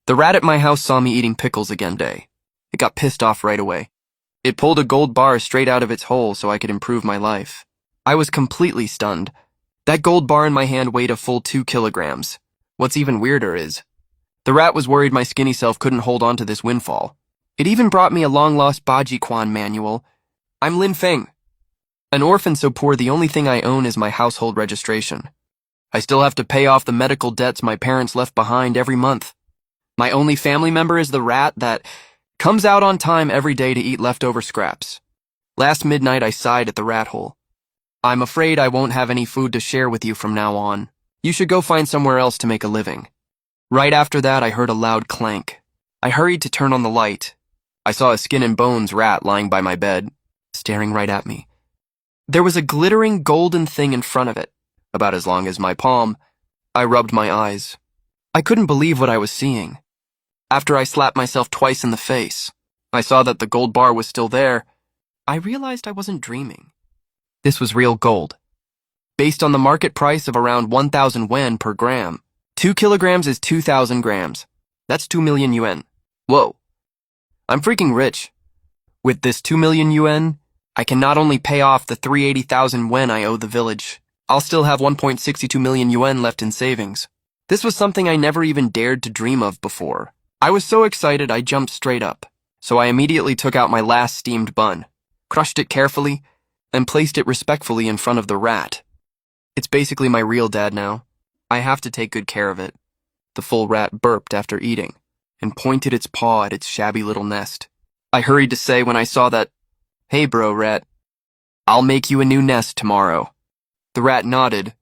The rat at my house saw me eating pickles again day. It got pissed off right away. It pulled a gold bar straight out of its hole so I could improve my life. I was completely stunned. That gold bar in my hand weighed a full 2 kilograms. What's even weirder is, the rat was worried my skinny self couldn't hold on to this windfall. It even brought me a long-lost Baji Quan manual. I'm Lin Feng. An orphan so poor the only thing I own is my household registration. I still have to pay off the medical debts my parents left behind every month. My only family member is the rat that comes out on time every day to eat leftover scraps. Last midnight I sighed at the rat hole. I'm afraid I won't have any food to share with you from now on. You should go find somewhere else to make a living. Right after that I heard a loud clank. I hurried to turn on the light. I saw a skin and bones rat lying by my bed, staring right at me. There was a glittering golden thing in front of it, about as long as my palm. I rubbed my eyes. I couldn't believe what I was seeing. After I slapped myself twice in the face, I saw that the gold bar was still there. I realized I wasn't dreaming. This was real gold. Based on the market price of around 1,000 yuan per gram, 2 kilograms is 2,000 grams. That's 2 million yuan. Whoa. I'm freaking rich. With this 2 million yuan, I can not only pay off the 380,000 yuan I owe the village, I'll still have 1.62 million yuan left in savings. This was something I never even dared to dream of before. I was so excited I jumped straight up, so I immediately took out my last steamed bun, crushed it carefully, and placed it respectfully in front of the rat. It's basically my real dad now. I have to take good care of it. The full rat burped after eating, and pointed its paw at its shabby little nest. I hurried to say when I saw that, "Hey bro, rat, I'll make you a new nest tomorrow." The rat nodded,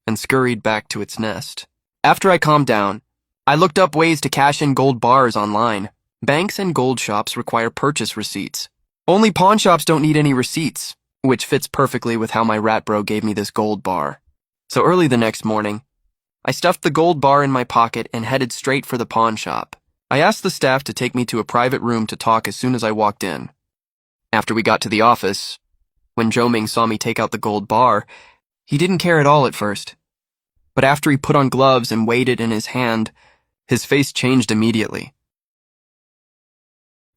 and scurried back to its nest. After I calmed down, I looked up ways to cash in gold bars online. Banks and gold shops require purchase receipts. Only pawn shops don't need any receipts, which fits perfectly with how my rat bro gave me this gold bar. So early the next morning, I stuffed the gold bar in my pocket and headed straight for the pawn shop. I asked the staff to take me to a private room to talk as soon as I walked in. After we got to the office, when Zhou Ming saw me take out the gold bar, he didn't care at all at first. But after he put on gloves and weighed it in his hand, his face changed immediately.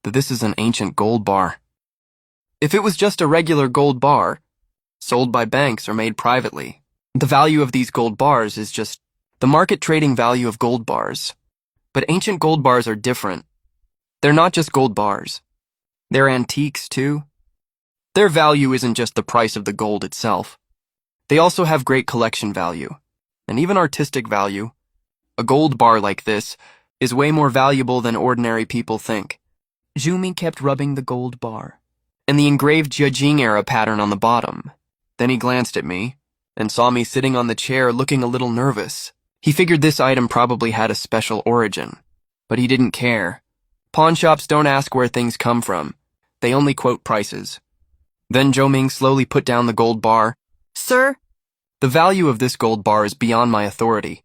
This is an ancient gold bar. If it was just a regular gold bar, sold by banks or made privately, the value of these gold bars is just the market trading value of gold bars. But ancient gold bars are different. They're not just gold bars. They're antiques too. Their value isn't just the price of the gold itself. They also have great collection value, and even artistic value. A gold bar like this is way more valuable than ordinary people think. Zhou Ming kept rubbing the gold bar, and the engraved Jiajing era pattern on the bottom. Then he glanced at me, and saw me sitting on the chair looking a little nervous. He figured this item probably had a special origin, but he didn't care. Pawn shops don't ask where things come from. They only quote prices. Then Zhou Ming slowly put down the gold bar. "Sir?" "The value of this gold bar is beyond my authority.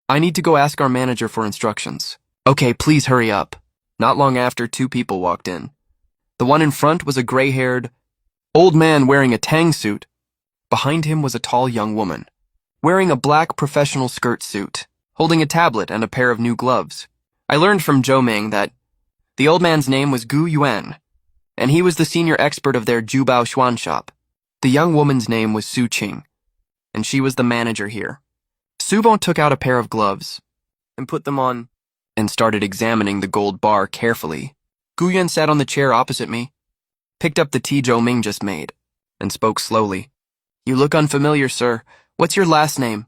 I need to go ask our manager for instructions." "Okay, please hurry up." Not long after, 2 people walked in. The one in front was a gray-haired, old man wearing a tang suit. Behind him was a tall young woman, wearing a black professional skirt suit, holding a tablet and a pair of new gloves. I learned from Zhou Ming that the old man's name was Gu Yuan, and he was the senior expert of their Jubao Xuan shop. The young woman's name was Su Qing, and she was the manager here. Su Bon took out a pair of gloves and put them on and started examining the gold bar carefully. Gu Yuan sat on the chair opposite me, picked up the tea Zhou Ming just made, and spoke slowly. "You look unfamiliar, sir. What's your last name?"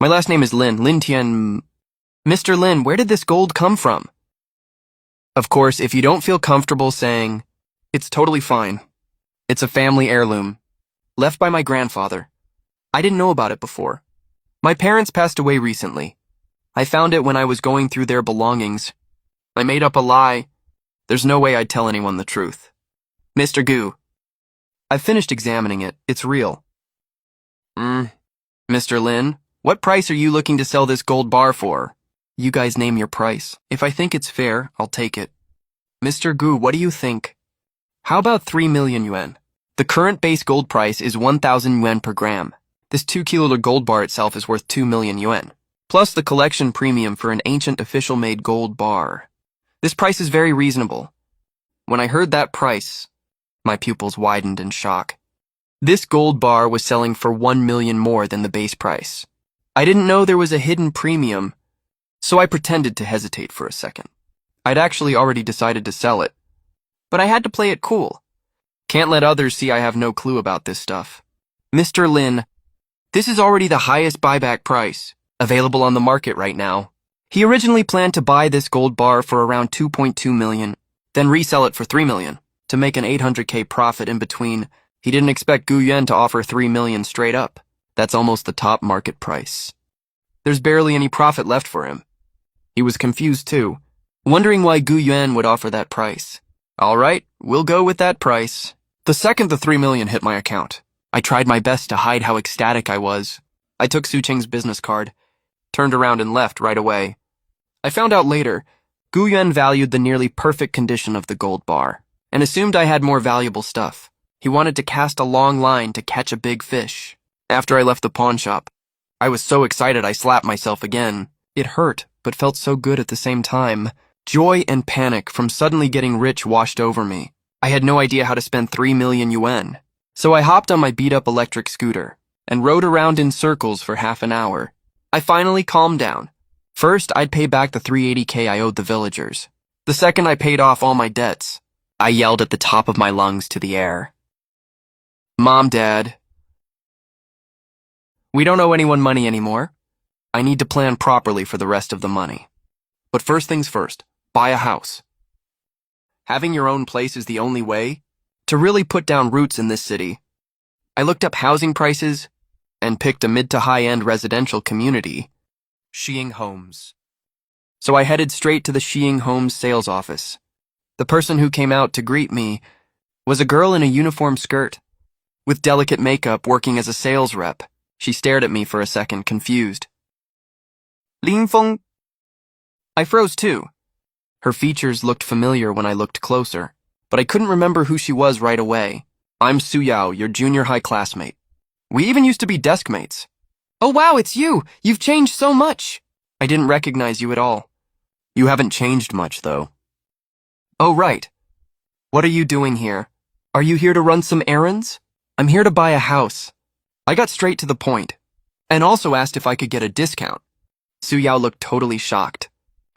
"My last name is Lin Tian." "Mr. Lin, where did this gold come from?" Of course, if you don't feel comfortable saying, it's totally fine. It's a family heirloom, left by my grandfather. I didn't know about it before. My parents passed away recently. I found it when I was going through their belongings. I made up a lie. There's no way I'd tell anyone the truth. "Mr. Gu, I've finished examining it. It's real." "Mr. Lin, what price are you looking to sell this gold bar for?" "You guys name your price. If I think it's fair, I'll take it." "Mr. Gu, what do you think?" "How about 3 million yuan? The current base gold price is 1,000 yuan per gram. This 2 kilo gold bar itself is worth 2 million yuan. plus the collection premium for an ancient official-made gold bar. This price is very reasonable. When I heard that price, my pupils widened in shock. This gold bar was selling for 1 million more than the base price. I didn't know there was a hidden premium, so I pretended to hesitate for a second. I'd actually already decided to sell it, but I had to play it cool. Can't let others see I have no clue about this stuff. Mr. Lin, this is already the highest buyback price available on the market right now. He originally planned to buy this gold bar for around 2.2 million, then resell it for 3 million to make an 800K profit in between. He didn't expect Gu Yuan to offer 3 million straight up. That's almost the top market price. There's barely any profit left for him. He was confused too, wondering why Gu Yuan would offer that price. All right, we'll go with that price. The second the 3 million hit my account, I tried my best to hide how ecstatic I was. I took Su Cheng's business card, turned around and left right away. I found out later, Gu Yuan valued the nearly perfect condition of the gold bar and assumed I had more valuable stuff. He wanted to cast a long line to catch a big fish. After I left the pawn shop, I was so excited I slapped myself again. It hurt, but felt so good at the same time. Joy and panic from suddenly getting rich washed over me. I had no idea how to spend 3 million yuan. So I hopped on my beat-up electric scooter and rode around in circles for half an hour. I finally calmed down. First, I'd pay back the 380K I owed the villagers. The second, I paid off all my debts. I yelled at the top of my lungs to the air. Mom, Dad, we don't owe anyone money anymore. I need to plan properly for the rest of the money. But first things first, buy a house. Having your own place is the only way to really put down roots in this city. I looked up housing prices and picked a mid to high-end residential community, Shiying Homes. So I headed straight to the Shiying Homes sales office. The person who came out to greet me was a girl in a uniform skirt, with delicate makeup working as a sales rep. She stared at me for a second, confused. Lin Feng. I froze too. Her features looked familiar when I looked closer, but I couldn't remember who she was right away. I'm Su Yao, your junior high classmate. We even used to be desk mates. Oh wow, it's you! You've changed so much! I didn't recognize you at all. You haven't changed much, though. Oh right. What are you doing here? Are you here to run some errands? I'm here to buy a house. I got straight to the point, and also asked if I could get a discount. Su Yao looked totally shocked.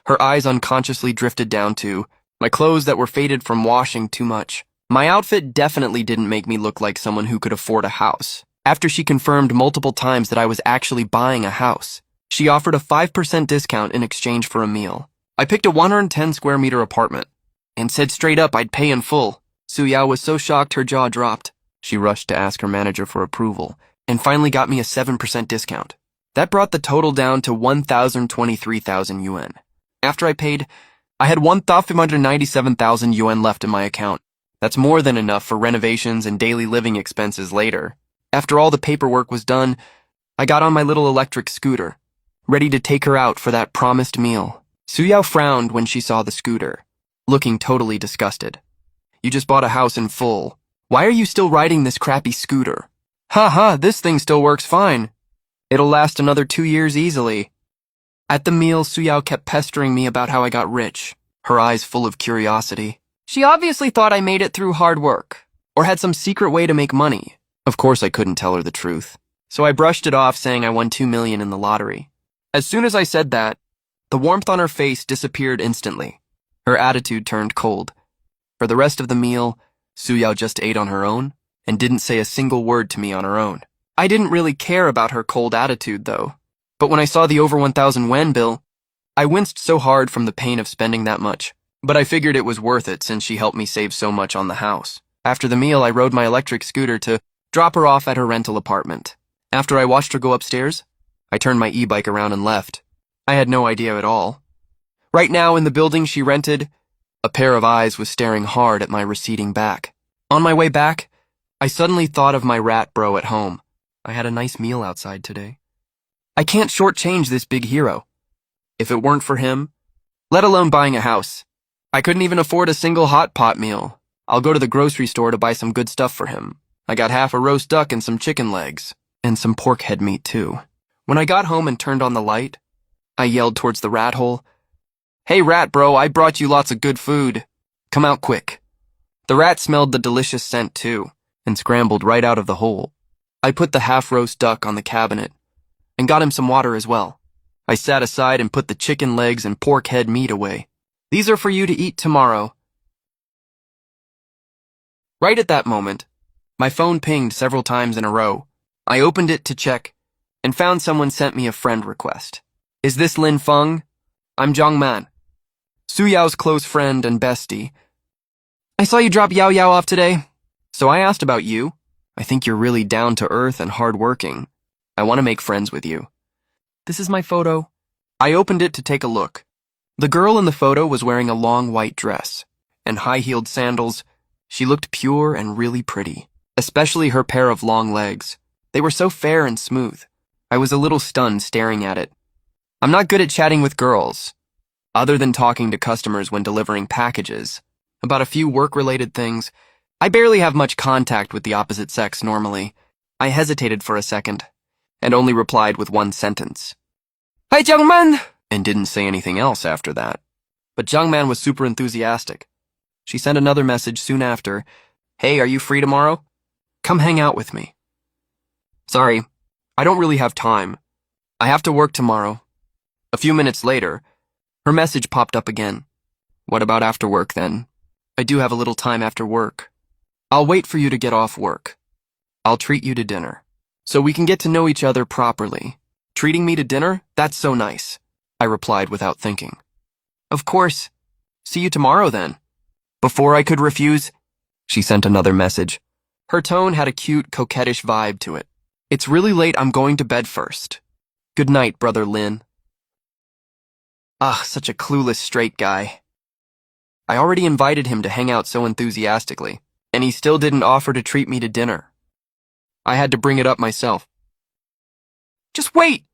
Her eyes unconsciously drifted down to my clothes that were faded from washing too much. My outfit definitely didn't make me look like someone who could afford a house. After she confirmed multiple times that I was actually buying a house, she offered a 5% discount in exchange for a meal. I picked a 110 square meter apartment and said straight up I'd pay in full. Su Yao was so shocked her jaw dropped. She rushed to ask her manager for approval and finally got me a 7% discount. That brought the total down to 1,023,000 yuan. After I paid, I had 1,597,000 yuan left in my account. That's more than enough for renovations and daily living expenses later. After all the paperwork was done, I got on my little electric scooter, ready to take her out for that promised meal. Su Yao frowned when she saw the scooter, looking totally disgusted. You just bought a house in full. Why are you still riding this crappy scooter? Haha, this thing still works fine. It'll last another 2 years easily. At the meal, Su Yao kept pestering me about how I got rich, her eyes full of curiosity. She obviously thought I made it through hard work, or had some secret way to make money. Of course I couldn't tell her the truth, so I brushed it off saying I won 2 million in the lottery. As soon as I said that, the warmth on her face disappeared instantly. Her attitude turned cold. For the rest of the meal, Su Yao just ate on her own and didn't say a single word to me on her own. I didn't really care about her cold attitude, though. But when I saw the over 1,000 yuan bill, I winced so hard from the pain of spending that much. But I figured it was worth it since she helped me save so much on the house. After the meal, I rode my electric scooter to drop her off at her rental apartment. After I watched her go upstairs, I turned my e-bike around and left. I had no idea at all. Right now, in the building she rented, a pair of eyes was staring hard at my receding back. On my way back, I suddenly thought of my rat bro at home. I had a nice meal outside today. I can't shortchange this big hero. If it weren't for him, let alone buying a house, I couldn't even afford a single hot pot meal. I'll go to the grocery store to buy some good stuff for him. I got half a roast duck and some chicken legs, and some pork head meat too. When I got home and turned on the light, I yelled towards the rat hole. Hey rat bro, I brought you lots of good food. Come out quick. The rat smelled the delicious scent too, and scrambled right out of the hole. I put the half-roast duck on the cabinet, and got him some water as well. I sat aside and put the chicken legs and pork head meat away. These are for you to eat tomorrow. Right at that moment, my phone pinged several times in a row. I opened it to check, and found someone sent me a friend request. Is this Lin Feng? I'm Zhang Man, Su Yao's close friend and bestie. I saw you drop Yao Yao off today, so I asked about you. I think you're really down to earth and hardworking. I want to make friends with you. This is my photo. I opened it to take a look. The girl in the photo was wearing a long white dress and high-heeled sandals. She looked pure and really pretty, especially her pair of long legs. They were so fair and smooth. I was a little stunned staring at it. I'm not good at chatting with girls, other than talking to customers when delivering packages. About a few work-related things, I barely have much contact with the opposite sex normally. I hesitated for a second, and only replied with one sentence. Hi, Zhang Man! And didn't say anything else after that. But Zhang Man was super enthusiastic. She sent another message soon after. Hey, are you free tomorrow? Come hang out with me. Sorry, I don't really have time. I have to work tomorrow. A few minutes later, her message popped up again. What about after work then? I do have a little time after work. I'll wait for you to get off work. I'll treat you to dinner, so we can get to know each other properly. Treating me to dinner? That's so nice, I replied without thinking. Of course. See you tomorrow then. Before I could refuse, she sent another message. Her tone had a cute, coquettish vibe to it. It's really late, I'm going to bed first. Good night, brother Lin. Such a clueless straight guy. I already invited him to hang out so enthusiastically, and he still didn't offer to treat me to dinner. I had to bring it up myself. Just wait!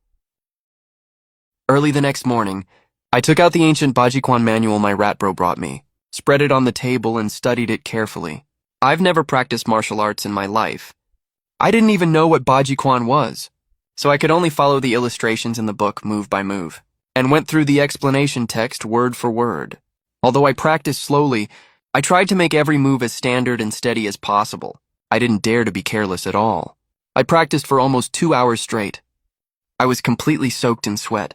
Early the next morning, I took out the ancient Bajiquan manual my rat bro brought me, spread it on the table, and studied it carefully. I've never practiced martial arts in my life. I didn't even know what Bajiquan was, so I could only follow the illustrations in the book move by move, and went through the explanation text word for word. Although I practiced slowly, I tried to make every move as standard and steady as possible. I didn't dare to be careless at all. I practiced for almost 2 hours straight. I was completely soaked in sweat.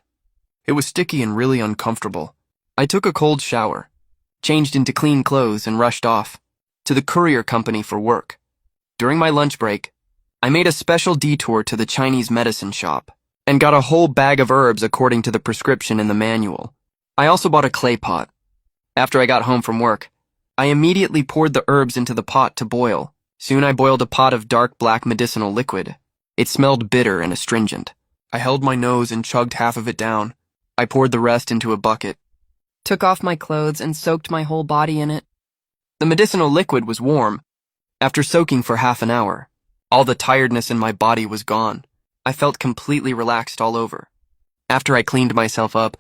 It was sticky and really uncomfortable. I took a cold shower, changed into clean clothes, and rushed off to the courier company for work. During my lunch break, I made a special detour to the Chinese medicine shop and got a whole bag of herbs according to the prescription in the manual. I also bought a clay pot. After I got home from work, I immediately poured the herbs into the pot to boil. Soon I boiled a pot of dark black medicinal liquid. It smelled bitter and astringent. I held my nose and chugged half of it down. I poured the rest into a bucket, took off my clothes, and soaked my whole body in it. The medicinal liquid was warm. After soaking for half an hour, all the tiredness in my body was gone. I felt completely relaxed all over. After I cleaned myself up,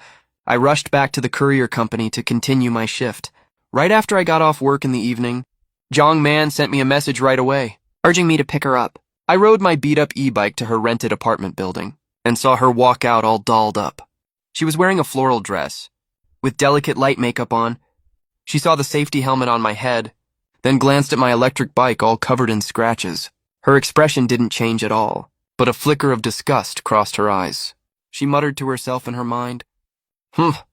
I rushed back to the courier company to continue my shift. Right after I got off work in the evening, Zhang Man sent me a message right away, urging me to pick her up. I rode my beat-up e-bike to her rented apartment building and saw her walk out all dolled up. She was wearing a floral dress, with delicate light makeup on. She saw the safety helmet on my head, then glanced at my electric bike all covered in scratches. Her expression didn't change at all, but a flicker of disgust crossed her eyes. She muttered to herself in her mind,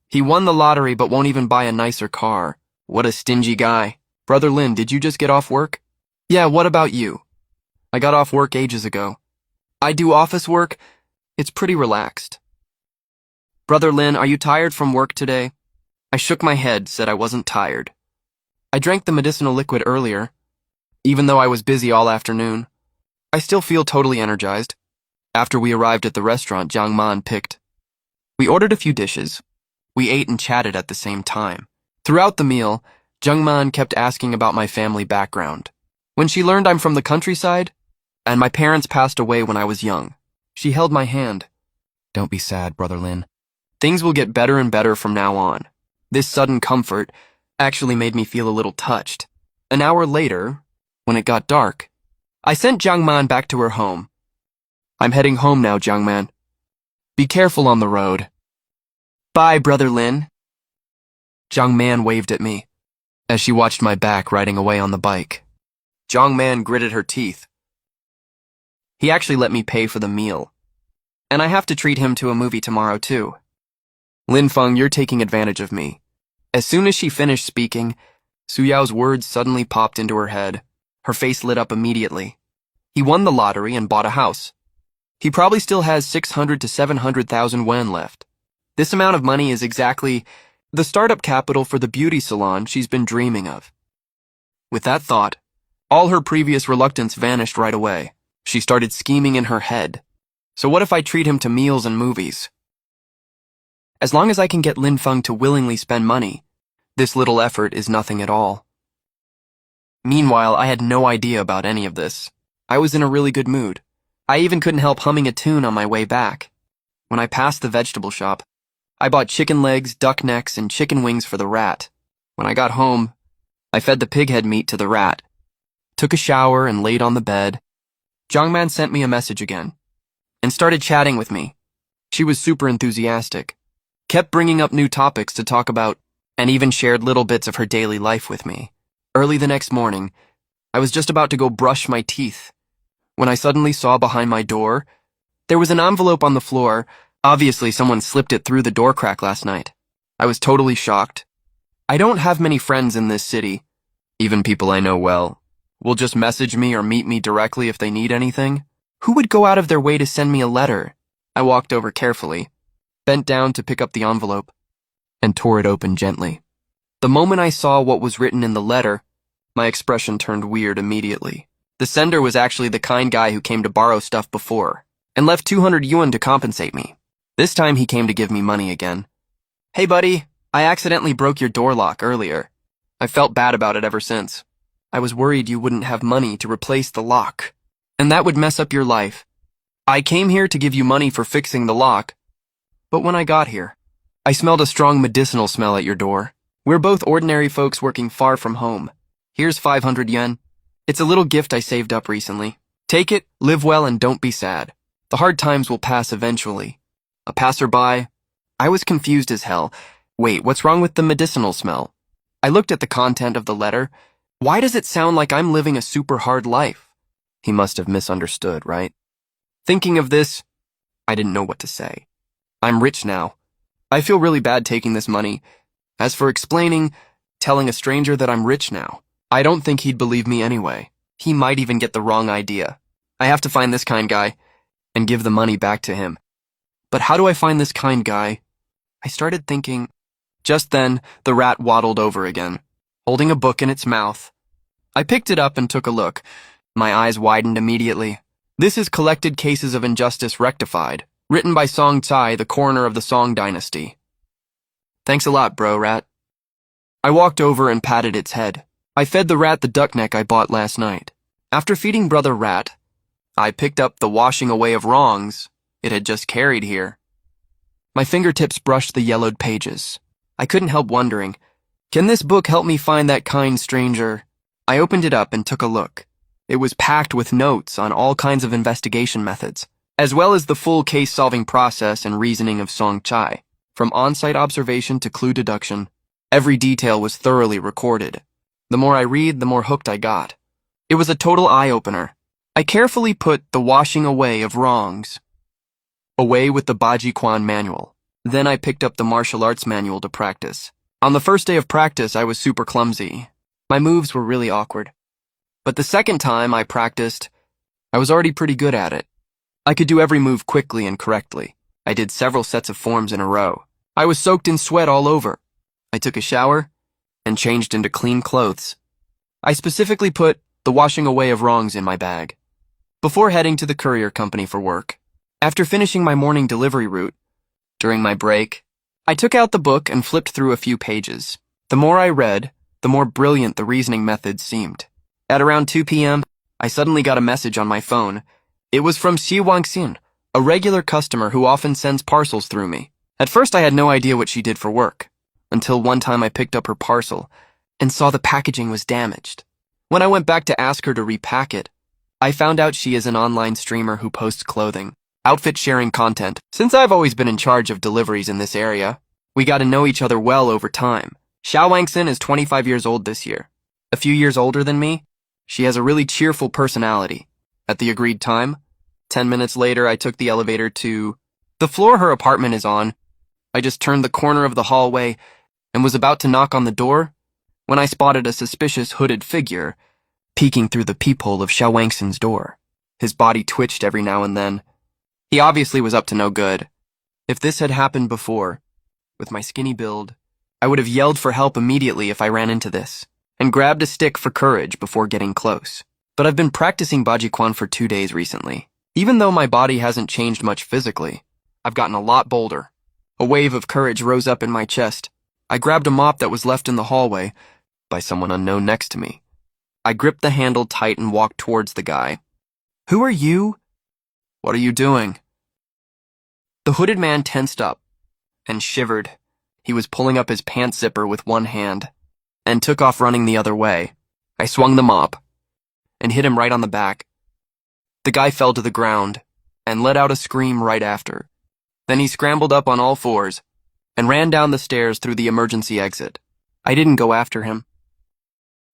he won the lottery but won't even buy a nicer car. What a stingy guy. Brother Lin, did you just get off work? Yeah, what about you? I got off work ages ago. I do office work. It's pretty relaxed. Brother Lin, are you tired from work today? I shook my head, said I wasn't tired. I drank the medicinal liquid earlier. Even though I was busy all afternoon, I still feel totally energized. After we arrived at the restaurant Zhang Man picked, we ordered a few dishes. We ate and chatted at the same time. Throughout the meal, Zhang Man kept asking about my family background. When she learned I'm from the countryside, and my parents passed away when I was young, she held my hand. Don't be sad, Brother Lin. Things will get better and better from now on. This sudden comfort actually made me feel a little touched. An hour later, when it got dark, I sent Zhang Man back to her home. I'm heading home now, Zhang Man. Be careful on the road. Bye, Brother Lin. Jiang Man waved at me as she watched my back riding away on the bike. Jiang Man gritted her teeth. He actually let me pay for the meal. And I have to treat him to a movie tomorrow, too. Lin Feng, you're taking advantage of me. As soon as she finished speaking, Su Yao's words suddenly popped into her head. Her face lit up immediately. He won the lottery and bought a house. He probably still has 600 to 700,000 yuan left. This amount of money is exactly the startup capital for the beauty salon she's been dreaming of. With that thought, all her previous reluctance vanished right away. She started scheming in her head. So what if I treat him to meals and movies? As long as I can get Lin Feng to willingly spend money, this little effort is nothing at all. Meanwhile, I had no idea about any of this. I was in a really good mood. I even couldn't help humming a tune on my way back. When I passed the vegetable shop, I bought chicken legs, duck necks, and chicken wings for the rat. When I got home, I fed the pig head meat to the rat, took a shower, and laid on the bed. Jiang Man sent me a message again and started chatting with me. She was super enthusiastic, kept bringing up new topics to talk about, and even shared little bits of her daily life with me. Early the next morning, I was just about to go brush my teeth when I suddenly saw behind my door there was an envelope on the floor. Obviously, someone slipped it through the door crack last night. I was totally shocked. I don't have many friends in this city. Even people I know well will just message me or meet me directly if they need anything. Who would go out of their way to send me a letter? I walked over carefully, bent down to pick up the envelope, and tore it open gently. The moment I saw what was written in the letter, my expression turned weird immediately. The sender was actually the kind guy who came to borrow stuff before, and left 200 yuan to compensate me. This time he came to give me money again. Hey buddy, I accidentally broke your door lock earlier. I felt bad about it ever since. I was worried you wouldn't have money to replace the lock, and that would mess up your life. I came here to give you money for fixing the lock, but when I got here, I smelled a strong medicinal smell at your door. We're both ordinary folks working far from home. Here's 500 yen. It's a little gift I saved up recently. Take it, live well, and don't be sad. The hard times will pass eventually. A passerby. I was confused as hell. Wait, what's wrong with the medicinal smell? I looked at the content of the letter. Why does it sound like I'm living a super hard life? He must have misunderstood, right? Thinking of this, I didn't know what to say. I'm rich now. I feel really bad taking this money. As for telling a stranger that I'm rich now, I don't think he'd believe me anyway. He might even get the wrong idea. I have to find this kind guy and give the money back to him. But how do I find this kind guy? I started thinking. Just then, the rat waddled over again, holding a book in its mouth. I picked it up and took a look. My eyes widened immediately. This is Collected Cases of Injustice Rectified, written by Song Cai, the coroner of the Song dynasty. Thanks a lot, bro, rat. I walked over and patted its head. I fed the rat the duck neck I bought last night. After feeding Brother Rat, I picked up the Washing Away of Wrongs it had just carried here. My fingertips brushed the yellowed pages. I couldn't help wondering, can this book help me find that kind stranger? I opened it up and took a look. It was packed with notes on all kinds of investigation methods, as well as the full case-solving process and reasoning of Song Cai. From on-site observation to clue deduction, every detail was thoroughly recorded. The more I read, the more hooked I got. It was a total eye-opener. I carefully put the Washing Away of Wrongs away with the Baji Quan manual. Then I picked up the martial arts manual to practice. On the first day of practice, I was super clumsy. My moves were really awkward. But the second time I practiced, I was already pretty good at it. I could do every move quickly and correctly. I did several sets of forms in a row. I was soaked in sweat all over. I took a shower and changed into clean clothes. I specifically put the Washing Away of Wrongs in my bag before heading to the courier company for work. After finishing my morning delivery route, during my break, I took out the book and flipped through a few pages. The more I read, the more brilliant the reasoning methods seemed. At around 2 p.m., I suddenly got a message on my phone. It was from Xi Wangxin, a regular customer who often sends parcels through me. At first, I had no idea what she did for work, until one time I picked up her parcel and saw the packaging was damaged. When I went back to ask her to repack it, I found out she is an online streamer who posts clothing, outfit sharing content. Since I've always been in charge of deliveries in this area, We got to know each other well over time. Xiao Wangxin is 25 years old this year. A few years older than me. She has a really cheerful personality. At the agreed time, 10 minutes later, I took the elevator to the floor her apartment is on. I just turned the corner of the hallway and was about to knock on the door when I spotted a suspicious hooded figure peeking through the peephole of Xiao Wangxin's door. His body twitched every now and then. He obviously was up to no good. If this had happened before, with my skinny build, I would have yelled for help immediately if I ran into this, and grabbed a stick for courage before getting close. But I've been practicing Bajiquan for 2 days recently. Even though my body hasn't changed much physically, I've gotten a lot bolder. A wave of courage rose up in my chest. I grabbed a mop that was left in the hallway by someone unknown next to me. I gripped the handle tight and walked towards the guy. "Who are you?" "What are you doing?" The hooded man tensed up and shivered. He was pulling up his pants zipper with one hand and took off running the other way. I swung the mop and hit him right on the back. The guy fell to the ground and let out a scream right after. Then he scrambled up on all fours and ran down the stairs through the emergency exit. I didn't go after him.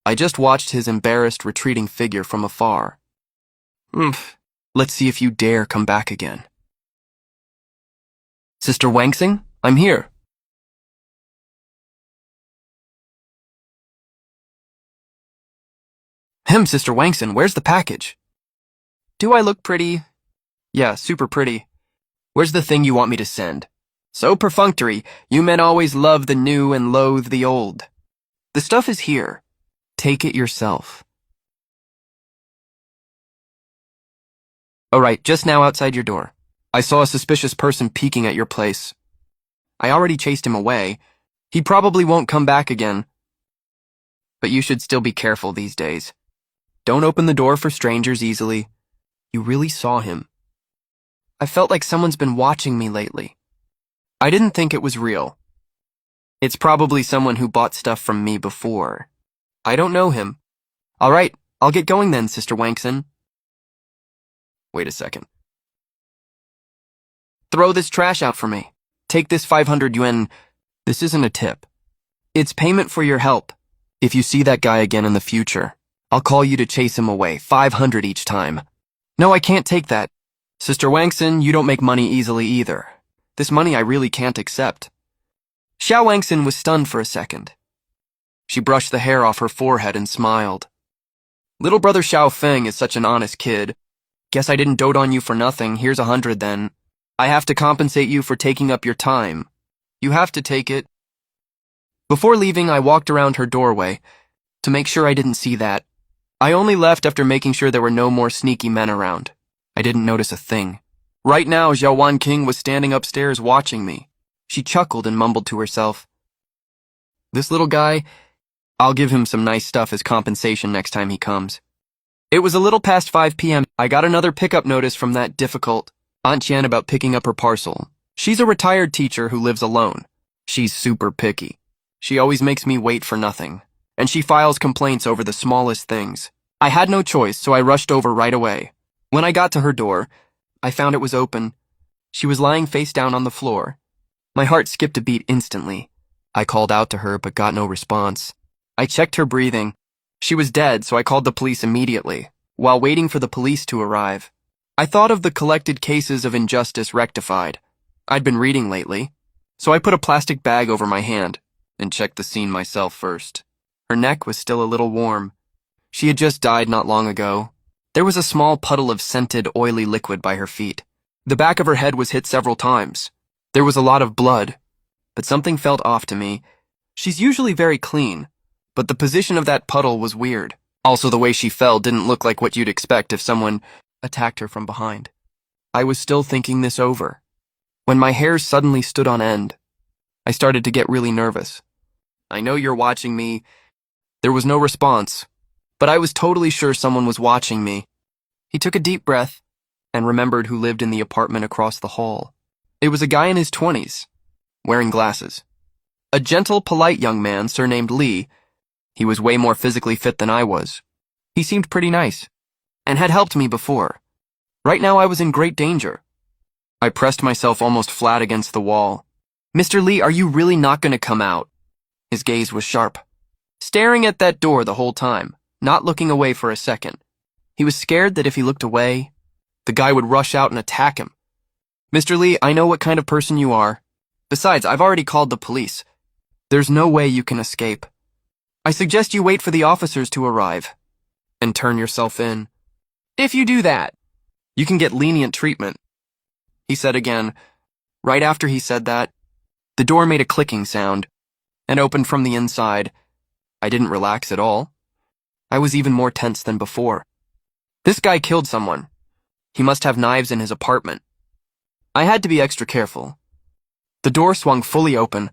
I just watched his embarrassed, retreating figure from afar. Let's see if you dare come back again. "Sister Wangxing, I'm here." Sister Wangxing, where's the package?" "Do I look pretty?" "Yeah, super pretty. Where's the thing you want me to send?" "So perfunctory. You men always love the new and loathe the old." "The stuff is here. Take it yourself." "All right, just now outside your door. I saw a suspicious person peeking at your place. I already chased him away. He probably won't come back again. But you should still be careful these days. Don't open the door for strangers easily. You really saw him." "I felt like someone's been watching me lately." "I didn't think it was real. It's probably someone who bought stuff from me before. I don't know him." "All right, I'll get going then, Sister Wangxin." "Wait a second. Throw this trash out for me. Take this 500 yuan. This isn't a tip. It's payment for your help. If you see that guy again in the future, I'll call you to chase him away, 500 each time." "No, I can't take that." "Sister Wangxin, you don't make money easily either. This money I really can't accept." Xiao Wangxin was stunned for a second. She brushed the hair off her forehead and smiled. "Little brother Xiao Feng is such an honest kid. Guess I didn't dote on you for nothing. Here's 100 then. I have to compensate you for taking up your time. You have to take it." Before leaving, I walked around her doorway to make sure I didn't see that. I only left after making sure there were no more sneaky men around. I didn't notice a thing. Right now, Xiao Wanqing was standing upstairs watching me. She chuckled and mumbled to herself. "This little guy, I'll give him some nice stuff as compensation next time he comes." It was a little past 5 p.m. I got another pickup notice from that difficult Aunt Qian about picking up her parcel. She's a retired teacher who lives alone. She's super picky. She always makes me wait for nothing, and she files complaints over the smallest things. I had no choice, so I rushed over right away. When I got to her door, I found it was open. She was lying face down on the floor. My heart skipped a beat instantly. I called out to her, but got no response. I checked her breathing. She was dead, so I called the police immediately, while waiting for the police to arrive. I thought of the collected cases of injustice rectified. I'd been reading lately, so I put a plastic bag over my hand and checked the scene myself first. Her neck was still a little warm. She had just died not long ago. There was a small puddle of scented, oily liquid by her feet. The back of her head was hit several times. There was a lot of blood, but something felt off to me. She's usually very clean, but the position of that puddle was weird. Also, the way she fell didn't look like what you'd expect if someone attacked her from behind. I was still thinking this over when my hair suddenly stood on end. I started to get really nervous. "I know you're watching me." There was no response, but I was totally sure someone was watching me. He took a deep breath and remembered who lived in the apartment across the hall. It was a guy in his 20s, wearing glasses. A gentle, polite young man surnamed Li. He was way more physically fit than I was. He seemed pretty nice, and had helped me before. Right now I was in great danger. I pressed myself almost flat against the wall. Mr. Lee, are you really not going to come out? His gaze was sharp, staring at that door the whole time, not looking away for a second. He was scared that if he looked away, the guy would rush out and attack him. Mr. Lee, I know what kind of person you are. Besides, I've already called the police. There's no way you can escape. I suggest you wait for the officers to arrive and turn yourself in. If you do that, you can get lenient treatment, he said again. Right after he said that, the door made a clicking sound and opened from the inside. I didn't relax at all. I was even more tense than before. This guy killed someone. He must have knives in his apartment. I had to be extra careful. The door swung fully open.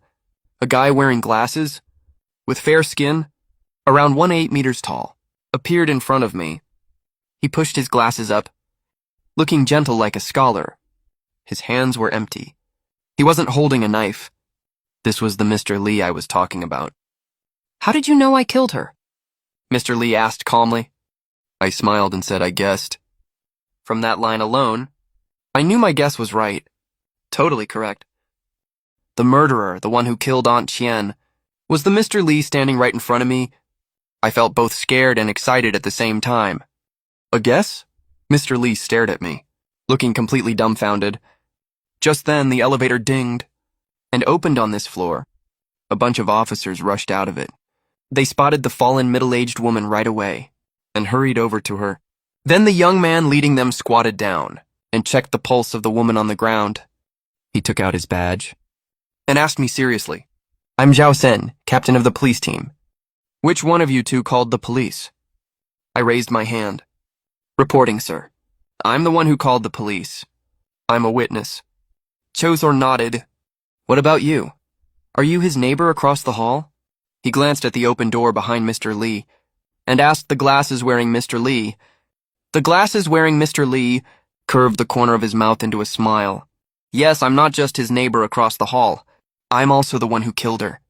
A guy wearing glasses, with fair skin, around 1.8 meters tall, appeared in front of me. He pushed his glasses up, looking gentle like a scholar. His hands were empty. He wasn't holding a knife. This was the Mr. Lee I was talking about. How did you know I killed her? Mr. Lee asked calmly. I smiled and said I guessed. From that line alone, I knew my guess was right. Totally correct. The murderer, the one who killed Aunt Chien, was the Mr. Lee standing right in front of me. I felt both scared and excited at the same time. A guess? Mr. Lee stared at me, looking completely dumbfounded. Just then, the elevator dinged and opened on this floor. A bunch of officers rushed out of it. They spotted the fallen middle-aged woman right away and hurried over to her. Then the young man leading them squatted down and checked the pulse of the woman on the ground. He took out his badge and asked me seriously, I'm Zhao Sen, captain of the police team. Which one of you two called the police? I raised my hand. Reporting, sir. I'm the one who called the police. I'm a witness. Chosor nodded. What about you? Are you his neighbor across the hall? He glanced at the open door behind Mr. Lee and asked the glasses-wearing Mr. Lee. The glasses-wearing Mr. Lee curved the corner of his mouth into a smile. Yes, I'm not just his neighbor across the hall. I'm also the one who killed her.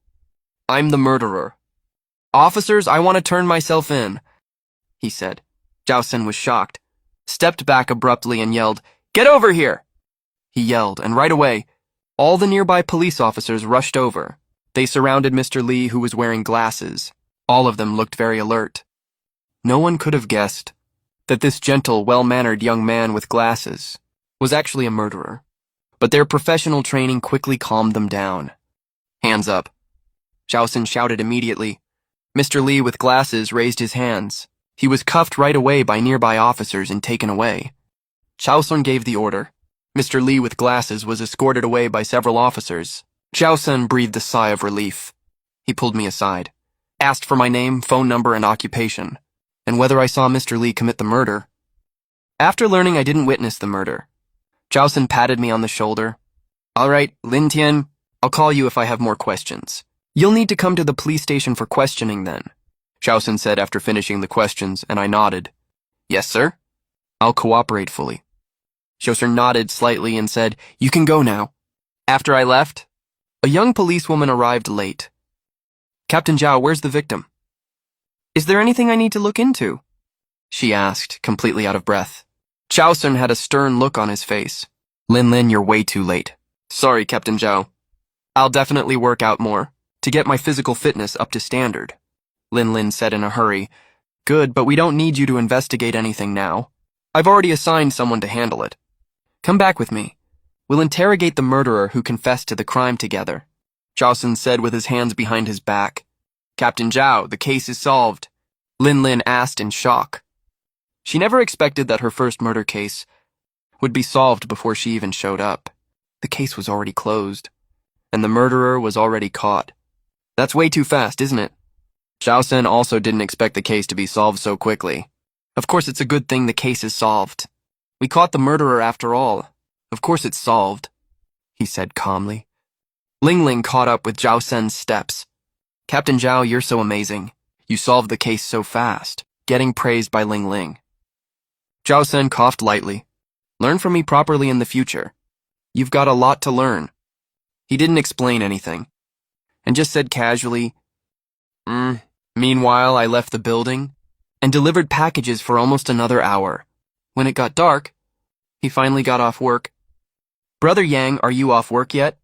I'm the murderer. Officers, I want to turn myself in, he said. Zhao Sen was shocked, stepped back abruptly and yelled, Get over here! He yelled, and right away, all the nearby police officers rushed over. They surrounded Mr. Lee, who was wearing glasses. All of them looked very alert. No one could have guessed that this gentle, well-mannered young man with glasses was actually a murderer. But their professional training quickly calmed them down. Hands up. Zhao Sen shouted immediately. Mr. Lee with glasses raised his hands. He was cuffed right away by nearby officers and taken away. Zhao Sen gave the order. Mr. Lee with glasses was escorted away by several officers. Zhao Sen breathed a sigh of relief. He pulled me aside, asked for my name, phone number, and occupation, and whether I saw Mr. Lee commit the murder. After learning I didn't witness the murder, Zhao Sen patted me on the shoulder. All right, Lin Tian, I'll call you if I have more questions. You'll need to come to the police station for questioning then, Zhao Sen said after finishing the questions, and I nodded. Yes, sir. I'll cooperate fully. Zhao Sen nodded slightly and said, You can go now. After I left, a young policewoman arrived late. Captain Zhao, where's the victim? Is there anything I need to look into? She asked, completely out of breath. Zhao Sen had a stern look on his face. Lin, you're way too late. Sorry, Captain Zhao. I'll definitely work out more to get my physical fitness up to standard, Lin said in a hurry. Good, but we don't need you to investigate anything now. I've already assigned someone to handle it. Come back with me. We'll interrogate the murderer who confessed to the crime together, Zhao Sen said with his hands behind his back. Captain Zhao, the case is solved, Lin asked in shock. She never expected that her first murder case would be solved before she even showed up. The case was already closed, and the murderer was already caught. That's way too fast, isn't it? Zhao Sen also didn't expect the case to be solved so quickly. Of course it's a good thing the case is solved. We caught the murderer after all. Of course it's solved, he said calmly. Ling caught up with Zhao Sen's steps. Captain Zhao, you're so amazing. You solved the case so fast, getting praised by Ling. Zhao Sen coughed lightly. Learn from me properly in the future. You've got a lot to learn. He didn't explain anything, and just said casually, Meanwhile, I left the building and delivered packages for almost another hour. When it got dark, he finally got off work. Brother Yang, are you off work yet?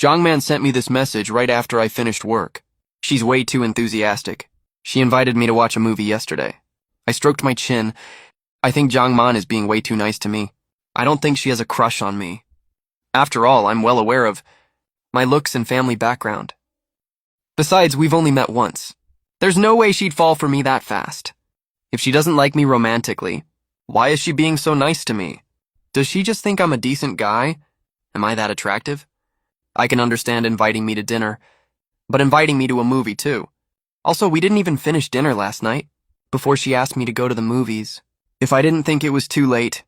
Jongman sent me this message right after I finished work. She's way too enthusiastic. She invited me to watch a movie yesterday. I stroked my chin. I think Jongman is being way too nice to me. I don't think she has a crush on me. After all, I'm well aware of my looks and family background. Besides, we've only met once. There's no way she'd fall for me that fast. If she doesn't like me romantically, why is she being so nice to me? Does she just think I'm a decent guy? Am I that attractive? I can understand inviting me to dinner, but inviting me to a movie too. Also, we didn't even finish dinner last night before she asked me to go to the movies. If I didn't think it was too late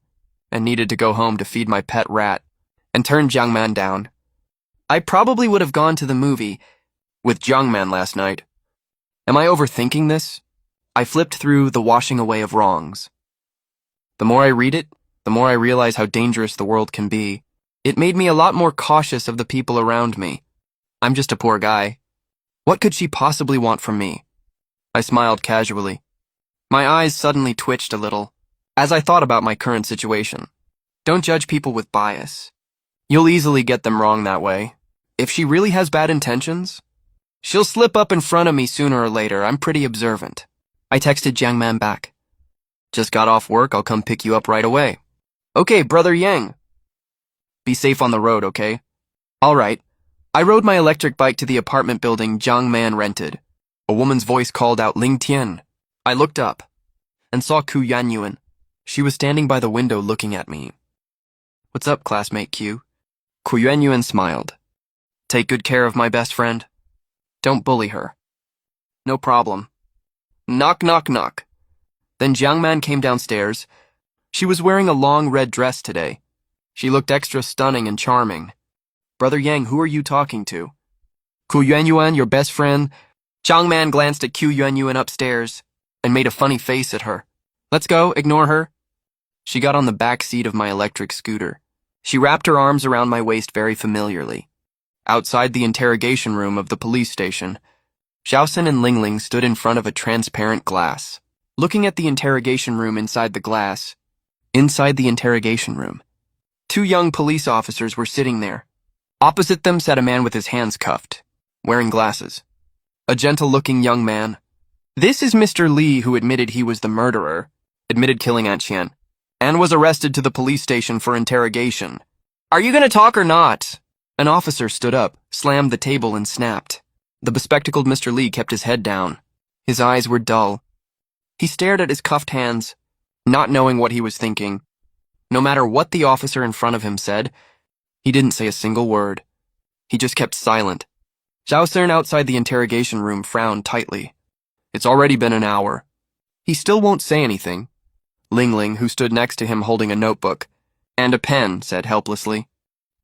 and needed to go home to feed my pet rat and turn Jongman down, I probably would have gone to the movie with Jongman last night. Am I overthinking this? I flipped through The Washing Away of Wrongs. The more I read it, the more I realize how dangerous the world can be. It made me a lot more cautious of the people around me. I'm just a poor guy. What could she possibly want from me? I smiled casually. My eyes suddenly twitched a little as I thought about my current situation. Don't judge people with bias. You'll easily get them wrong that way. If she really has bad intentions, she'll slip up in front of me sooner or later. I'm pretty observant. I texted Jongman back. Just got off work, I'll come pick you up right away. Okay, brother Yang. Be safe on the road, okay? All right. I rode my electric bike to the apartment building Jongman rented. A woman's voice called out Ling Tian. I looked up and saw Ku Yanyuan. She was standing by the window looking at me. What's up, classmate Q? Ku Yanyuan smiled. Take good care of my best friend. Don't bully her. No problem. Knock, knock, knock. Then Jongman came downstairs. She was wearing a long red dress today. She looked extra stunning and charming. Brother Yang, who are you talking to? Ku Yanyuan, your best friend? Jongman glanced at Ku Yanyuan upstairs and made a funny face at her. Let's go, ignore her. She got on the back seat of my electric scooter. She wrapped her arms around my waist very familiarly. Outside the interrogation room of the police station, Xiaosen and Lingling stood in front of a transparent glass, looking at the interrogation room inside the glass. Inside the interrogation room, 2 young police officers were sitting there. Opposite them sat a man with his hands cuffed, wearing glasses. A gentle-looking young man. This is Mr. Li, who admitted he was the murderer, admitted killing Aunt Qian, and was arrested to the police station for interrogation. Are you gonna talk or not? An officer stood up, slammed the table, and snapped. The bespectacled Mr. Li kept his head down. His eyes were dull. He stared at his cuffed hands, not knowing what he was thinking. No matter what the officer in front of him said, he didn't say a single word. He just kept silent. Xiaosen outside the interrogation room frowned tightly. It's already been an hour. He still won't say anything. Lingling, who stood next to him holding a notebook and a pen, said helplessly.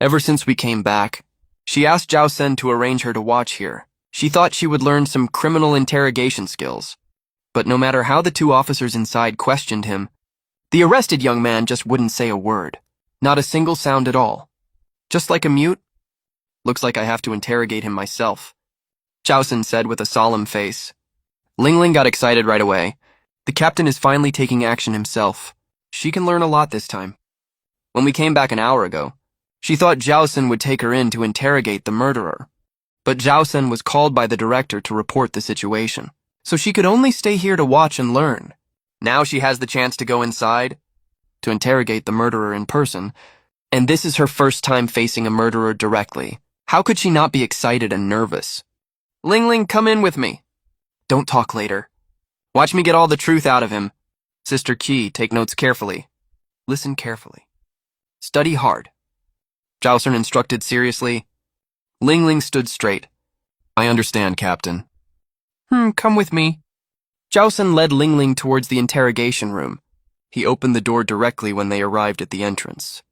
Ever since we came back, she asked Xiaosen to arrange her to watch here. She thought she would learn some criminal interrogation skills. But no matter how the 2 officers inside questioned him, the arrested young man just wouldn't say a word. Not a single sound at all. Just like a mute? Looks like I have to interrogate him myself, Xiaosen said with a solemn face. Lingling got excited right away. The captain is finally taking action himself. She can learn a lot this time. When we came back an hour ago, she thought Xiaosen would take her in to interrogate the murderer. But Xiaosen was called by the director to report the situation, so she could only stay here to watch and learn. Now she has the chance to go inside, to interrogate the murderer in person, and this is her first time facing a murderer directly. How could she not be excited and nervous? Lingling, come in with me. Don't talk later. Watch me get all the truth out of him. Sister Qi, take notes carefully. Listen carefully. Study hard. Xiaosen instructed seriously. Lingling stood straight. I understand, Captain. Come with me. Xiaosen led Lingling towards the interrogation room. He opened the door directly when they arrived at the entrance.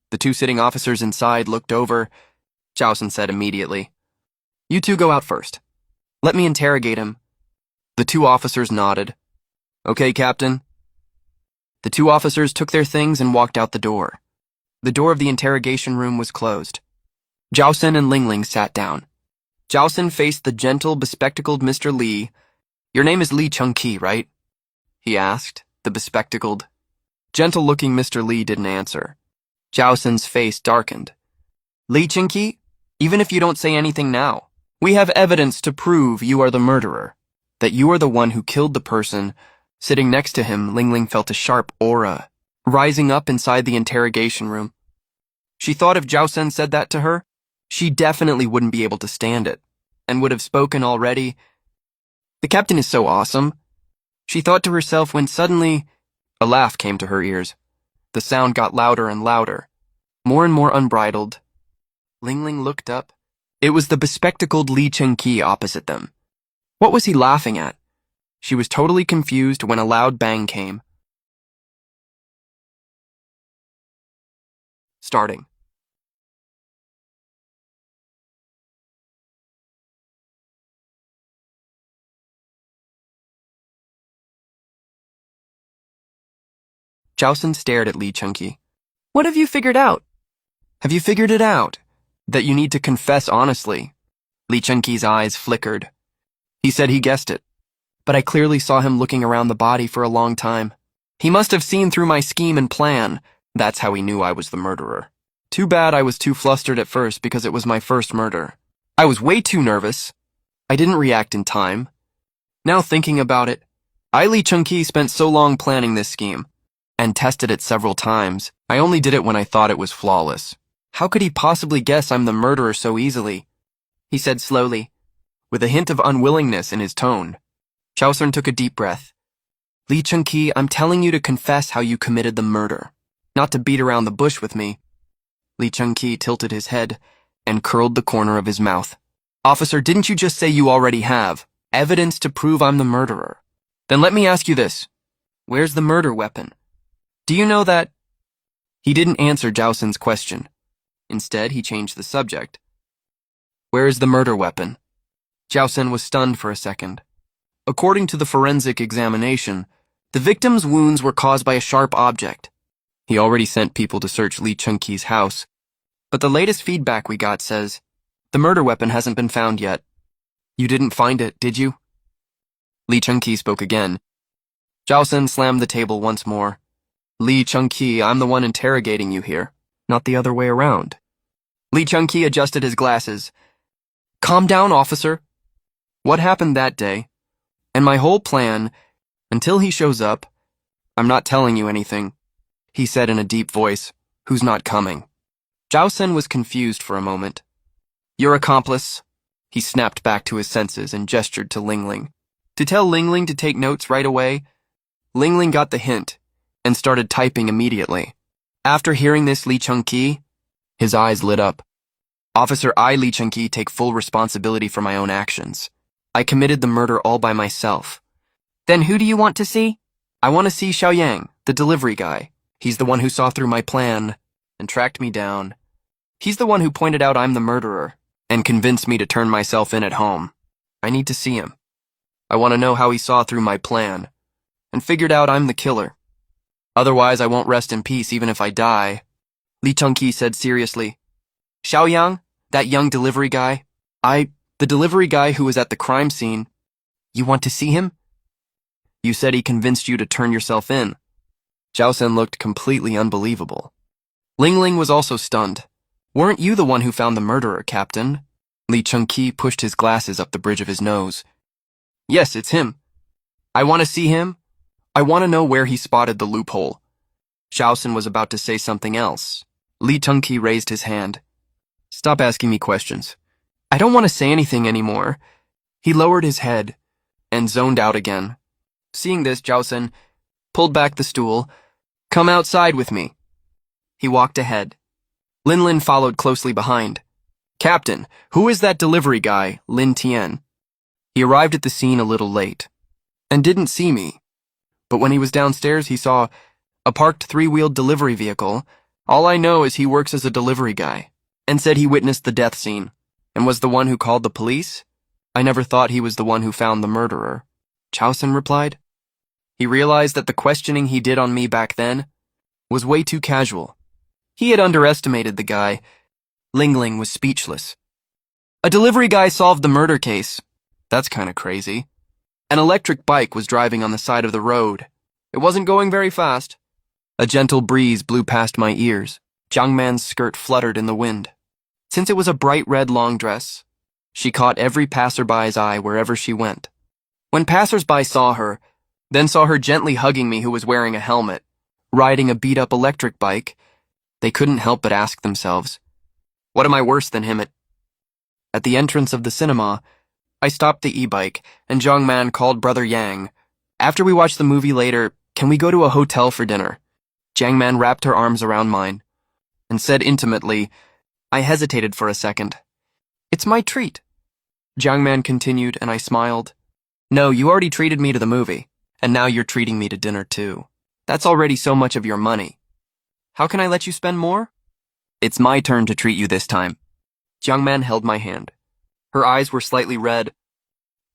The 2 sitting officers inside looked over. Xiaosen said immediately, You 2 go out first. Let me interrogate him. The 2 officers nodded. Okay, Captain. The 2 officers took their things and walked out the door. The door of the interrogation room was closed. Xiaosen and Lingling sat down. Xiaosen faced the gentle, bespectacled Mr. Li. Your name is Li Chengqi, right? He asked, the bespectacled. Gentle-looking Mr. Li didn't answer. Xiaosen's face darkened. Li Chengqi? Even if you don't say anything now. We have evidence to prove you are the murderer. That you are the one who killed the person. Sitting next to him, Ling Ling felt a sharp aura rising up inside the interrogation room. She thought if Zhao Sen said that to her, she definitely wouldn't be able to stand it, and would have spoken already. The captain is so awesome, she thought to herself when suddenly a laugh came to her ears. The sound got louder and louder, more and more unbridled. Ling Ling looked up. It was the bespectacled Li Chengqi opposite them. What was he laughing at? She was totally confused when a loud bang came. Starting. Zhao Sen stared at Li Chengqi. What have you figured out? Have you figured it out? That you need to confess honestly. Li Chengqi's eyes flickered. He said he guessed it, but I clearly saw him looking around the body for a long time. He must have seen through my scheme and plan. That's how he knew I was the murderer. Too bad I was too flustered at first because it was my first murder. I was way too nervous. I didn't react in time. Now thinking about it, Li Chengqi spent so long planning this scheme and tested it several times. I only did it when I thought it was flawless. How could he possibly guess I'm the murderer so easily? He said slowly, with a hint of unwillingness in his tone. Zhao Sen took a deep breath. Li Chengqi, I'm telling you to confess how you committed the murder, not to beat around the bush with me. Li Chengqi tilted his head and curled the corner of his mouth. Officer, didn't you just say you already have evidence to prove I'm the murderer? Then let me ask you this. Where's the murder weapon? Do you know that? He didn't answer Zhao Sen's question. Instead, he changed the subject. Where is the murder weapon? Zhao Sen was stunned for a second. According to the forensic examination, the victim's wounds were caused by a sharp object. He already sent people to search Li Chengqi's house, but the latest feedback we got says the murder weapon hasn't been found yet. You didn't find it, did you? Li Chengqi spoke again. Zhao Sen slammed the table once more. Li Chengqi, I'm the one interrogating you here, not the other way around. Li Chengqi adjusted his glasses. Calm down, officer. What happened that day, and my whole plan, until he shows up, I'm not telling you anything, he said in a deep voice, who's not coming. Zhao Sen was confused for a moment. Your accomplice? He snapped back to his senses and gestured to Ling Ling. To tell Ling Ling to take notes right away, Ling Ling got the hint and started typing immediately. After hearing this, Li Chengqi, his eyes lit up. Officer, I, Li Chengqi, take full responsibility for my own actions. I committed the murder all by myself. Then who do you want to see? I want to see Xiaoyang, the delivery guy. He's the one who saw through my plan and tracked me down. He's the one who pointed out I'm the murderer and convinced me to turn myself in at home. I need to see him. I want to know how he saw through my plan and figured out I'm the killer. Otherwise, I won't rest in peace even if I die. Li Chengqi said seriously. Xiaoyang, that young delivery guy, the delivery guy who was at the crime scene. You want to see him? You said he convinced you to turn yourself in. Zhao Sen looked completely unbelievable. Ling Ling was also stunned. Weren't you the one who found the murderer, Captain? Li Chengqi pushed his glasses up the bridge of his nose. Yes, it's him. I want to see him. I want to know where he spotted the loophole. Zhao Sen was about to say something else. Li Chengqi raised his hand. Stop asking me questions. I don't want to say anything anymore. He lowered his head and zoned out again. Seeing this, Zhao Sen pulled back the stool. Come outside with me. He walked ahead. Lin Lin followed closely behind. Captain, who is that delivery guy, Lin Tian? He arrived at the scene a little late and didn't see me. But when he was downstairs, he saw a parked three-wheeled delivery vehicle. All I know is he works as a delivery guy and said he witnessed the death scene and was the one who called the police. I never thought he was the one who found the murderer. Zhao Sen replied. He realized that the questioning he did on me back then was way too casual. He had underestimated the guy. Ling Ling was speechless. A delivery guy solved the murder case. That's kind of crazy. An electric bike was driving on the side of the road. It wasn't going very fast. A gentle breeze blew past my ears. Jiang Man's skirt fluttered in the wind. Since it was a bright red long dress, she caught every passerby's eye wherever she went. When passersby saw her, then saw her gently hugging me who was wearing a helmet, riding a beat-up electric bike, they couldn't help but ask themselves, what am I worse than him at? At the entrance of the cinema, I stopped the e-bike, and Jiang Man called Brother Yang. After we watch the movie later, can we go to a hotel for dinner? Jiang Man wrapped her arms around mine and said intimately. I hesitated for a second. It's my treat. Jiang Man continued, and I smiled. No, you already treated me to the movie, and now you're treating me to dinner too. That's already so much of your money. How can I let you spend more? It's my turn to treat you this time. Jiang Man held my hand. Her eyes were slightly red.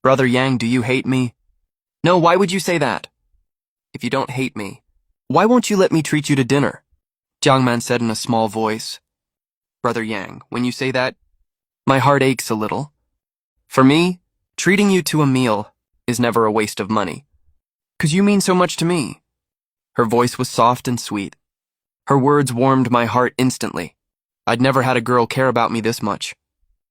Brother Yang, do you hate me? No, why would you say that? If you don't hate me, why won't you let me treat you to dinner? Jiang Man said in a small voice. Brother Yang, when you say that, my heart aches a little. For me, treating you to a meal is never a waste of money. 'Cause you mean so much to me. Her voice was soft and sweet. Her words warmed my heart instantly. I'd never had a girl care about me this much.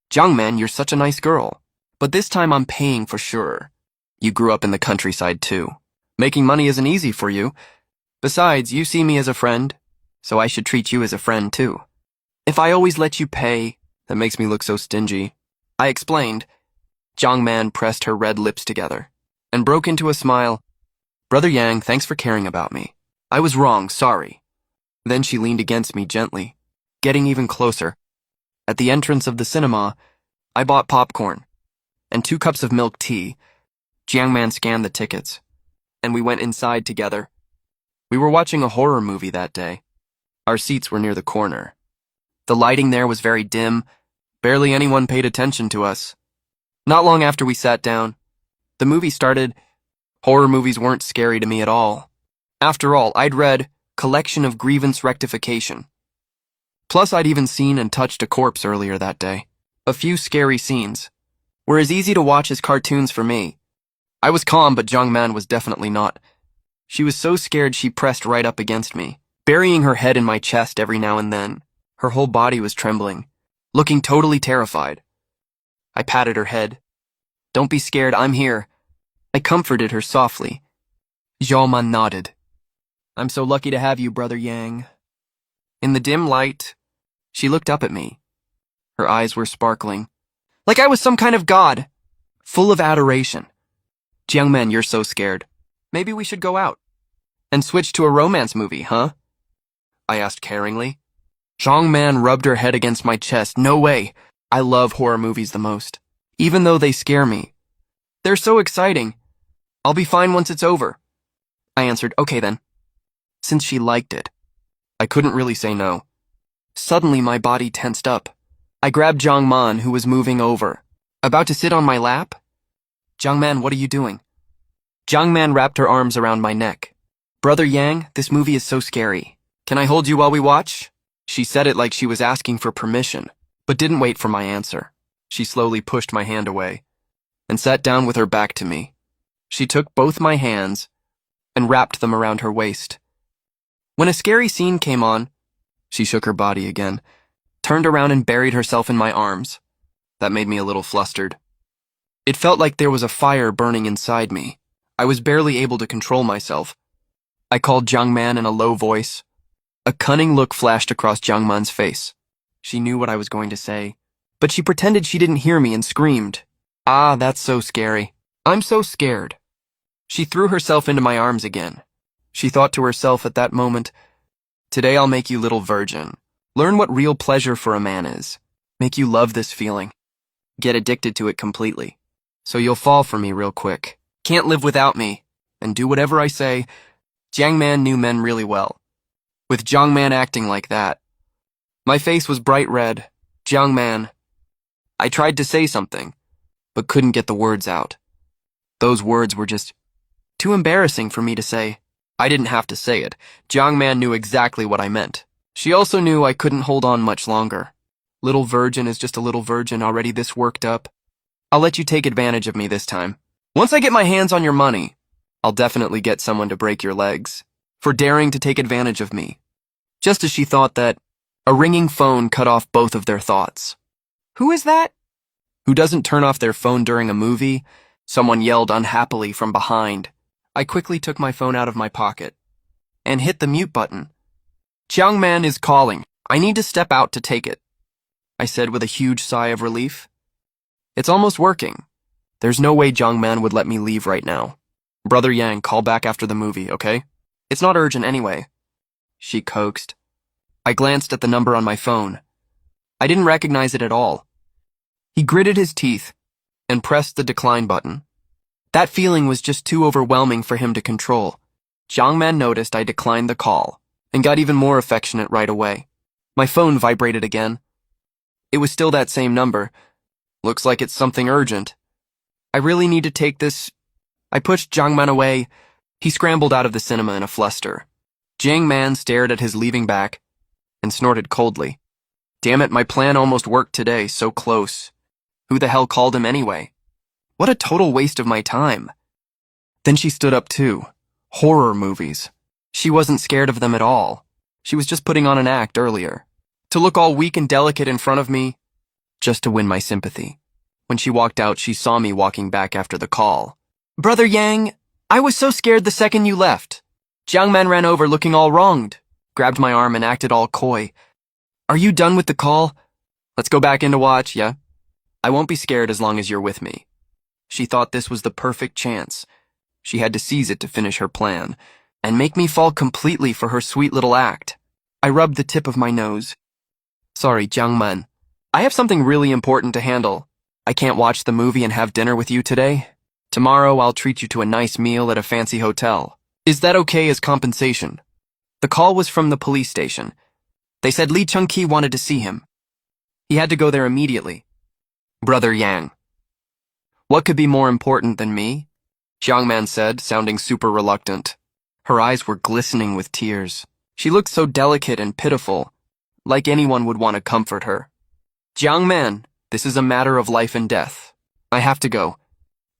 Jiang Man, you're such a nice girl. But this time I'm paying for sure. You grew up in the countryside too. Making money isn't easy for you. Besides, you see me as a friend, so I should treat you as a friend too. If I always let you pay, that makes me look so stingy. I explained. Jiang Man pressed her red lips together and broke into a smile. Brother Yang, thanks for caring about me. I was wrong, sorry. Then she leaned against me gently, getting even closer. At the entrance of the cinema, I bought popcorn and 2 cups of milk tea. Jiang Man scanned the tickets, and we went inside together. We were watching a horror movie that day. Our seats were near the corner. The lighting there was very dim. Barely anyone paid attention to us. Not long after we sat down, the movie started. Horror movies weren't scary to me at all. After all, I'd read Collection of Grievance Rectification. Plus, I'd even seen and touched a corpse earlier that day. A few scary scenes were as easy to watch as cartoons for me. I was calm, but Jiang Man was definitely not. She was so scared she pressed right up against me, burying her head in my chest every now and then. Her whole body was trembling, looking totally terrified. I patted her head. Don't be scared, I'm here. I comforted her softly. Jiang Man nodded. I'm so lucky to have you, Brother Yang. In the dim light, she looked up at me. Her eyes were sparkling, like I was some kind of god, full of adoration. Jiang Man, you're so scared. Maybe we should go out and switch to a romance movie, huh? I asked caringly. Jiang Man rubbed her head against my chest. No way. I love horror movies the most, even though they scare me. They're so exciting. I'll be fine once it's over. I answered, okay then. Since she liked it, I couldn't really say no. Suddenly my body tensed up. I grabbed Jiang Man, who was moving over, about to sit on my lap. Jiang Man, what are you doing? Jiang Man wrapped her arms around my neck. Brother Yang, this movie is so scary. Can I hold you while we watch? She said it like she was asking for permission, but didn't wait for my answer. She slowly pushed my hand away and sat down with her back to me. She took both my hands and wrapped them around her waist. When a scary scene came on, she shook her body again, turned around and buried herself in my arms. That made me a little flustered. It felt like there was a fire burning inside me. I was barely able to control myself. I called Jiang Man in a low voice. A cunning look flashed across Jiang Man's face. She knew what I was going to say, but she pretended she didn't hear me and screamed. Ah, that's so scary. I'm so scared. She threw herself into my arms again. She thought to herself at that moment, today I'll make you little virgin. Learn what real pleasure for a man is. Make you love this feeling. Get addicted to it completely. So you'll fall for me real quick. Can't live without me. And do whatever I say. Jiang Man knew men really well. With Jiang Man acting like that. My face was bright red. Jiang Man. I tried to say something, but couldn't get the words out. Those words were just too embarrassing for me to say. I didn't have to say it. Jiang Man knew exactly what I meant. She also knew I couldn't hold on much longer. Little virgin is just a little virgin already this worked up. I'll let you take advantage of me this time. Once I get my hands on your money, I'll definitely get someone to break your legs for daring to take advantage of me. Just as she thought that, A ringing phone cut off both of their thoughts. Who is that? Who doesn't turn off their phone during a movie? Someone yelled unhappily from behind. I quickly took my phone out of my pocket and hit the mute button. Jiang Man is calling. I need to step out to take it, I said with a huge sigh of relief. It's almost working. There's no way Jiang Man would let me leave right now. Brother Yang, call back after the movie, okay? It's not urgent anyway, she coaxed. I glanced at the number on my phone. I didn't recognize it at all. He gritted his teeth and pressed the decline button. That feeling was just too overwhelming for him to control. Jiang Man noticed I declined the call and got even more affectionate right away. My phone vibrated again. It was still that same number. Looks like it's something urgent. I really need to take this. I pushed Jiang Man away. He scrambled out of the cinema in a fluster. Jiang Man stared at his leaving back and snorted coldly. Damn it, my plan almost worked today, so close. Who the hell called him anyway? What a total waste of my time. Then she stood up too. Horror movies. She wasn't scared of them at all. She was just putting on an act earlier. To look all weak and delicate in front of me, just to win my sympathy. When she walked out, she saw me walking back after the call. Brother Yang, I was so scared the second you left. Jiang Man ran over looking all wronged, grabbed my arm and acted all coy. Are you done with the call? Let's go back in to watch, yeah? I won't be scared as long as you're with me. She thought this was the perfect chance. She had to seize it to finish her plan, and make me fall completely for her sweet little act. I rubbed the tip of my nose. Sorry, Jiang Man. I have something really important to handle. I can't watch the movie and have dinner with you today. Tomorrow I'll treat you to a nice meal at a fancy hotel. Is that okay as compensation? The call was from the police station. They said Li Chengqi wanted to see him. He had to go there immediately. Brother Yang. What could be more important than me? Jiang Man said, sounding super reluctant. Her eyes were glistening with tears. She looked so delicate and pitiful, like anyone would want to comfort her. Jiang Man, this is a matter of life and death. I have to go.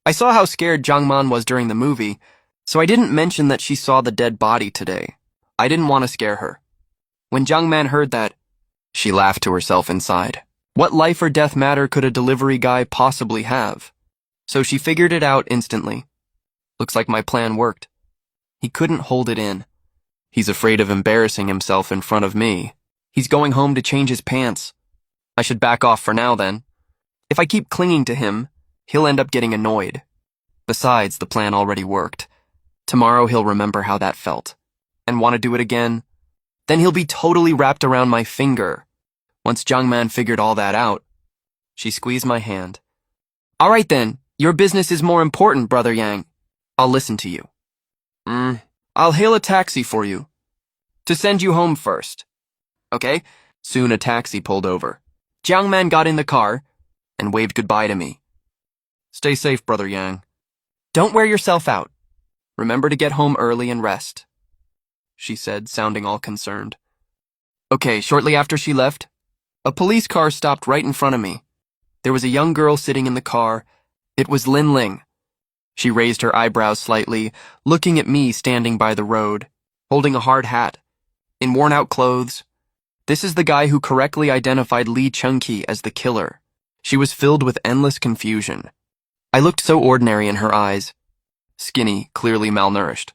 I saw how scared Jiang Man was during the movie, so I didn't mention that she saw the dead body today. I didn't want to scare her. When Jiang Man heard that, she laughed to herself inside. What life or death matter could a delivery guy possibly have? So she figured it out instantly. Looks like my plan worked. He couldn't hold it in. He's afraid of embarrassing himself in front of me. He's going home to change his pants. I should back off for now then. If I keep clinging to him, he'll end up getting annoyed. Besides, the plan already worked. Tomorrow he'll remember how that felt, and want to do it again. Then he'll be totally wrapped around my finger. Once Jiang Man figured all that out, she squeezed my hand. All right then, your business is more important, Brother Yang. I'll listen to you. I'll hail a taxi for you. To send you home first. Okay? Soon a taxi pulled over. Jiang Man got in the car and waved goodbye to me. Stay safe, Brother Yang. Don't wear yourself out. Remember to get home early and rest, she said, sounding all concerned. Okay, shortly after she left, a police car stopped right in front of me. There was a young girl sitting in the car. It was Lin Ling. She raised her eyebrows slightly, looking at me standing by the road, holding a hard hat, in worn-out clothes. This is the guy who correctly identified Li Chengqi as the killer. She was filled with endless confusion. I looked so ordinary in her eyes. Skinny, clearly malnourished.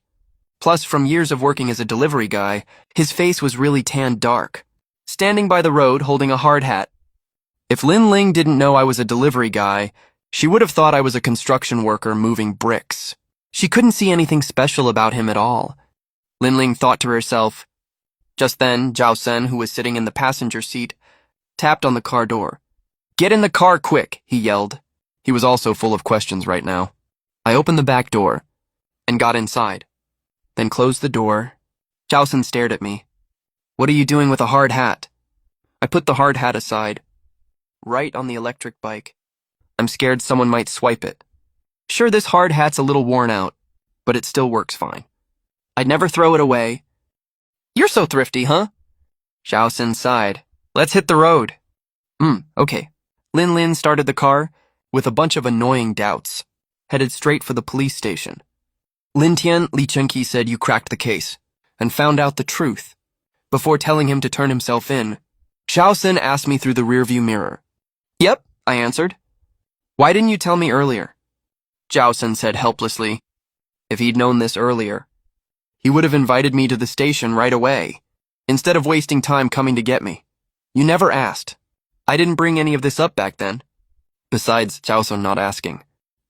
Plus, from years of working as a delivery guy, his face was really tanned dark. Standing by the road, holding a hard hat. If Lin Ling didn't know I was a delivery guy, she would have thought I was a construction worker moving bricks. She couldn't see anything special about him at all. Lin Ling thought to herself. Just then, Zhao Sen, who was sitting in the passenger seat, tapped on the car door. Get in the car quick, he yelled. He was also full of questions right now. I opened the back door and got inside, then closed the door. Zhao Sen stared at me. What are you doing with a hard hat? I put the hard hat aside, right on the electric bike. I'm scared someone might swipe it. Sure, this hard hat's a little worn out, but it still works fine. I'd never throw it away. You're so thrifty, huh? Zhao Sen sighed. Let's hit the road. Okay. Lin Lin started the car with a bunch of annoying doubts, headed straight for the police station. Lin Tian, Li Chengqi said you cracked the case and found out the truth. Before telling him to turn himself in, Zhao Sen asked me through the rearview mirror. Yep, I answered. Why didn't you tell me earlier? Zhao Sen said helplessly. If he'd known this earlier, he would have invited me to the station right away, instead of wasting time coming to get me. You never asked. I didn't bring any of this up back then. Besides, Zhao Sen not asking.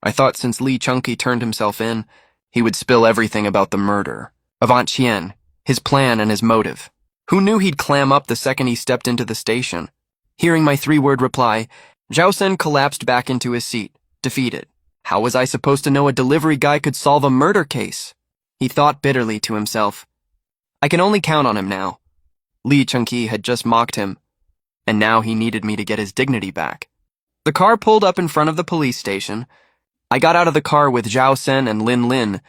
I thought since Li Chunqi turned himself in, he would spill everything about the murder of Aunt Qian, his plan and his motive. Who knew he'd clam up the second he stepped into the station? Hearing my three-word reply, Zhao Sen collapsed back into his seat, defeated. How was I supposed to know a delivery guy could solve a murder case? He thought bitterly to himself. I can only count on him now. Li Chunqi had just mocked him, and now he needed me to get his dignity back. The car pulled up in front of the police station. I got out of the car with Zhao Sen and Lin Lin.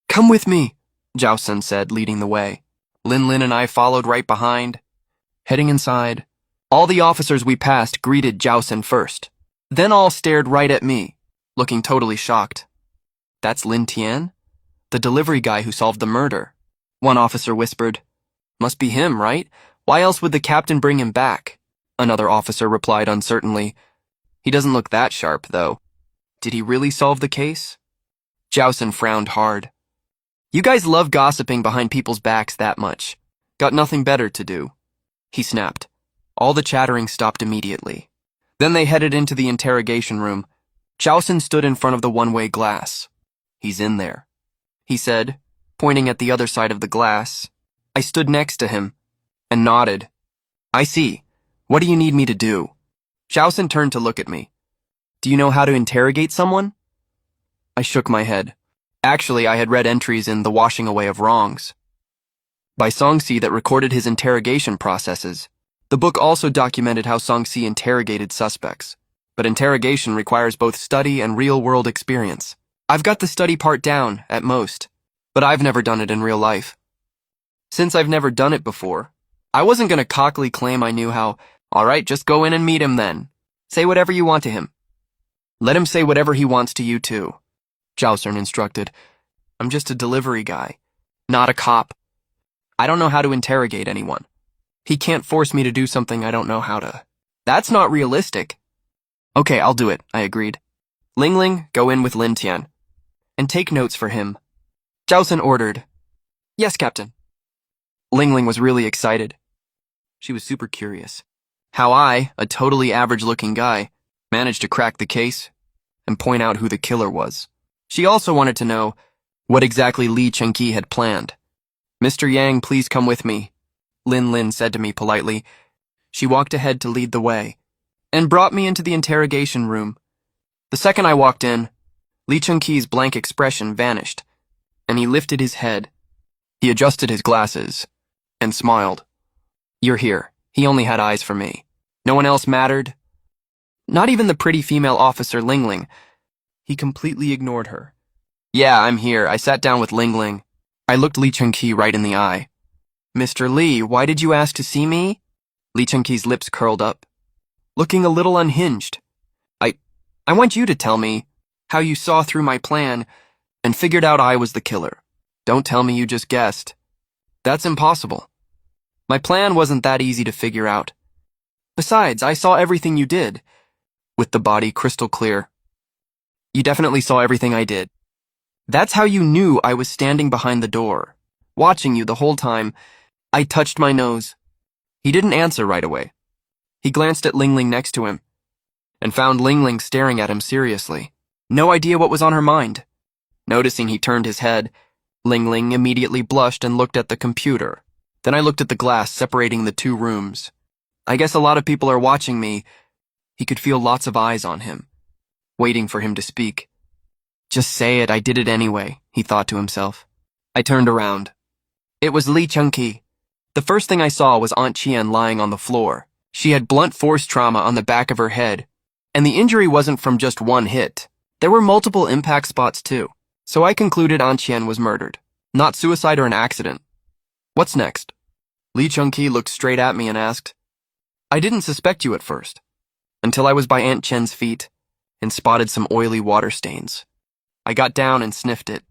Come with me, Zhao Sen said, leading the way. Lin Lin and I followed right behind. Heading inside, all the officers we passed greeted Zhao Sen first. Then all stared right at me, looking totally shocked. That's Lin Tian? The delivery guy who solved the murder. One officer whispered. Must be him, right? Why else would the captain bring him back? Another officer replied uncertainly. He doesn't look that sharp, though. Did he really solve the case? Zhao Sen frowned hard. You guys love gossiping behind people's backs that much. Got nothing better to do. He snapped. All the chattering stopped immediately. Then they headed into the interrogation room. Zhao Sen stood in front of the one-way glass. He's in there, he said, pointing at the other side of the glass. I stood next to him and nodded. I see. What do you need me to do? Zhao Sen turned to look at me. Do you know how to interrogate someone? I shook my head. Actually, I had read entries in The Washing Away of Wrongs by Songxi that recorded his interrogation processes. The book also documented how Songxi interrogated suspects. But interrogation requires both study and real-world experience. I've got the study part down, at most, but I've never done it in real life. Since I've never done it before, I wasn't going to cockily claim I knew how. All right, just go in and meet him then. Say whatever you want to him. Let him say whatever he wants to you too, Zhao Sen instructed. I'm just a delivery guy, not a cop. I don't know how to interrogate anyone. He can't force me to do something I don't know how to. That's not realistic. Okay, I'll do it, I agreed. Ling Ling, go in with Lin Tian. And take notes for him. Zhao Sen ordered. Yes, Captain. Ling Ling was really excited. She was super curious. How I, a totally average-looking guy, managed to crack the case and point out who the killer was. She also wanted to know what exactly Li Chunqi had planned. Mr. Yang, please come with me, Lin Lin said to me politely. She walked ahead to lead the way and brought me into the interrogation room. The second I walked in, Li Chunqi's blank expression vanished, and he lifted his head. He adjusted his glasses and smiled. You're here. He only had eyes for me. No one else mattered. Not even the pretty female officer Ling Ling. He completely ignored her. Yeah, I'm here. I sat down with Ling Ling. I looked Li Chunqi right in the eye. Mr. Li, why did you ask to see me? Li Chunqi's lips curled up, looking a little unhinged. I want you to tell me how you saw through my plan and figured out I was the killer. Don't tell me you just guessed. That's impossible. My plan wasn't that easy to figure out. Besides, I saw everything you did, with the body crystal clear. You definitely saw everything I did. That's how you knew I was standing behind the door, watching you the whole time. I touched my nose. He didn't answer right away. He glanced at Ling Ling next to him, and found Ling Ling staring at him seriously. No idea what was on her mind. Noticing he turned his head, Ling Ling immediately blushed and looked at the computer. Then I looked at the glass separating the two rooms. I guess a lot of people are watching me. He could feel lots of eyes on him, waiting for him to speak. Just say it, I did it anyway, he thought to himself. I turned around. It was Li Chunqi. The first thing I saw was Aunt Qian lying on the floor. She had blunt force trauma on the back of her head, and the injury wasn't from just one hit. There were multiple impact spots too, so I concluded Aunt Qian was murdered, not suicide or an accident. What's next? Li Chunqi looked straight at me and asked. I didn't suspect you at first, until I was by Aunt Qian's feet and spotted some oily water stains. I got down and sniffed it.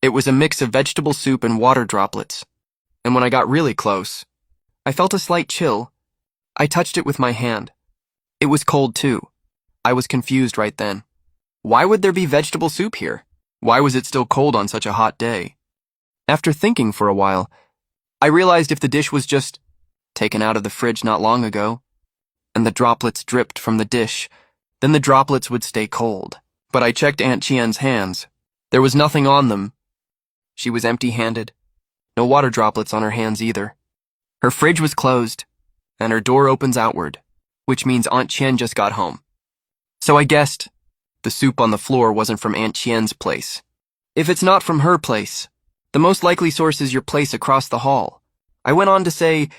It was a mix of vegetable soup and water droplets, and when I got really close, I felt a slight chill. I touched it with my hand. It was cold too. I was confused right then. Why would there be vegetable soup here? Why was it still cold on such a hot day? After thinking for a while, I realized if the dish was just taken out of the fridge not long ago, and the droplets dripped from the dish, then the droplets would stay cold. But I checked Aunt Chien's hands. There was nothing on them. She was empty-handed. No water droplets on her hands either. Her fridge was closed, and her door opens outward, which means Aunt Chien just got home. So I guessed the soup on the floor wasn't from Aunt Chien's place. If it's not from her place, the most likely source is your place across the hall. I went on to say,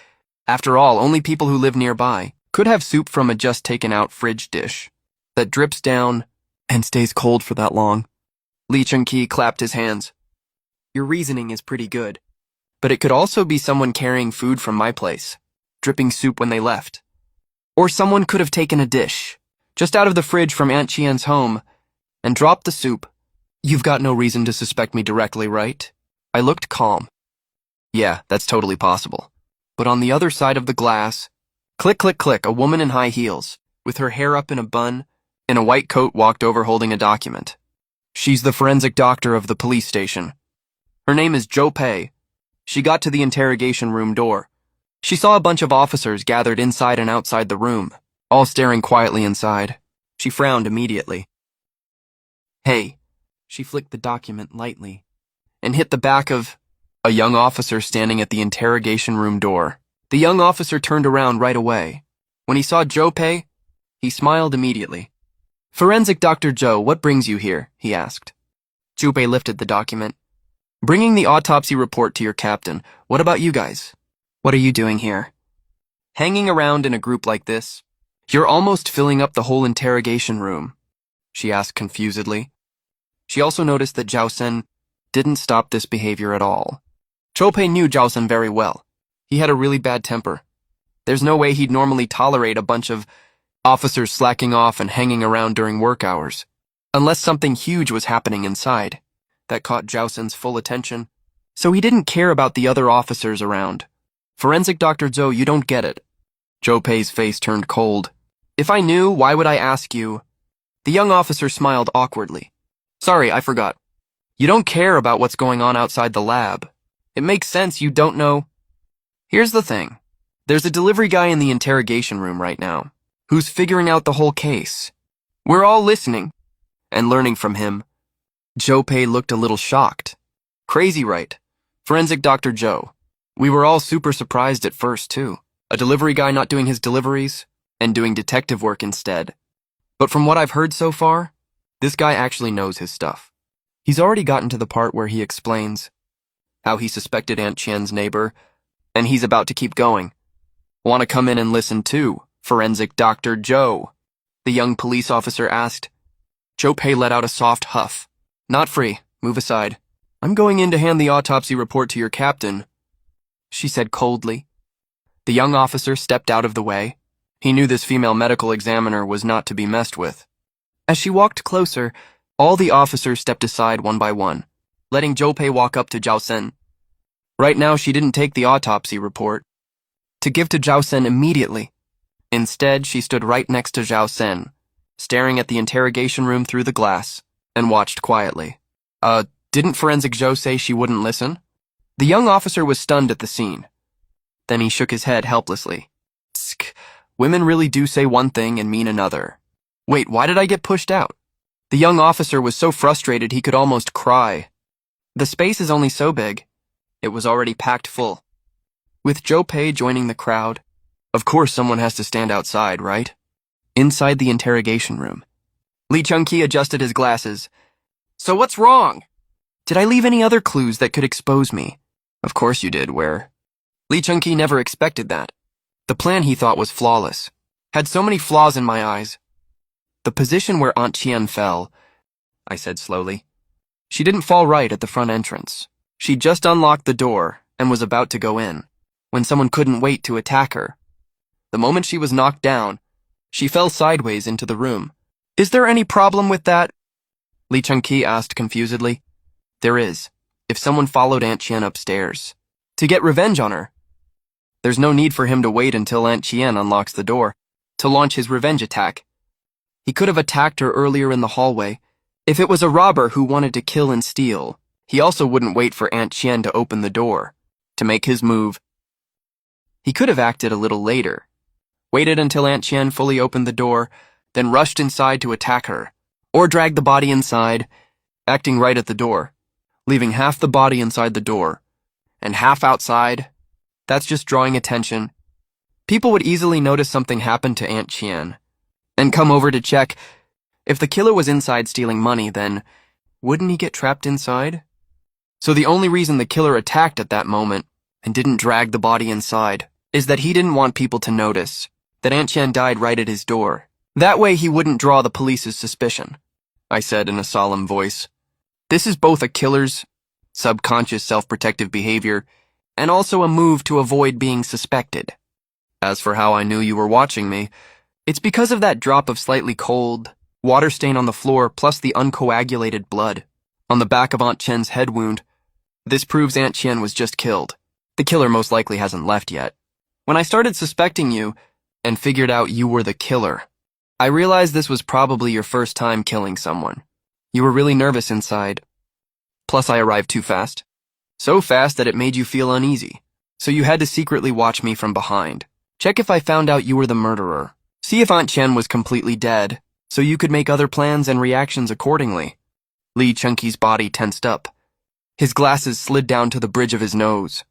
after all, only people who live nearby could have soup from a just-taken-out fridge dish that drips down and stays cold for that long. Lee Chung-ki clapped his hands. Your reasoning is pretty good, but it could also be someone carrying food from my place, dripping soup when they left. Or someone could have taken a dish just out of the fridge from Aunt Chien's home and dropped the soup. You've got no reason to suspect me directly, right? I looked calm. Yeah, that's totally possible. But on the other side of the glass, click, click, click, a woman in high heels, with her hair up in a bun, in a white coat walked over holding a document. She's the forensic doctor of the police station. Her name is Jo Pei. She got to the interrogation room door. She saw a bunch of officers gathered inside and outside the room, all staring quietly inside. She frowned immediately. Hey, she flicked the document lightly and hit the back of a young officer standing at the interrogation room door. The young officer turned around right away. When he saw Jo Pei, he smiled immediately. Forensic Dr. Joe, what brings you here? He asked. Jo Pei lifted the document. Bringing the autopsy report to your captain. What about you guys? What are you doing here? Hanging around in a group like this? You're almost filling up the whole interrogation room, she asked confusedly. She also noticed that Zhao Sen didn't stop this behavior at all. Jo Pei knew Zhao Sen very well. He had a really bad temper. There's no way he'd normally tolerate a bunch of officers slacking off and hanging around during work hours, unless something huge was happening inside that caught Zhao Sen's full attention. So he didn't care about the other officers around. Forensic Dr. Zhou, you don't get it. Jo Pei's face turned cold. If I knew, why would I ask you? The young officer smiled awkwardly. Sorry, I forgot. You don't care about what's going on outside the lab. It makes sense you don't know. Here's the thing. There's a delivery guy in the interrogation room right now who's figuring out the whole case. We're all listening and learning from him. Jo Pei looked a little shocked. Crazy, right? Forensic Dr. Joe. We were all super surprised at first, too. A delivery guy not doing his deliveries and doing detective work instead. But from what I've heard so far, this guy actually knows his stuff. He's already gotten to the part where he explains how he suspected Aunt Chien's neighbor, and he's about to keep going. Want to come in and listen too, Forensic Dr. Joe? The young police officer asked. Jo Pei let out a soft huff. Not free. Move aside. I'm going in to hand the autopsy report to your captain, she said coldly. The young officer stepped out of the way. He knew this female medical examiner was not to be messed with. As she walked closer, all the officers stepped aside one by one, letting Jo Pei walk up to Zhao Sen. Right now, she didn't take the autopsy report to give to Zhao Sen immediately. Instead, she stood right next to Zhao Sen, staring at the interrogation room through the glass, and watched quietly. Didn't Forensic Joe say she wouldn't listen? The young officer was stunned at the scene. Then he shook his head helplessly. Tsk, women really do say one thing and mean another. Wait, why did I get pushed out? The young officer was so frustrated he could almost cry. The space is only so big. It was already packed full. With Jo Pei joining the crowd, of course someone has to stand outside, right? Inside the interrogation room, Lee Chung-ki adjusted his glasses. So what's wrong? Did I leave any other clues that could expose me? Of course you did, where? Lee Chung-ki never expected that. The plan he thought was flawless. Had so many flaws in my eyes. The position where Aunt Chien fell, I said slowly. She didn't fall right at the front entrance. She just unlocked the door and was about to go in, when someone couldn't wait to attack her. The moment she was knocked down, she fell sideways into the room. Is there any problem with that? Lee Chung-ki asked confusedly. There is, if someone followed Aunt Chien upstairs to get revenge on her. There's no need for him to wait until Aunt Chien unlocks the door to launch his revenge attack. He could have attacked her earlier in the hallway. If it was a robber who wanted to kill and steal, he also wouldn't wait for Aunt Chien to open the door to make his move. He could have acted a little later, waited until Aunt Chien fully opened the door, then rushed inside to attack her, or dragged the body inside, acting right at the door, leaving half the body inside the door and half outside. That's just drawing attention. People would easily notice something happened to Aunt Chien and come over to check. If the killer was inside stealing money, then wouldn't he get trapped inside? So the only reason the killer attacked at that moment and didn't drag the body inside is that he didn't want people to notice that Aunt Chien died right at his door. That way he wouldn't draw the police's suspicion, I said in a solemn voice. This is both a killer's subconscious self-protective behavior and also a move to avoid being suspected. As for how I knew you were watching me, it's because of that drop of slightly cold water stain on the floor plus the uncoagulated blood on the back of Aunt Chien's head wound. This proves Aunt Chien was just killed. The killer most likely hasn't left yet. When I started suspecting you and figured out you were the killer, I realized this was probably your first time killing someone. You were really nervous inside. Plus I arrived too fast. So fast that it made you feel uneasy. So you had to secretly watch me from behind. Check if I found out you were the murderer. See if Aunt Chien was completely dead, so you could make other plans and reactions accordingly. Lee Chunky's body tensed up. His glasses slid down to the bridge of his nose.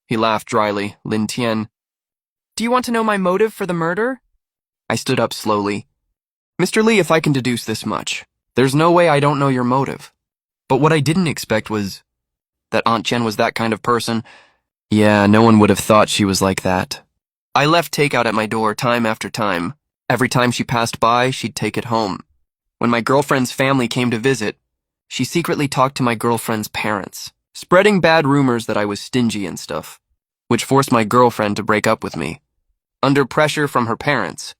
He laughed dryly. Lin Tian. Do you want to know my motive for the murder? I stood up slowly. Mr. Lee, if I can deduce this much, there's no way I don't know your motive. But what I didn't expect was that Aunt Chien was that kind of person. Yeah, no one would have thought she was like that. I left takeout at my door time after time. Every time she passed by, she'd take it home. When my girlfriend's family came to visit, she secretly talked to my girlfriend's parents, spreading bad rumors that I was stingy and stuff, which forced my girlfriend to break up with me. Under pressure from her parents,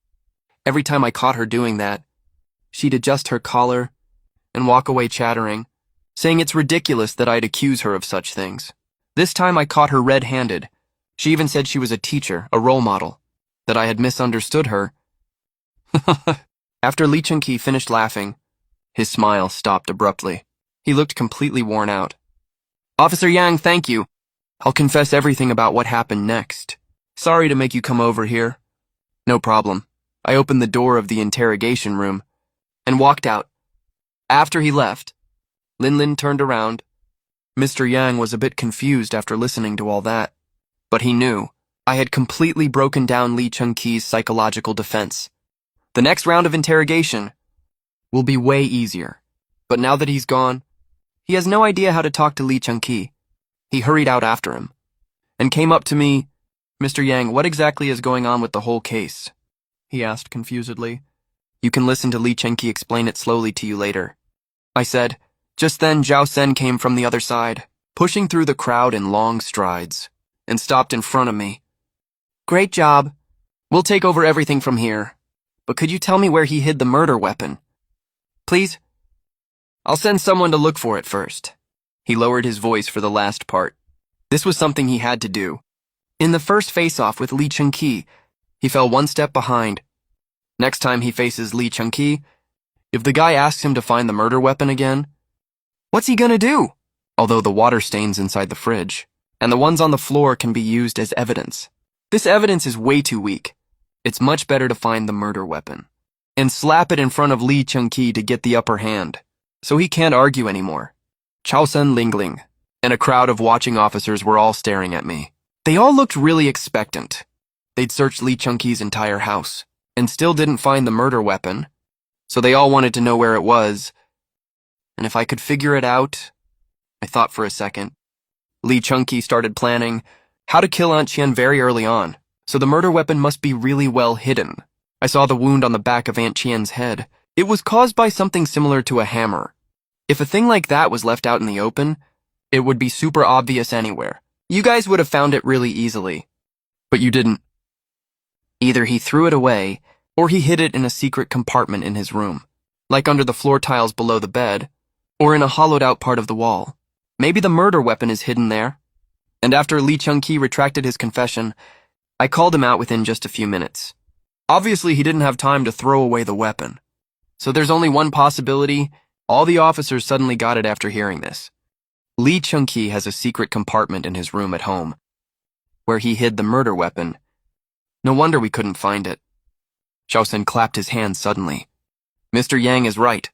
every time I caught her doing that, she'd adjust her collar and walk away chattering, saying it's ridiculous that I'd accuse her of such things. This time I caught her red-handed. She even said she was a teacher, a role model, that I had misunderstood her. After Lee Chun-Ki finished laughing, his smile stopped abruptly. He looked completely worn out. Officer Yang, thank you. I'll confess everything about what happened next. Sorry to make you come over here. No problem. I opened the door of the interrogation room and walked out. After he left, Lin Lin turned around. Mr. Yang was a bit confused after listening to all that, but he knew I had completely broken down Lee Chun-Ki's psychological defense. The next round of interrogation will be way easier, but now that he's gone, he has no idea how to talk to Lee Chun-Ki. He hurried out after him and came up to me. Mr. Yang, what exactly is going on with the whole case? He asked confusedly. You can listen to Lee Chun-Ki explain it slowly to you later, I said. Just then, Zhao Sen came from the other side, pushing through the crowd in long strides, and stopped in front of me. Great job. We'll take over everything from here. But could you tell me where he hid the murder weapon? Please? I'll send someone to look for it first. He lowered his voice for the last part. This was something he had to do. In the first face-off with Lee Chun-Ki, he fell one step behind. Next time he faces Lee Chun-Ki, if the guy asks him to find the murder weapon again, what's he gonna do? Although the water stains inside the fridge, and the ones on the floor can be used as evidence. This evidence is way too weak. It's much better to find the murder weapon and slap it in front of Lee Chun-Ki to get the upper hand, so he can't argue anymore. Chaosen Lingling and a crowd of watching officers were all staring at me. They all looked really expectant. They'd searched Lee Chun-Ki's entire house and still didn't find the murder weapon, so they all wanted to know where it was. And if I could figure it out, I thought for a second. Lee Chun-Ki started planning how to kill Aunt Chien very early on, so the murder weapon must be really well hidden. I saw the wound on the back of Aunt Chien's head. It was caused by something similar to a hammer. If a thing like that was left out in the open, it would be super obvious anywhere. You guys would have found it really easily. But you didn't. Either he threw it away, or he hid it in a secret compartment in his room, like under the floor tiles below the bed, or in a hollowed-out part of the wall. Maybe the murder weapon is hidden there. And after Lee Chun-Ki retracted his confession, I called him out within just a few minutes. Obviously, he didn't have time to throw away the weapon. So there's only one possibility. All the officers suddenly got it after hearing this. Lee Chung-ki has a secret compartment in his room at home, where he hid the murder weapon. No wonder we couldn't find it. Xiaosen clapped his hands suddenly. Mr. Yang is right.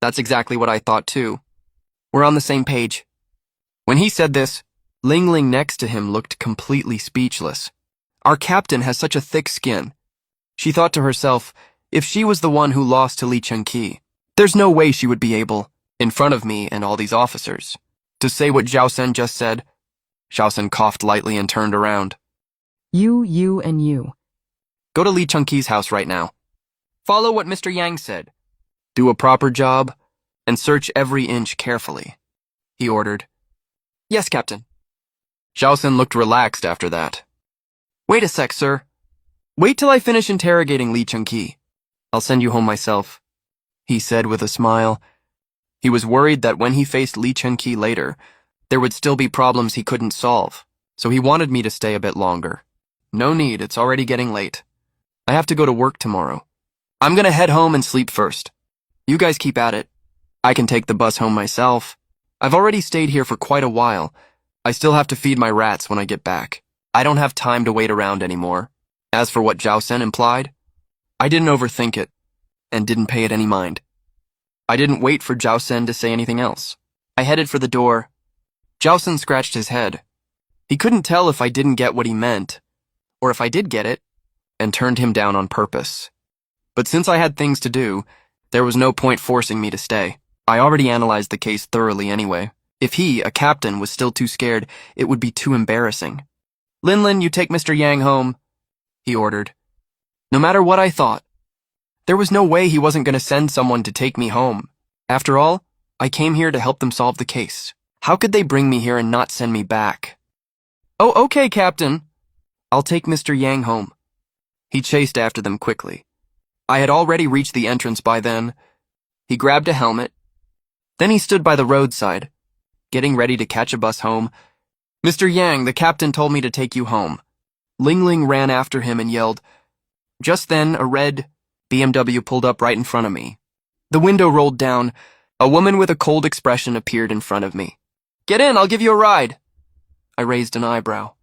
That's exactly what I thought too. We're on the same page. When he said this, Ling Ling next to him looked completely speechless. Our captain has such a thick skin. She thought to herself, if she was the one who lost to Lee Chung-ki, there's no way she would be able, in front of me and all these officers, to say what Xiaosen just said. Xiaosen coughed lightly and turned around. You, and you. Go to Lee Chung-ki's house right now. Follow what Mr. Yang said. Do a proper job, and search every inch carefully, he ordered. Yes, Captain. Xiaosen looked relaxed after that. Wait a sec, sir. Wait till I finish interrogating Lee Chung-ki. I'll send you home myself, he said with a smile. He was worried that when he faced Lee Chung-ki later, there would still be problems he couldn't solve, so he wanted me to stay a bit longer. No need, it's already getting late. I have to go to work tomorrow. I'm gonna head home and sleep first. You guys keep at it. I can take the bus home myself. I've already stayed here for quite a while. I still have to feed my rats when I get back. I don't have time to wait around anymore. As for what Xiaosen implied, I didn't overthink it, and didn't pay it any mind. I didn't wait for Xiaosen to say anything else. I headed for the door. Xiaosen scratched his head. He couldn't tell if I didn't get what he meant, or if I did get it, and turned him down on purpose. But since I had things to do, there was no point forcing me to stay. I already analyzed the case thoroughly anyway. If he, a captain, was still too scared, it would be too embarrassing. Lin, you take Mr. Yang home, he ordered. No matter what I thought, there was no way he wasn't going to send someone to take me home. After all, I came here to help them solve the case. How could they bring me here and not send me back? Oh, okay, Captain. I'll take Mr. Yang home. He chased after them quickly. I had already reached the entrance by then. He grabbed a helmet. Then he stood by the roadside, getting ready to catch a bus home. Mr. Yang, the captain told me to take you home. Ling Ling ran after him and yelled. Just then, a red BMW pulled up right in front of me. The window rolled down. A woman with a cold expression appeared in front of me. Get in, I'll give you a ride. I raised an eyebrow.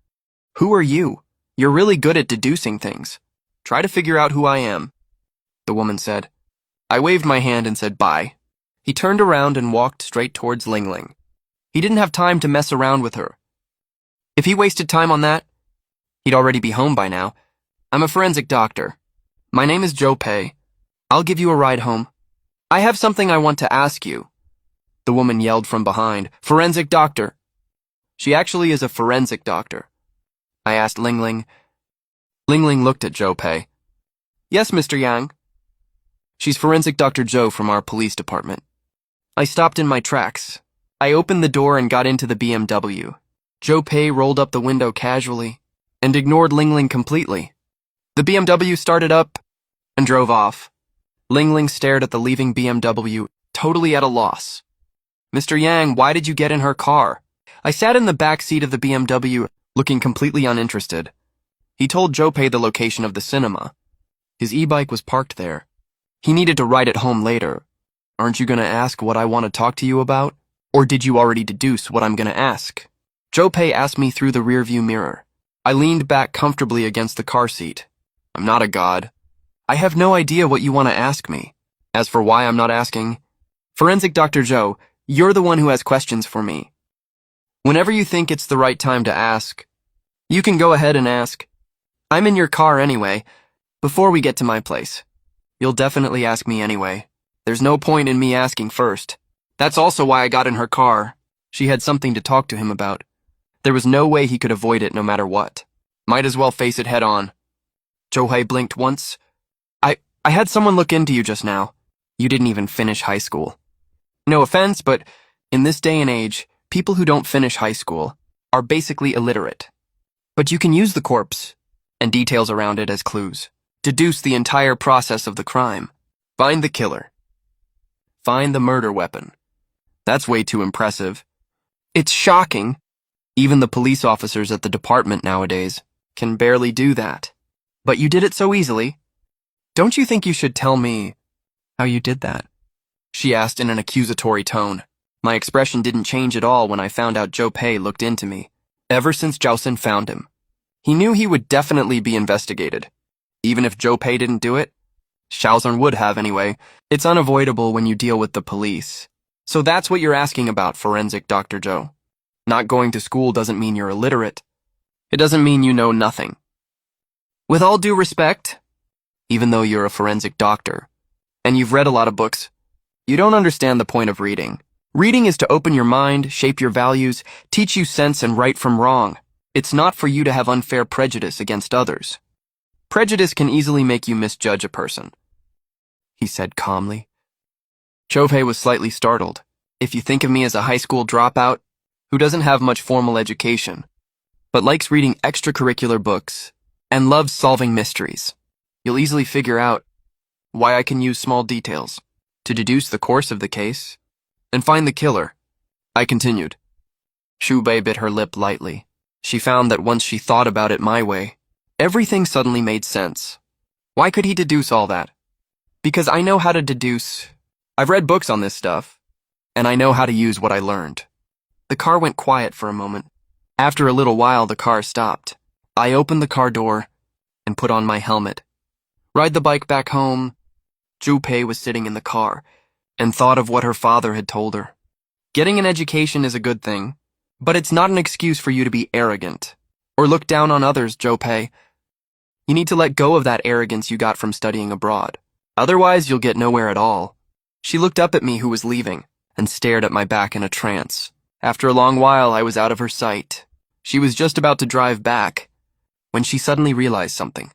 Who are you? You're really good at deducing things. Try to figure out who I am, the woman said. I waved my hand and said bye. He turned around and walked straight towards Ling Ling. He didn't have time to mess around with her. If he wasted time on that, he'd already be home by now. I'm a forensic doctor. My name is Joe Pei. I'll give you a ride home. I have something I want to ask you, the woman yelled from behind. Forensic doctor. She actually is a forensic doctor. I asked Ling Ling. Ling Ling looked at Joe Pei. Yes, Mr. Yang. She's Forensic Dr. Joe from our police department. I stopped in my tracks. I opened the door and got into the BMW. Joe Pei rolled up the window casually and ignored Ling Ling completely. The BMW started up and drove off. Ling Ling stared at the leaving BMW, totally at a loss. Mr. Yang, why did you get in her car? I sat in the back seat of the BMW, looking completely uninterested. He told Joe Pei the location of the cinema. His e-bike was parked there. He needed to ride it home later. Aren't you gonna ask what I want to talk to you about? Or did you already deduce what I'm gonna ask? Joe Pei asked me through the rearview mirror. I leaned back comfortably against the car seat. I'm not a god. I have no idea what you want to ask me. As for why I'm not asking, Forensic Dr. Joe, you're the one who has questions for me. Whenever you think it's the right time to ask, you can go ahead and ask. I'm in your car anyway, before we get to my place. You'll definitely ask me anyway. There's no point in me asking first. That's also why I got in her car. She had something to talk to him about. There was no way he could avoid it no matter what. Might as well face it head on. Joe Pei blinked once. I had someone look into you just now. You didn't even finish high school. No offense, but in this day and age, people who don't finish high school are basically illiterate. But you can use the corpse and details around it as clues. Deduce the entire process of the crime. Find the killer. Find the murder weapon. That's way too impressive. It's shocking. Even the police officers at the department nowadays can barely do that. But you did it so easily. Don't you think you should tell me how you did that? She asked in an accusatory tone. My expression didn't change at all when I found out Zhou Pei looked into me. Ever since Zhao Xin found him, he knew he would definitely be investigated. Even if Zhou Pei didn't do it, Xiaozhen would have anyway. It's unavoidable when you deal with the police. So that's what you're asking about, forensic Dr. Zhou. Not going to school doesn't mean you're illiterate. It doesn't mean you know nothing. With all due respect, even though you're a forensic doctor, and you've read a lot of books, you don't understand the point of reading. Reading is to open your mind, shape your values, teach you sense and right from wrong. It's not for you to have unfair prejudice against others. Prejudice can easily make you misjudge a person, he said calmly. Zhou Pei was slightly startled. If you think of me as a high school dropout who doesn't have much formal education, but likes reading extracurricular books and loves solving mysteries, you'll easily figure out why I can use small details to deduce the course of the case and find the killer. I continued. Xu Bei bit her lip lightly. She found that once she thought about it my way, everything suddenly made sense. Why could he deduce all that? Because I know how to deduce. I've read books on this stuff, and I know how to use what I learned. The car went quiet for a moment. After a little while, the car stopped. I opened the car door and put on my helmet. Ride the bike back home. Zhu Pei was sitting in the car and thought of what her father had told her. Getting an education is a good thing, but it's not an excuse for you to be arrogant or look down on others, Zhou Pei. You need to let go of that arrogance you got from studying abroad. Otherwise, you'll get nowhere at all. She looked up at me who was leaving and stared at my back in a trance. After a long while, I was out of her sight. She was just about to drive back when she suddenly realized something.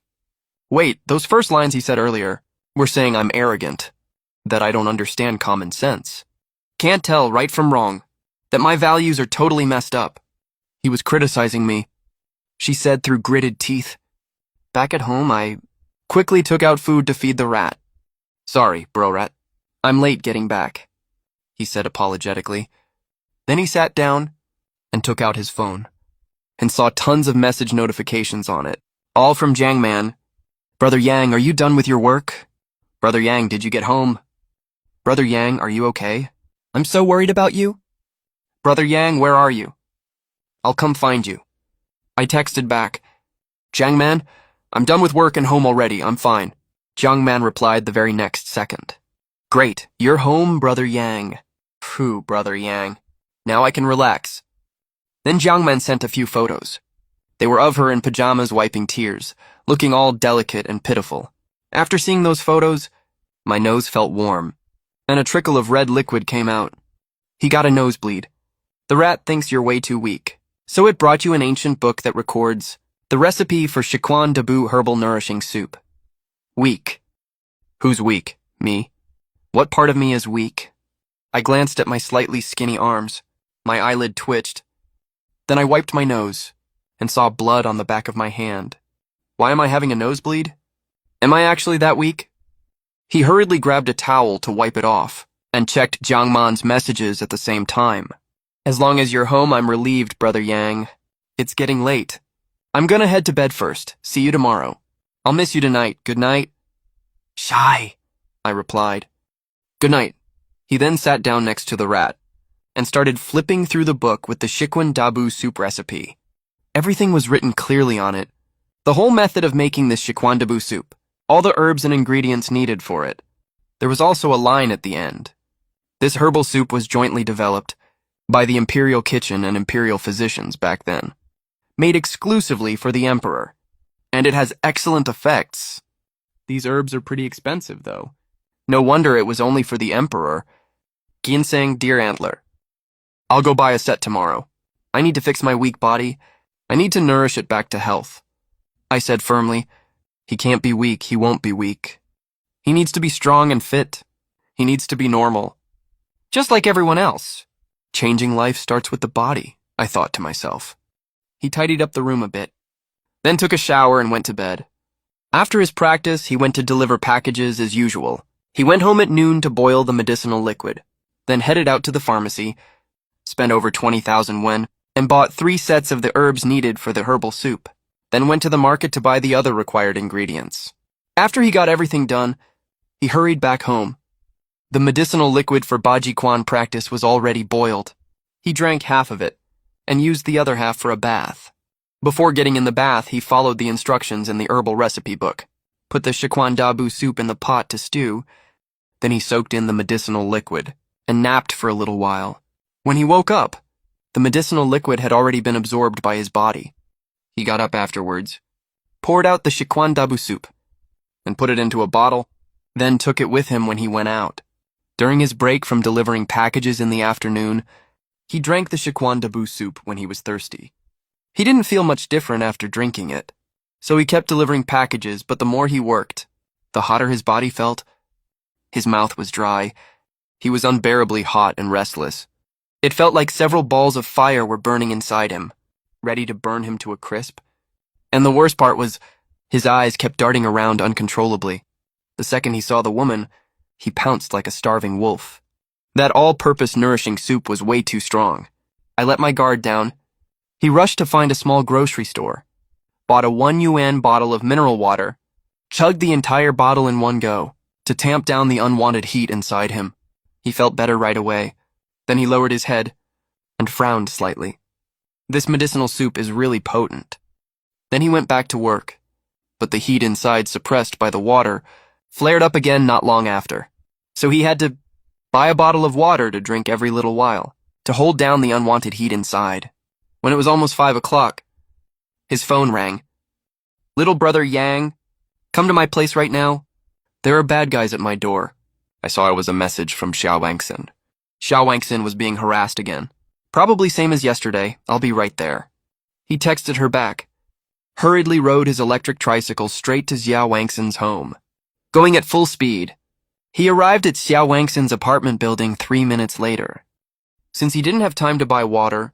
Wait, those first lines he said earlier were saying I'm arrogant, that I don't understand common sense, can't tell right from wrong, that my values are totally messed up. He was criticizing me. She said through gritted teeth. Back at home, I quickly took out food to feed the rat. Sorry, bro rat. I'm late getting back, he said apologetically. Then he sat down and took out his phone and saw tons of message notifications on it, all from Jiang Man. Brother Yang, are you done with your work? Brother Yang, did you get home? Brother Yang, are you okay? I'm so worried about you. Brother Yang, where are you? I'll come find you. I texted back. Jiang Man, I'm done with work and home already, I'm fine. Jiang Man replied the very next second. Great, you're home, Brother Yang. Phew, Brother Yang. Now I can relax. Then Jiang Man sent a few photos. They were of her in pajamas wiping tears, looking all delicate and pitiful. After seeing those photos, my nose felt warm, and a trickle of red liquid came out. He got a nosebleed. The rat thinks you're way too weak, so it brought you an ancient book that records the recipe for Shiquan Dabu herbal nourishing soup. Weak. Who's weak? Me? What part of me is weak? I glanced at my slightly skinny arms. My eyelid twitched. Then I wiped my nose and saw blood on the back of my hand. Why am I having a nosebleed? Am I actually that weak? He hurriedly grabbed a towel to wipe it off and checked Jiang Man's messages at the same time. As long as you're home, I'm relieved, Brother Yang. It's getting late. I'm gonna head to bed first. See you tomorrow. I'll miss you tonight. Good night. Shy, I replied. Good night. He then sat down next to the rat and started flipping through the book with the Shiquan Dabu soup recipe. Everything was written clearly on it. The whole method of making this Shiquan Dabu soup, all the herbs and ingredients needed for it. There was also a line at the end. This herbal soup was jointly developed by the Imperial Kitchen and Imperial Physicians back then, made exclusively for the Emperor, and it has excellent effects. These herbs are pretty expensive, though. No wonder it was only for the Emperor. Ginseng deer antler. I'll go buy a set tomorrow. I need to fix my weak body. I need to nourish it back to health. I said firmly. He can't be weak, he won't be weak. He needs to be strong and fit. He needs to be normal. Just like everyone else. Changing life starts with the body, I thought to myself. He tidied up the room a bit, then took a shower and went to bed. After his practice, he went to deliver packages as usual. He went home at noon to boil the medicinal liquid, then headed out to the pharmacy, spent over 20,000 yuan, and bought 3 sets of the herbs needed for the herbal soup. then went to the market to buy the other required ingredients. After he got everything done, he hurried back home. The medicinal liquid for Baji Quan practice was already boiled. He drank half of it and used the other half for a bath. Before getting in the bath, he followed the instructions in the herbal recipe book. Put the Shikwan Dabu soup in the pot to stew. Then he soaked in the medicinal liquid and napped for a little while. When he woke up, the medicinal liquid had already been absorbed by his body. He got up afterwards, poured out the Shikwan Dabu soup, and put it into a bottle, then took it with him when he went out. During his break from delivering packages in the afternoon, he drank the Shikwan Dabu soup when he was thirsty. He didn't feel much different after drinking it, so he kept delivering packages, but the more he worked, the hotter his body felt. His mouth was dry. He was unbearably hot and restless. It felt like several balls of fire were burning inside him, ready to burn him to a crisp. And the worst part was, his eyes kept darting around uncontrollably. The second he saw the woman, he pounced like a starving wolf. That all-purpose nourishing soup was way too strong. I let my guard down. He rushed to find a small grocery store, bought a 1 yuan bottle of mineral water, chugged the entire bottle in one go to tamp down the unwanted heat inside him. He felt better right away. Then he lowered his head and frowned slightly. This medicinal soup is really potent. Then he went back to work, but the heat inside, suppressed by the water, flared up again not long after. So he had to buy a bottle of water to drink every little while, to hold down the unwanted heat inside. When it was almost 5 o'clock, his phone rang. "Little brother Yang, come to my place right now. There are bad guys at my door." I saw it was a message from Xiao Wangxin. Xiao Wangxin was being harassed again. "Probably same as yesterday. I'll be right there." He texted her back, hurriedly rode his electric tricycle straight to Xiao Wangxin's home. Going at full speed, he arrived at Xiao Wangxin's apartment building 3 minutes later. Since he didn't have time to buy water,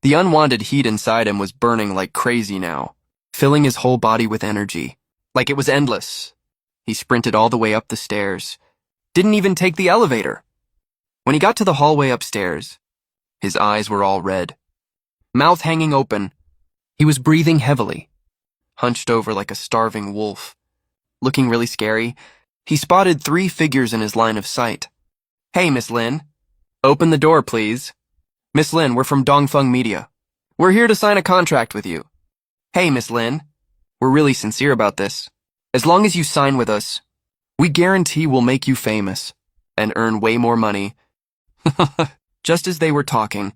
the unwanted heat inside him was burning like crazy now, filling his whole body with energy, like it was endless. He sprinted all the way up the stairs, didn't even take the elevator. When he got to the hallway upstairs, his eyes were all red, mouth hanging open. He was breathing heavily, hunched over like a starving wolf. Looking really scary, he spotted 3 figures in his line of sight. "Hey, Miss Lin. Open the door, please. Miss Lin, we're from Dongfeng Media. We're here to sign a contract with you. Hey, Miss Lin. We're really sincere about this. As long as you sign with us, we guarantee we'll make you famous and earn way more money." Just as they were talking,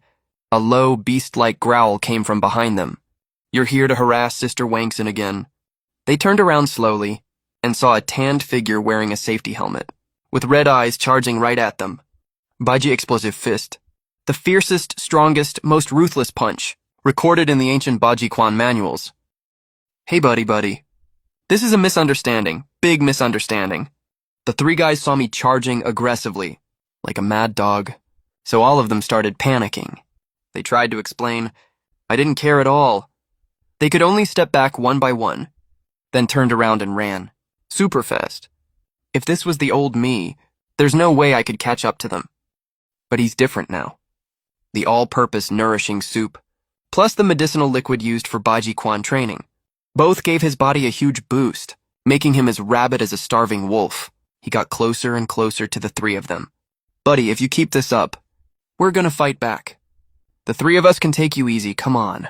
a low, beast-like growl came from behind them. "You're here to harass Sister Wangxin again." They turned around slowly and saw a tanned figure wearing a safety helmet, with red eyes charging right at them. Baji Explosive Fist, the fiercest, strongest, most ruthless punch, recorded in the ancient Baji Quan manuals. "Hey, buddy. This is a misunderstanding, big misunderstanding. The 3 guys saw me charging aggressively, like a mad dog, so all of them started panicking. They tried to explain. I didn't care at all. They could only step back one by one, then turned around and ran. Super fast. If this was the old me, there's no way I could catch up to them. But he's different now. The all-purpose nourishing soup, plus the medicinal liquid used for Baji Quan training, both gave his body a huge boost, making him as rabid as a starving wolf. He got closer and closer to the 3 of them. "Buddy, if you keep this up, we're gonna fight back. The 3 of us can take you easy, come on."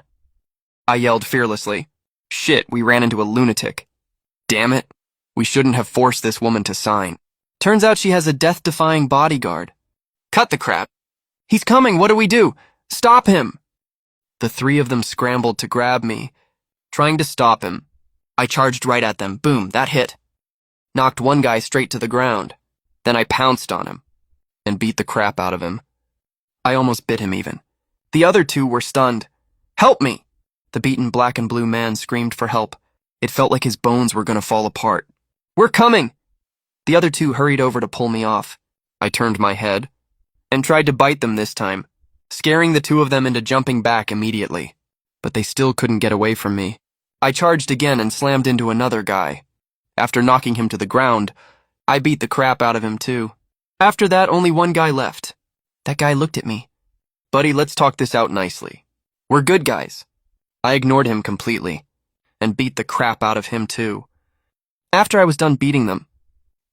I yelled fearlessly. Shit, we ran into a lunatic. Damn it, we shouldn't have forced this woman to sign. Turns out she has a death-defying bodyguard. Cut the crap. "He's coming, what do we do? Stop him!" The 3 of them scrambled to grab me, trying to stop him. I charged right at them, boom, that hit. Knocked one guy straight to the ground. Then I pounced on him and beat the crap out of him. I almost bit him even. The other 2 were stunned. "Help me!" The beaten black and blue man screamed for help. It felt like his bones were gonna fall apart. "We're coming!" The other 2 hurried over to pull me off. I turned my head and tried to bite them this time, scaring the 2 of them into jumping back immediately. But they still couldn't get away from me. I charged again and slammed into another guy. After knocking him to the ground, I beat the crap out of him too. After that, only one guy left. That guy looked at me. "Buddy, let's talk this out nicely. We're good guys." I ignored him completely. and beat the crap out of him too. After I was done beating them,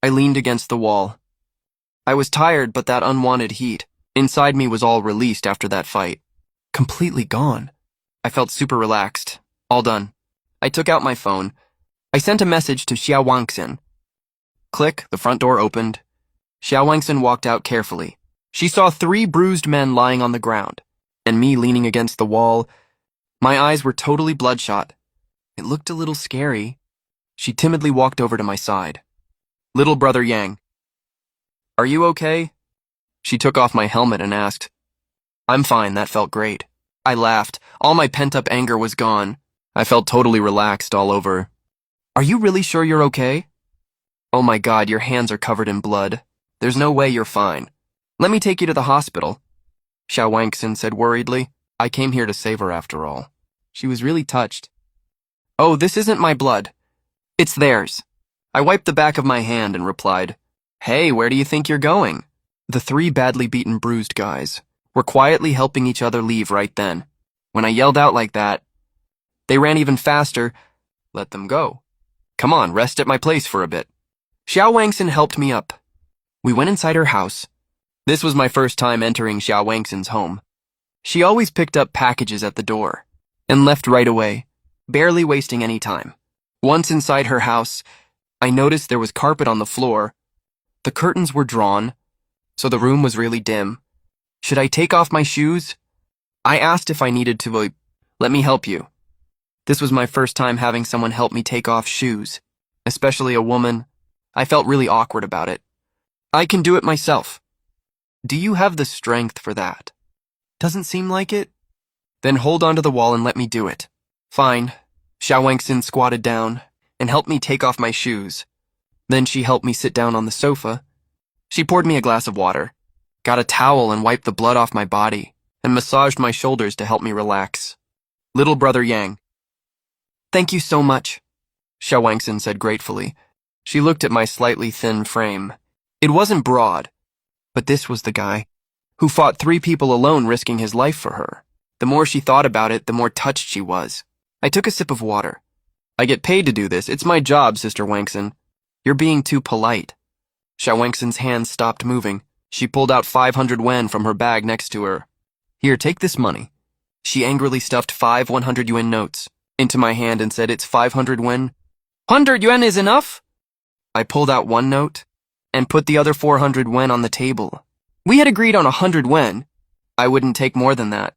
I leaned against the wall. I was tired, but that unwanted heat inside me was all released after that fight. Completely gone. I felt super relaxed. All done. I took out my phone. I sent a message to Xiao Wangxin. Click, the front door opened. Xiao Wangxin walked out carefully. She saw 3 bruised men lying on the ground, and me leaning against the wall. My eyes were totally bloodshot. It looked a little scary. She timidly walked over to my side. Little brother Yang. Are you okay? She took off my helmet and asked. I'm fine, that felt great. I laughed. All my pent-up anger was gone. I felt totally relaxed all over. Are you really sure you're okay? Oh my God, your hands are covered in blood. There's no way you're fine. Let me take you to the hospital. Xiao Wangxin said worriedly. I came here to save her after all. She was really touched. Oh, this isn't my blood. It's theirs. I wiped the back of my hand and replied, Hey, where do you think you're going? The 3 badly beaten, bruised guys were quietly helping each other leave right then. When I yelled out like that, they ran even faster. Let them go. Come on, rest at my place for a bit. Xiao Wangxin helped me up. We went inside her house. This was my first time entering Xiao Wangxin's home. She always picked up packages at the door and left right away, barely wasting any time. Once inside her house, I noticed there was carpet on the floor. The curtains were drawn, so the room was really dim. Should I take off my shoes? I asked if I needed to, let me help you. This was my first time having someone help me take off shoes, especially a woman. I felt really awkward about it. I can do it myself. Do you have the strength for that? Doesn't seem like it. Then hold onto the wall and let me do it. Fine. Xiao Wangxin squatted down and helped me take off my shoes. Then she helped me sit down on the sofa. She poured me a glass of water, got a towel and wiped the blood off my body, and massaged my shoulders to help me relax. Little brother Yang. Thank you so much, Xiao Wangxin said gratefully. She looked at my slightly thin frame. It wasn't broad, but this was the guy who fought 3 people alone, risking his life for her. The more she thought about it, the more touched she was. I took a sip of water. I get paid to do this. It's my job, Sister Wangxin. You're being too polite. Xiao Wangxin's hands stopped moving. She pulled out 500 yuan from her bag next to her. Here, take this money. She angrily stuffed 5 100 yuan notes into my hand and said, It's 500 yuan. 100 yuan is enough? I pulled out 1 note and put the other 400 yuan on the table. We had agreed on 100 yuan. I wouldn't take more than that.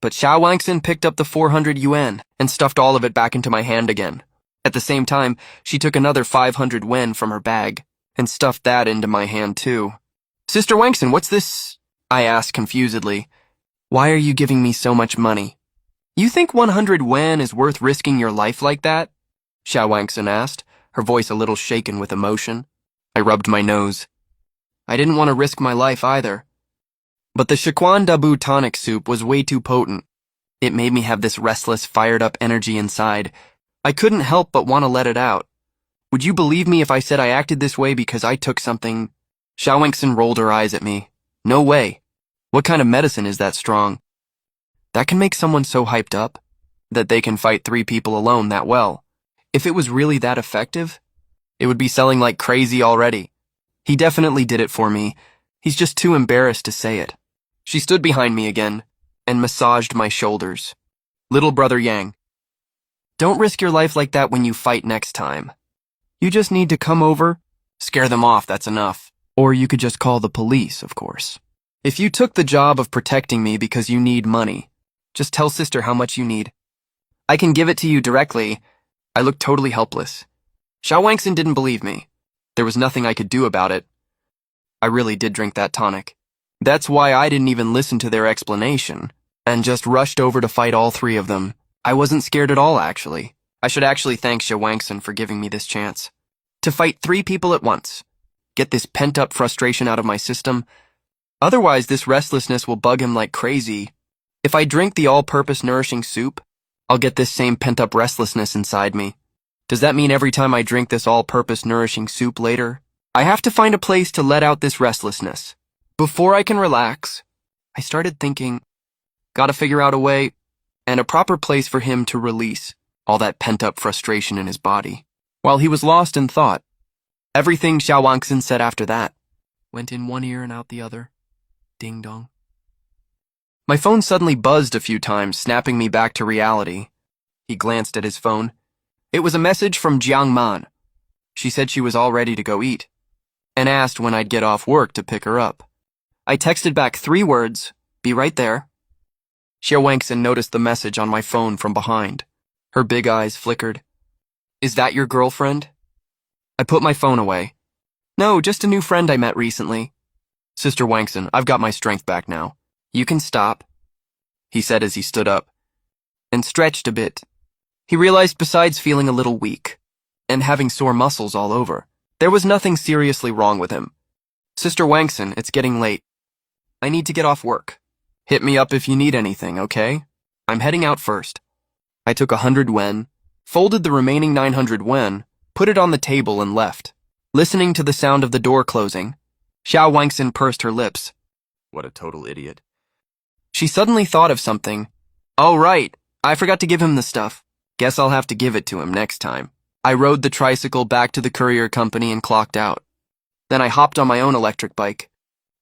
But Xiao Wangxin picked up the 400 yuan and stuffed all of it back into my hand again. At the same time, she took another 500 yuan from her bag and stuffed that into my hand too. Sister Wangxin, what's this? I asked confusedly. Why are you giving me so much money? You think 100 yuan is worth risking your life like that? Xiao Wangxin asked, her voice a little shaken with emotion. I rubbed my nose. I didn't want to risk my life either. But the Sichuan Dabu tonic soup was way too potent. It made me have this restless, fired-up energy inside. I couldn't help but want to let it out. Would you believe me if I said I acted this way because I took something? Xiao Wangxin rolled her eyes at me. No way. What kind of medicine is that strong? That can make someone so hyped up that they can fight 3 people alone that well. If it was really that effective, it would be selling like crazy already. He definitely did it for me. He's just too embarrassed to say it. She stood behind me again and massaged my shoulders. Little brother Yang. Don't risk your life like that when you fight next time. You just need to come over, scare them off, that's enough. Or you could just call the police, of course. If you took the job of protecting me because you need money, just tell sister how much you need. I can give it to you directly. I looked totally helpless. Xiao Wangxin didn't believe me. There was nothing I could do about it. I really did drink that tonic. That's why I didn't even listen to their explanation and just rushed over to fight all 3 of them. I wasn't scared at all, actually. I should actually thank Xiao Wangxin for giving me this chance. To fight 3 people at once. Get this pent-up frustration out of my system. Otherwise, this restlessness will bug him like crazy. If I drink the all-purpose nourishing soup, I'll get this same pent-up restlessness inside me. Does that mean every time I drink this all-purpose nourishing soup later, I have to find a place to let out this restlessness? Before I can relax, I started thinking, gotta figure out a way and a proper place for him to release all that pent-up frustration in his body. While he was lost in thought, everything Xiao Wangxin said after that went in one ear and out the other. Ding dong. My phone suddenly buzzed a few times, snapping me back to reality. He glanced at his phone. It was a message from Jiang Man. She said she was all ready to go eat, and asked when I'd get off work to pick her up. I texted back 3 words, "Be right there." Xiao Wangxin noticed the message on my phone from behind. Her big eyes flickered. "Is that your girlfriend?" I put my phone away. "No, just a new friend I met recently." "Sister Wangxin, I've got my strength back now. You can stop," he said as he stood up, and stretched a bit. He realized besides feeling a little weak, and having sore muscles all over, there was nothing seriously wrong with him. "Sister Wangxin, it's getting late. I need to get off work. Hit me up if you need anything, okay? I'm heading out first." I took 100 wen, folded the remaining 900 wen, put it on the table and left. Listening to the sound of the door closing, Xiao Wangxin pursed her lips. What a total idiot. She suddenly thought of something. "Oh, right. I forgot to give him the stuff. Guess I'll have to give it to him next time." I rode the tricycle back to the courier company and clocked out. Then I hopped on my own electric bike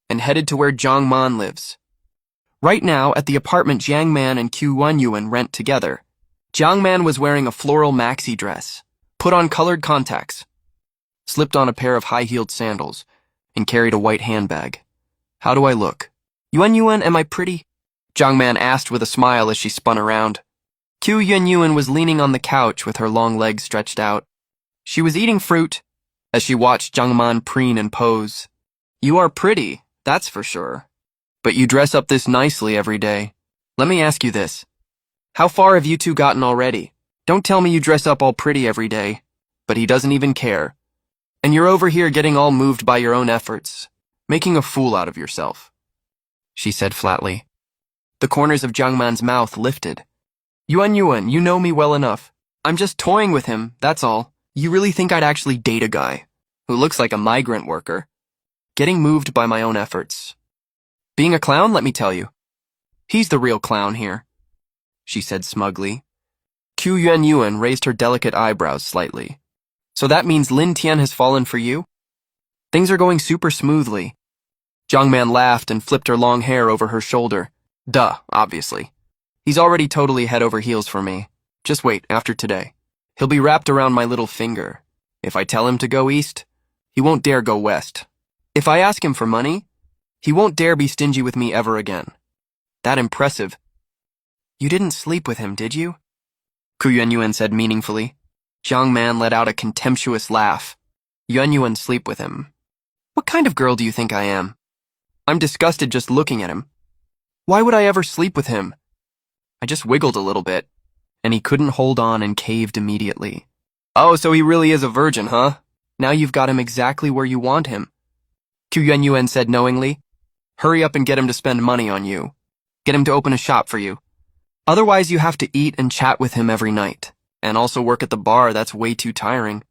and headed to where Jiang Man lives. Right now, at the apartment Jiang Man and Qu Yuan rent together, Jiang Man was wearing a floral maxi dress, put on colored contacts, slipped on a pair of high-heeled sandals, and carried a white handbag. "How do I look?" "Yuan, am I pretty?" Jiang Man asked with a smile as she spun around. Qu Yuan was leaning on the couch with her long legs stretched out. She was eating fruit as she watched Jiang Man preen and pose. "You are pretty, that's for sure. But you dress up this nicely every day. Let me ask you this. How far have you two gotten already? Don't tell me you dress up all pretty every day." But he doesn't even care. "And you're over here getting all moved by your own efforts, making a fool out of yourself," she said flatly. The corners of Jiang Man's mouth lifted. Yuan, you know me well enough. I'm just toying with him, that's all. You really think I'd actually date a guy who looks like a migrant worker? Getting moved by my own efforts. Being a clown, let me tell you. He's the real clown here," she said smugly. Qu Yuan raised her delicate eyebrows slightly. "So that means Lin Tian has fallen for you? Things are going super smoothly." Jiang Man laughed and flipped her long hair over her shoulder. "Duh, obviously. He's already totally head over heels for me. Just wait, after today. He'll be wrapped around my little finger. If I tell him to go east, he won't dare go west. If I ask him for money, he won't dare be stingy with me ever again. That impressive." "You didn't sleep with him, did you?" Qu Yuan said meaningfully. Jiang Man let out a contemptuous laugh. "Yuan sleep with him. What kind of girl do you think I am? I'm disgusted just looking at him. Why would I ever sleep with him?" I just wiggled a little bit, and he couldn't hold on and caved immediately. "Oh, so he really is a virgin, huh? Now you've got him exactly where you want him," Qu Yuan said knowingly. "Hurry up and get him to spend money on you. Get him to open a shop for you. Otherwise you have to eat and chat with him every night, and also work at the bar. That's way too tiring.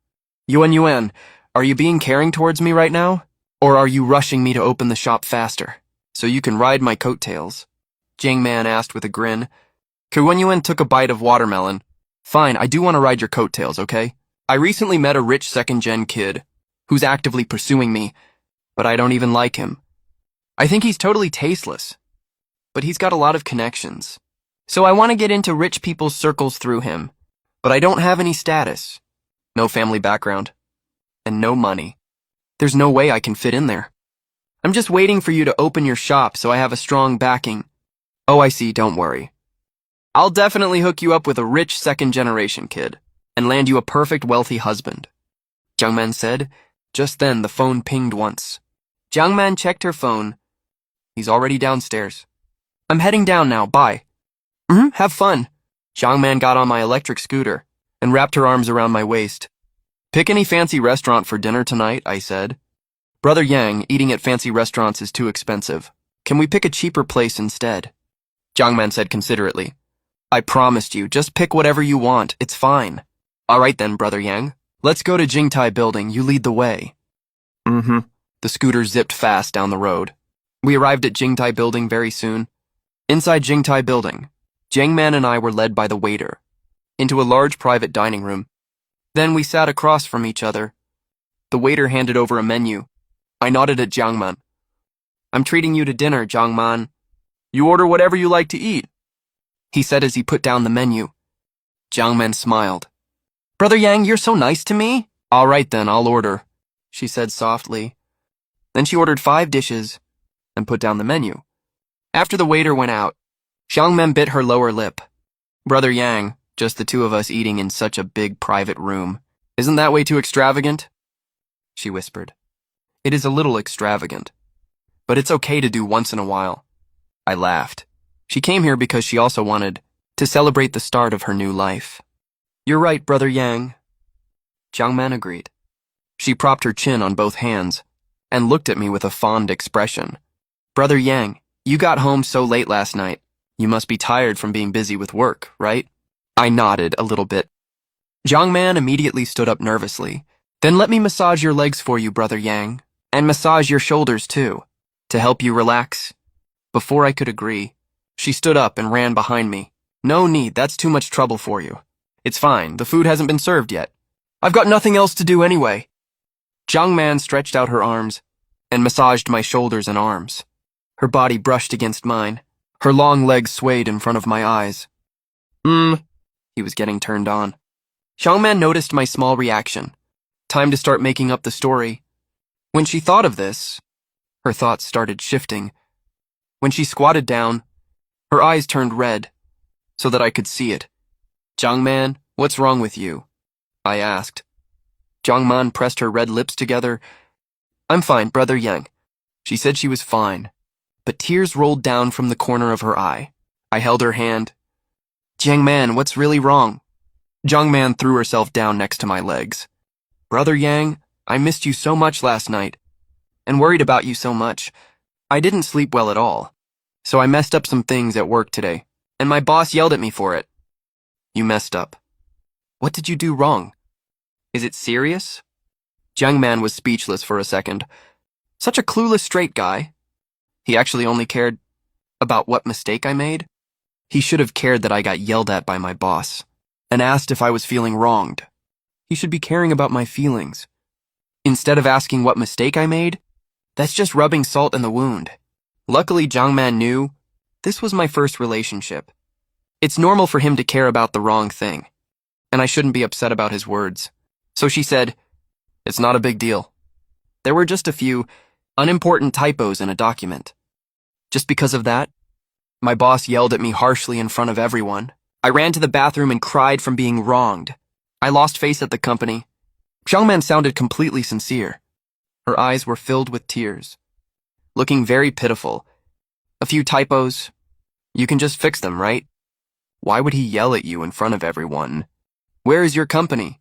Yuan, are you being caring towards me right now? Or are you rushing me to open the shop faster, so you can ride my coattails?" Jiang Man asked with a grin. Qu Yuan took a bite of watermelon. "Fine, I do want to ride your coattails, okay? I recently met a rich second-gen kid who's actively pursuing me, but I don't even like him. I think he's totally tasteless, but he's got a lot of connections. So I want to get into rich people's circles through him, but I don't have any status, no family background, and no money. There's no way I can fit in there. I'm just waiting for you to open your shop so I have a strong backing." "Oh, I see, don't worry. I'll definitely hook you up with a rich second-generation kid and land you a perfect wealthy husband," Jiang Man said. Just then, the phone pinged once. Jiang Man checked her phone. He's already downstairs. "I'm heading down now, bye." Have fun." Jiang Man got on my electric scooter and wrapped her arms around my waist. "Pick any fancy restaurant for dinner tonight," I said. "Brother Yang, eating at fancy restaurants is too expensive. Can we pick a cheaper place instead?" Jiang Man said considerately. "I promised you, just pick whatever you want, it's fine." "All right then, Brother Yang. Let's go to Jingtai Building, you lead the way." The scooter zipped fast down the road. We arrived at Jingtai Building very soon. Inside Jingtai Building, Jiang Man and I were led by the waiter. into a large private dining room. Then we sat across from each other. The waiter handed over a menu. I nodded at Jiangman. I'm treating you to dinner, Jiangman. You order whatever you like to eat, he said as he put down the menu. Jiangman smiled. Brother Yang, you're so nice to me. All right then, I'll order, she said softly. Then she ordered 5 dishes and put down the menu. After the waiter went out, Jiangman bit her lower lip. Brother Yang, just the two of us eating in such a big private room. Isn't that way too extravagant? She whispered. It is a little extravagant, but it's okay to do once in a while. I laughed. She came here because she also wanted to celebrate the start of her new life. You're right, Brother Yang. Jiangman agreed. She propped her chin on both hands and looked at me with a fond expression. Brother Yang, you got home so late last night. You must be tired from being busy with work, right? I nodded a little bit. Jiangman immediately stood up nervously. Then let me massage your legs for you, Brother Yang, and massage your shoulders too, to help you relax. Before I could agree, she stood up and ran behind me. No need, that's too much trouble for you. It's fine, the food hasn't been served yet. I've got nothing else to do anyway. Jiangman stretched out her arms and massaged my shoulders and arms. Her body brushed against mine. Her long legs swayed in front of my eyes. He was getting turned on. Jiangman noticed my small reaction. Time to start making up the story. When she thought of this, her thoughts started shifting. When she squatted down, her eyes turned red, so that I could see it. Jiangman, what's wrong with you? I asked. Jiangman pressed her red lips together. I'm fine, Brother Yang. She said she was fine, but tears rolled down from the corner of her eye. I held her hand. Jiangman, what's really wrong? Jiangman threw herself down next to my legs. Brother Yang, I missed you so much last night, and worried about you so much. I didn't sleep well at all, so I messed up some things at work today, and my boss yelled at me for it. You messed up. What did you do wrong? Is it serious? Jiangman was speechless for a second. Such a clueless straight guy. He actually only cared about what mistake I made. He should have cared that I got yelled at by my boss, and asked if I was feeling wronged. He should be caring about my feelings. Instead of asking what mistake I made, that's just rubbing salt in the wound. Luckily, Jiangman knew this was my first relationship. It's normal for him to care about the wrong thing, and I shouldn't be upset about his words. So she said, it's not a big deal. There were just a few unimportant typos in a document. Just because of that, my boss yelled at me harshly in front of everyone. I ran to the bathroom and cried from being wronged. I lost face at the company. Jiangman sounded completely sincere. Her eyes were filled with tears, looking very pitiful. A few typos. You can just fix them, right? Why would he yell at you in front of everyone? Where is your company?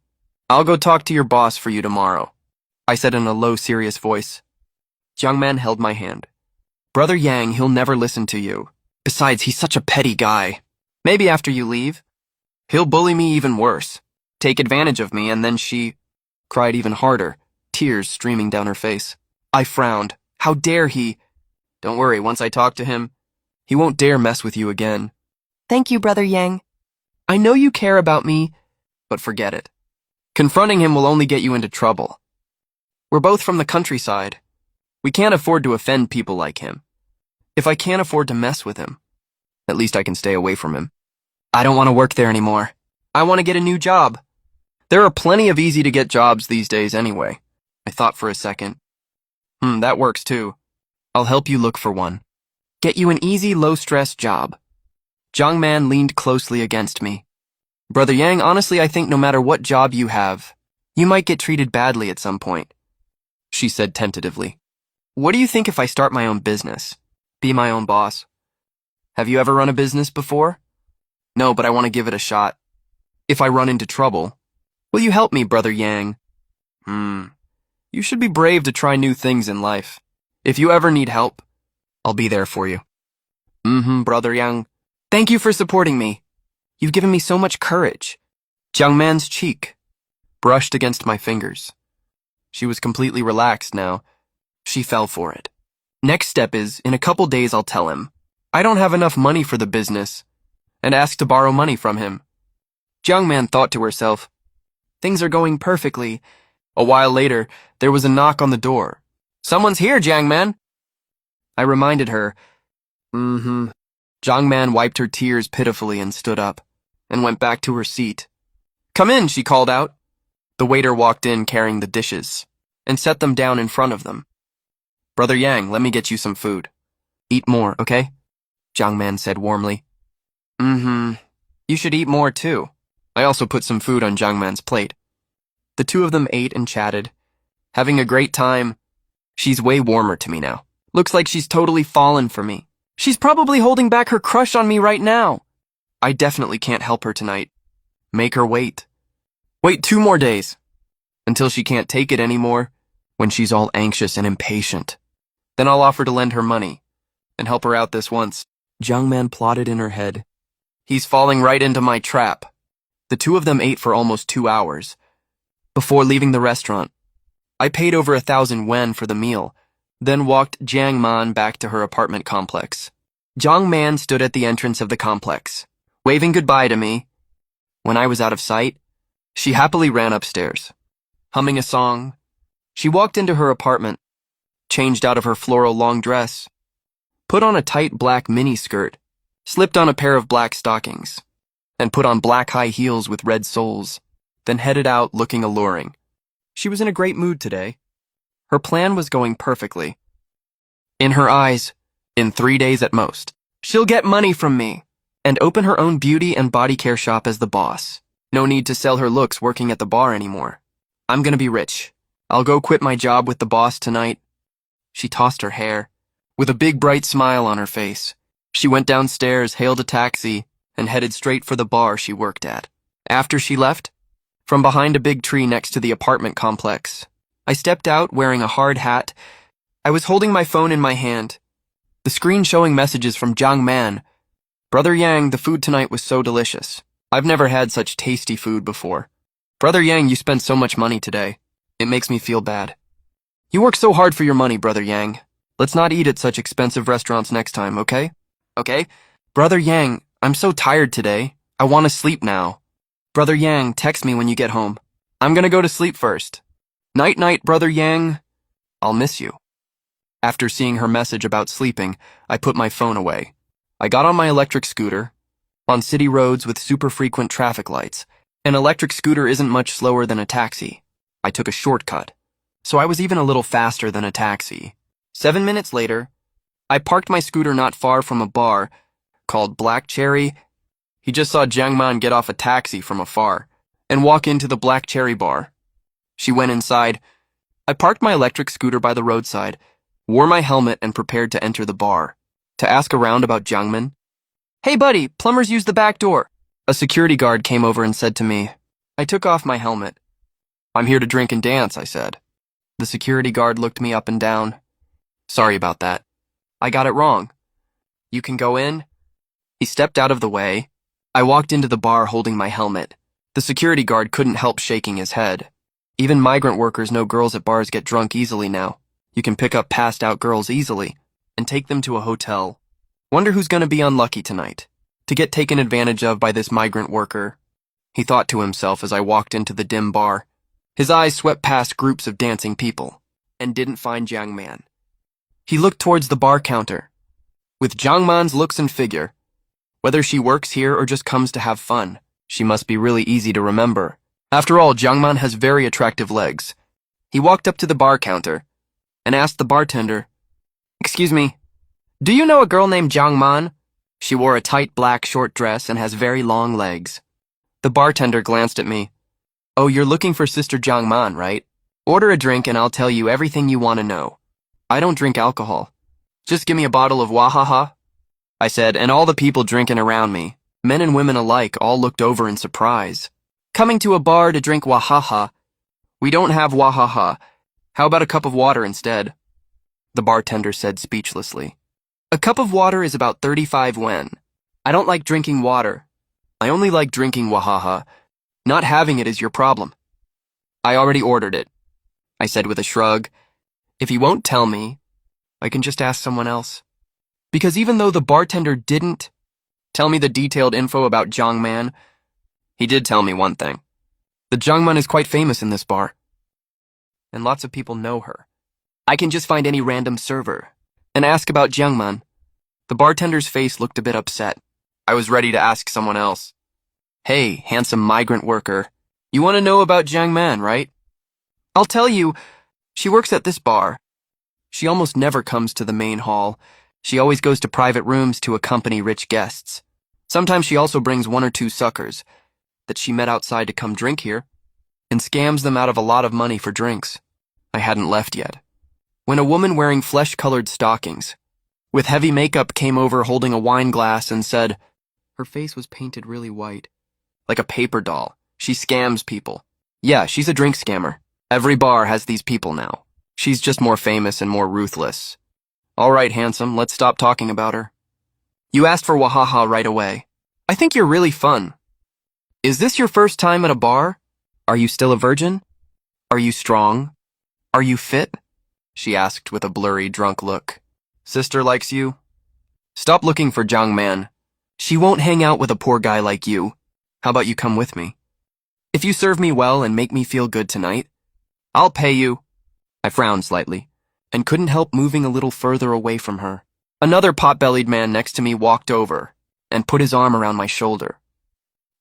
I'll go talk to your boss for you tomorrow, I said in a low, serious voice. Jiangman held my hand. Brother Yang, he'll never listen to you. Besides, he's such a petty guy. Maybe after you leave, he'll bully me even worse, take advantage of me, and then she cried even harder, tears streaming down her face. I frowned. How dare he? Don't worry, once I talk to him, he won't dare mess with you again. Thank you, Brother Yang. I know you care about me, but forget it. Confronting him will only get you into trouble. We're both from the countryside. We can't afford to offend people like him. If I can't afford to mess with him, at least I can stay away from him. I don't want to work there anymore. I want to get a new job. There are plenty of easy-to-get jobs these days anyway. I thought for a second. That works too. I'll help you look for one. Get you an easy, low-stress job. Jiangman leaned closely against me. Brother Yang, honestly, I think no matter what job you have, you might get treated badly at some point, she said tentatively. What do you think if I start my own business? Be my own boss? Have you ever run a business before? No, but I want to give it a shot. If I run into trouble, will you help me, Brother Yang? You should be brave to try new things in life. If you ever need help, I'll be there for you. Brother Yang. Thank you for supporting me. You've given me so much courage. Jiangman's cheek brushed against my fingers. She was completely relaxed now. She fell for it. Next step is, in a couple days I'll tell him I don't have enough money for the business and ask to borrow money from him. Jiang Man thought to herself, things are going perfectly. A while later, there was a knock on the door. Someone's here, Jiang Man. I reminded her. Jiang Man wiped her tears pitifully and stood up, and went back to her seat. Come in, she called out. The waiter walked in carrying the dishes, and set them down in front of them. Brother Yang, let me get you some food. Eat more, okay? Jiang Man said warmly. You should eat more too. I also put some food on Jiang Man's plate. The two of them ate and chatted, having a great time. She's way warmer to me now. Looks like she's totally fallen for me. She's probably holding back her crush on me right now. I definitely can't help her tonight. Make her wait. Wait 2 more days. Until she can't take it anymore, when she's all anxious and impatient. Then I'll offer to lend her money, and help her out this once. Jiang Man plotted in her head. He's falling right into my trap. The two of them ate for almost 2 hours. Before leaving the restaurant, I paid over 1,000 yuan for the meal, then walked Jiang Man back to her apartment complex. Jiang Man stood at the entrance of the complex, waving goodbye to me. When I was out of sight, she happily ran upstairs, humming a song. She walked into her apartment, changed out of her floral long dress, put on a tight black mini skirt, slipped on a pair of black stockings, and put on black high heels with red soles, then headed out looking alluring. She was in a great mood today. Her plan was going perfectly. In her eyes, in 3 days at most, she'll get money from me and open her own beauty and body care shop as the boss. No need to sell her looks working at the bar anymore. I'm gonna be rich. I'll go quit my job with the boss tonight. She tossed her hair, with a big bright smile on her face. She went downstairs, hailed a taxi, and headed straight for the bar she worked at. After she left, from behind a big tree next to the apartment complex, I stepped out wearing a hard hat. I was holding my phone in my hand, the screen showing messages from Jiang Man. Brother Yang, the food tonight was so delicious. I've never had such tasty food before. Brother Yang, you spent so much money today. It makes me feel bad. You work so hard for your money, Brother Yang. Let's not eat at such expensive restaurants next time, okay? Okay? Brother Yang, I'm so tired today. I want to sleep now. Brother Yang, text me when you get home. I'm gonna go to sleep first. Night-night, Brother Yang. I'll miss you. After seeing her message about sleeping, I put my phone away. I got on my electric scooter. On city roads with super frequent traffic lights, an electric scooter isn't much slower than a taxi. I took a shortcut, so I was even a little faster than a taxi. 7 minutes later, I parked my scooter not far from a bar called Black Cherry. He just saw Jiang Man get off a taxi from afar and walk into the Black Cherry bar. She went inside. I parked my electric scooter by the roadside, wore my helmet, and prepared to enter the bar, to ask around about Jiang Man. Hey buddy, plumbers use the back door. A security guard came over and said to me. I took off my helmet. I'm here to drink and dance, I said. The security guard looked me up and down. Sorry about that. I got it wrong. You can go in. He stepped out of the way. I walked into the bar holding my helmet. The security guard couldn't help shaking his head. Even migrant workers know girls at bars get drunk easily now. You can pick up passed out girls easily and take them to a hotel. Wonder who's gonna be unlucky tonight to get taken advantage of by this migrant worker, he thought to himself as I walked into the dim bar. His eyes swept past groups of dancing people and didn't find Jiang Man. He looked towards the bar counter. With Jiang Man's looks and figure, whether she works here or just comes to have fun, she must be really easy to remember. After all, Jiang Man has very attractive legs. He walked up to the bar counter and asked the bartender, Excuse me, do you know a girl named Jiang Man? She wore a tight black short dress and has very long legs. The bartender glanced at me. Oh, you're looking for Sister Jiang Man, right? Order a drink and I'll tell you everything you want to know. I don't drink alcohol. Just give me a bottle of Wahaha, I said, and all the people drinking around me, men and women alike, all looked over in surprise. Coming to a bar to drink Wahaha? We don't have Wahaha. How about a cup of water instead? The bartender said speechlessly. A cup of water is about 35 yuan. I don't like drinking water. I only like drinking Wahaha. Not having it is your problem. I already ordered it, I said with a shrug. If he won't tell me, I can just ask someone else. Because even though the bartender didn't tell me the detailed info about Jiang Man, He did tell me one thing. The Jungman is quite famous in this bar, and lots of people know her. I can just find any random server and ask about Jungman. The bartender's face looked a bit upset. I was ready to ask someone else. Hey, handsome migrant worker. You want to know about Jungman, right? I'll tell you, she works at this bar. She almost never comes to the main hall. She always goes to private rooms to accompany rich guests. Sometimes she also brings one or two suckers that she met outside to come drink here and scams them out of a lot of money for drinks. I hadn't left yet when a woman wearing flesh-colored stockings with heavy makeup came over holding a wine glass and said, her face was painted really white, like a paper doll. She scams people. Yeah, she's a drink scammer. Every bar has these people now. She's just more famous and more ruthless. All right, handsome, let's stop talking about her. You asked for Wahaha right away. I think you're really fun. Is this your first time at a bar? Are you still a virgin? Are you strong? Are you fit? She asked with a blurry, drunk look. Sister likes you? Stop looking for Jungman. She won't hang out with a poor guy like you. How about you come with me? If you serve me well and make me feel good tonight, I'll pay you. I frowned slightly and couldn't help moving a little further away from her. Another pot-bellied man next to me walked over and put his arm around my shoulder.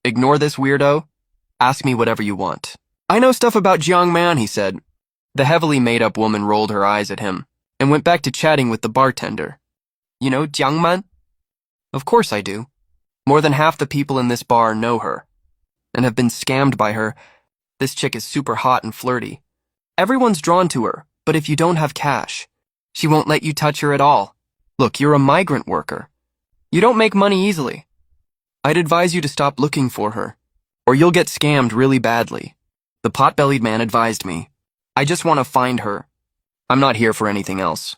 Ignore this weirdo. Ask me whatever you want. I know stuff about Jungman, he said. The heavily made-up woman rolled her eyes at him and went back to chatting with the bartender. You know Jungman? Of course I do. More than half the people in this bar know her and have been scammed by her. This chick is super hot and flirty. Everyone's drawn to her, but if you don't have cash, she won't let you touch her at all. Look, you're a migrant worker. You don't make money easily. I'd advise you to stop looking for her, or you'll get scammed really badly. The pot-bellied man advised me. I just want to find her. I'm not here for anything else.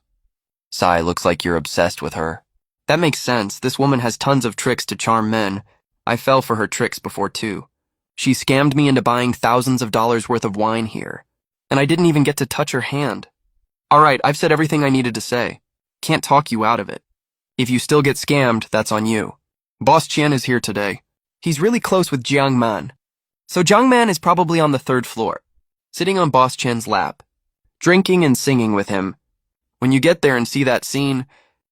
Sai, looks like you're obsessed with her. That makes sense. This woman has tons of tricks to charm men. I fell for her tricks before too. She scammed me into buying thousands of dollars worth of wine here, and I didn't even get to touch her hand. All right, I've said everything I needed to say. Can't talk you out of it. If you still get scammed, that's on you. Boss Qian is here today. He's really close with Jungman. So Jungman is probably on the 3rd floor, sitting on Boss Qian's lap, drinking and singing with him. When you get there and see that scene,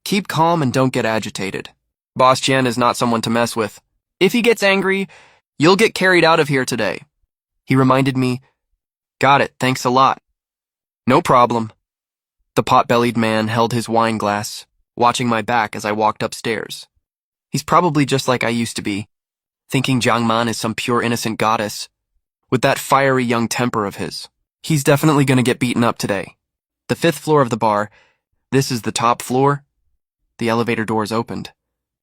keep calm and don't get agitated. Boss Qian is not someone to mess with. If he gets angry, you'll get carried out of here today. He reminded me. Got it, thanks a lot. No problem. The pot-bellied man held his wine glass, watching my back as I walked upstairs. He's probably just like I used to be, thinking Jungman is some pure innocent goddess, with that fiery young temper of his. He's definitely gonna get beaten up today. The 5th floor of the bar. This is the top floor. The elevator doors opened.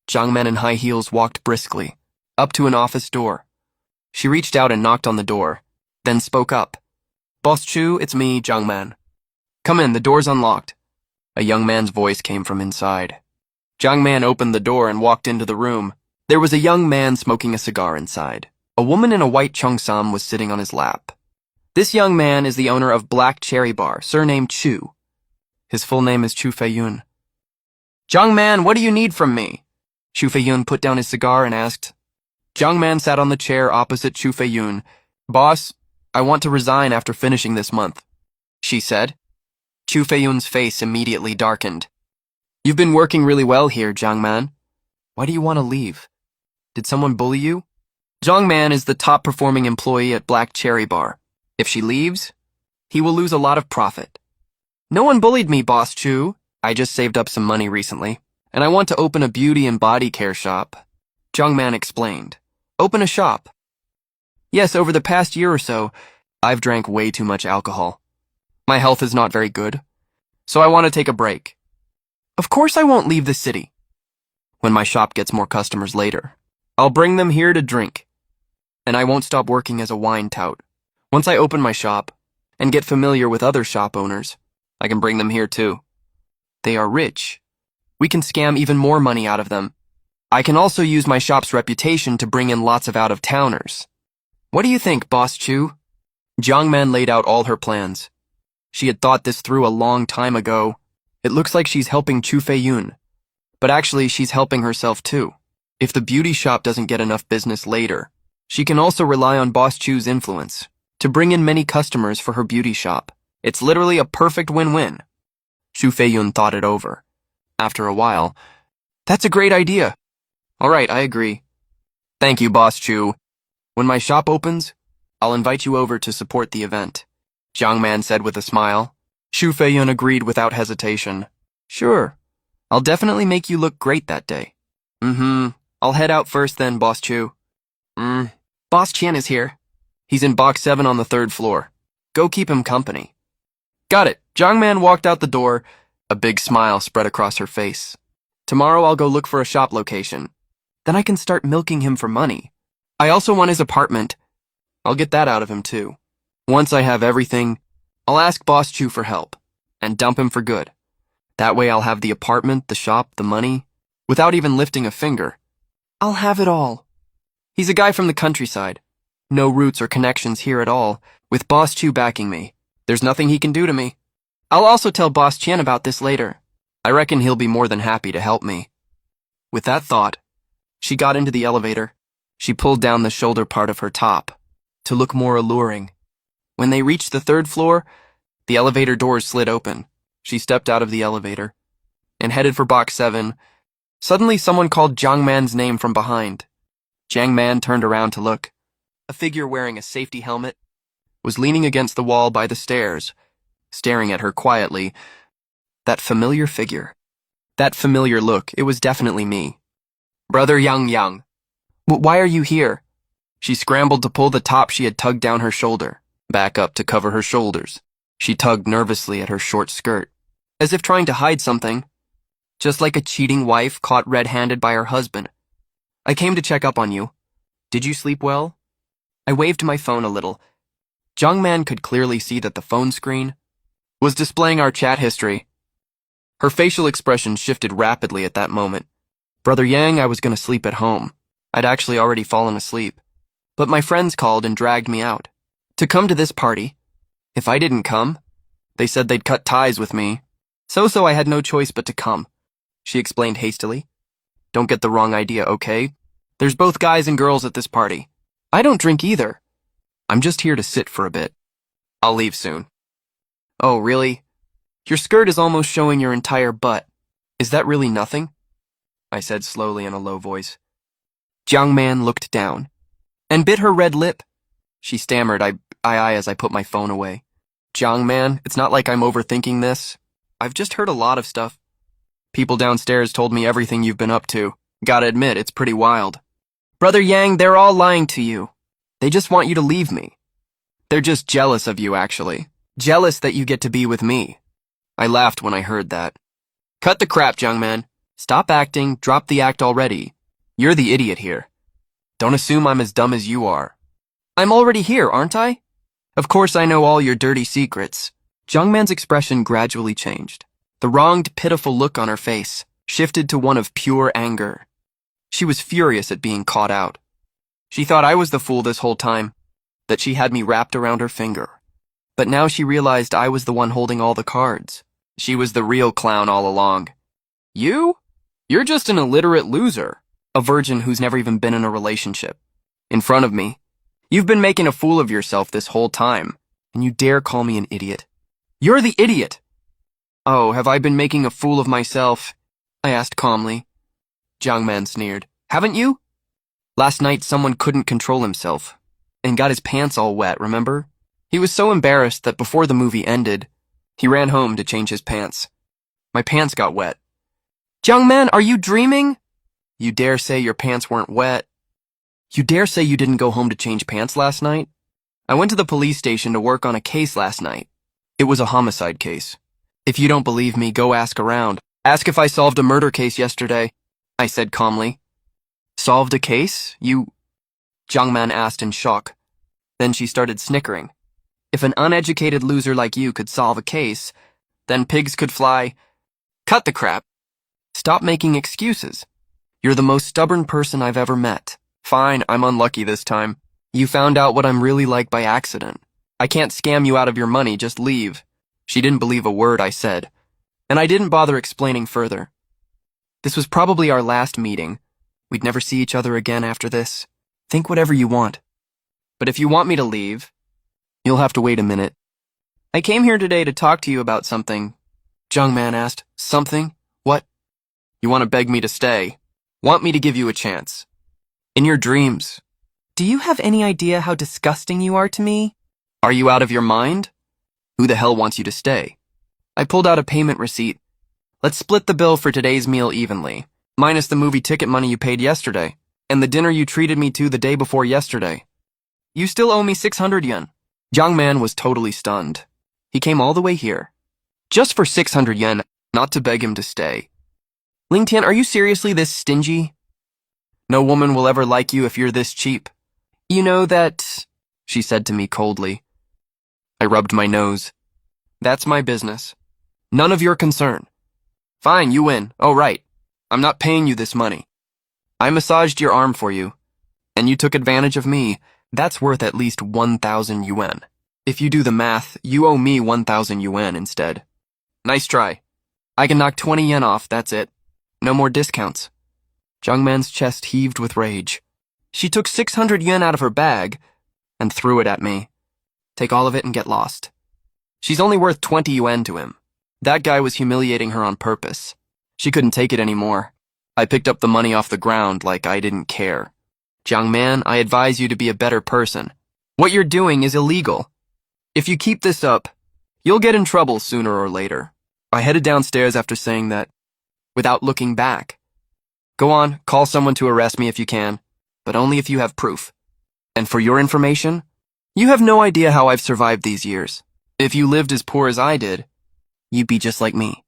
Jungman in high heels walked briskly up to an office door. She reached out and knocked on the door, then spoke up. Boss Chu, it's me, Jungman. Come in, the door's unlocked. A young man's voice came from inside. Jungman opened the door and walked into the room. There was a young man smoking a cigar inside. A woman in a white cheongsam was sitting on his lap. This young man is the owner of Black Cherry Bar, surnamed Chu. His full name is Chu Feiyun. Jungman, what do you need from me? Chu Feiyun put down his cigar and asked. Jungman sat on the chair opposite Chu Feiyun. Boss, I want to resign after finishing this month, she said. Chu Feiyun's face immediately darkened. You've been working really well here, Jungman. Why do you want to leave? Did someone bully you? Jungman is the top-performing employee at Black Cherry Bar. If she leaves, he will lose a lot of profit. No one bullied me, Boss Chu. I just saved up some money recently, and I want to open a beauty and body care shop. Jungman explained. Open a shop? Yes, over the past year or so, I've drank way too much alcohol. My health is not very good, so I want to take a break. Of course I won't leave the city. When my shop gets more customers later, I'll bring them here to drink. And I won't stop working as a wine tout. Once I open my shop and get familiar with other shop owners, I can bring them here too. They are rich. We can scam even more money out of them. I can also use my shop's reputation to bring in lots of out-of-towners. What do you think, Boss Chu? Jungman laid out all her plans. She had thought this through a long time ago. It looks like she's helping Chu Feiyun, but actually she's helping herself too. If the beauty shop doesn't get enough business later, She can also rely on Boss Chu's influence to bring in many customers for her beauty shop. It's literally a perfect win-win. Xu Feiyun thought it over. After a while, that's a great idea. All right, I agree. Thank you, Boss Chu. When my shop opens, I'll invite you over to support the event, Jiang Man said with a smile. Xu Feiyun agreed without hesitation. Sure, I'll definitely make you look great that day. I'll head out first then, Boss Chu. Boss Qian is here. He's in box 7 on the 3rd floor. Go keep him company. Got it. Jiang Man walked out the door. A big smile spread across her face. Tomorrow I'll go look for a shop location. Then I can start milking him for money. I also want his apartment. I'll get that out of him too. Once I have everything, I'll ask Boss Chu for help and dump him for good. That way I'll have the apartment, the shop, the money, without even lifting a finger. I'll have it all. He's a guy from the countryside. No roots or connections here at all. With Boss Chu backing me, there's nothing he can do to me. I'll also tell Boss Qian about this later. I reckon he'll be more than happy to help me. With that thought, she got into the elevator. She pulled down the shoulder part of her top to look more alluring. When they reached the 3rd floor, the elevator doors slid open. She stepped out of the elevator and headed for box 7. Suddenly, someone called Jiang Man's name from behind. Jiang Man turned around to look. A figure wearing a safety helmet was leaning against the wall by the stairs, staring at her quietly. That familiar figure. That familiar look, it was definitely me. Brother Yang. Why are you here? She scrambled to pull the top she had tugged down her shoulder, back up to cover her shoulders. She tugged nervously at her short skirt, as if trying to hide something. Just like a cheating wife caught red-handed by her husband. I came to check up on you. Did you sleep well? I waved my phone a little. Jiang Man could clearly see that the phone screen was displaying our chat history. Her facial expression shifted rapidly at that moment. Brother Yang, I was going to sleep at home. I'd actually already fallen asleep. But my friends called and dragged me out to come to this party. If I didn't come, they said they'd cut ties with me. So I had no choice but to come, she explained hastily. Don't get the wrong idea, okay? There's both guys and girls at this party. I don't drink either. I'm just here to sit for a bit. I'll leave soon. Oh, really? Your skirt is almost showing your entire butt. Is that really nothing? I said slowly in a low voice. Jiang Man looked down and bit her red lip. She stammered, I as I put my phone away. Jiang Man, it's not like I'm overthinking this. I've just heard a lot of stuff. People downstairs told me everything you've been up to. Gotta admit, it's pretty wild. Brother Yang, they're all lying to you. They just want you to leave me. They're just jealous of you, actually. Jealous that you get to be with me. I laughed when I heard that. Cut the crap, Jiang Man. Stop acting, drop the act already. You're the idiot here. Don't assume I'm as dumb as you are. I'm already here, aren't I? Of course I know all your dirty secrets. Jiang Man's expression gradually changed. The wronged, pitiful look on her face shifted to one of pure anger. She was furious at being caught out. She thought I was the fool this whole time, that she had me wrapped around her finger. But now she realized I was the one holding all the cards. She was the real clown all along. You? You're just an illiterate loser, a virgin who's never even been in a relationship. In front of me, you've been making a fool of yourself this whole time, and you dare call me an idiot. You're the idiot! Oh, have I been making a fool of myself? I asked calmly. Jiang Man sneered. Haven't you? Last night someone couldn't control himself and got his pants all wet, remember? He was so embarrassed that before the movie ended, he ran home to change his pants. My pants got wet. Jiang Man, are you dreaming? You dare say your pants weren't wet? You dare say you didn't go home to change pants last night? I went to the police station to work on a case last night. It was a homicide case. If you don't believe me, go ask around. Ask if I solved a murder case yesterday, I said calmly. Solved a case? You... Jiang Man asked in shock. Then she started snickering. If an uneducated loser like you could solve a case, then pigs could fly. Cut the crap. Stop making excuses. You're the most stubborn person I've ever met. Fine, I'm unlucky this time. You found out what I'm really like by accident. I can't scam you out of your money, just leave. She didn't believe a word I said, and I didn't bother explaining further. This was probably our last meeting. We'd never see each other again after this. Think whatever you want. But if you want me to leave, you'll have to wait a minute. I came here today to talk to you about something. Jung Man asked. Something? What? You want to beg me to stay? Want me to give you a chance? In your dreams. Do you have any idea how disgusting you are to me? Are you out of your mind? Who the hell wants you to stay? I pulled out a payment receipt. Let's split the bill for today's meal evenly, minus the movie ticket money you paid yesterday, and the dinner you treated me to the day before yesterday. You still owe me 600 yen. Jung Man was totally stunned. He came all the way here. Just for 600 yen, not to beg him to stay. Ling Tian, are you seriously this stingy? No woman will ever like you if you're this cheap. You know that, she said to me coldly. I rubbed my nose. That's my business. None of your concern. Fine, you win. Oh, right. I'm not paying you this money. I massaged your arm for you, and you took advantage of me. That's worth at least 1,000 yuan. If you do the math, you owe me 1,000 yuan instead. Nice try. I can knock 20 yen off, that's it. No more discounts. Jung Man's chest heaved with rage. She took 600 yen out of her bag and threw it at me. Take all of it and get lost. She's only worth 20 yuan to him. That guy was humiliating her on purpose. She couldn't take it anymore. I picked up the money off the ground like I didn't care. Jung Man, I advise you to be a better person. What you're doing is illegal. If you keep this up, you'll get in trouble sooner or later. I headed downstairs after saying that, without looking back. Go on, call someone to arrest me if you can, but only if you have proof. And for your information, you have no idea how I've survived these years. If you lived as poor as I did, you'd be just like me.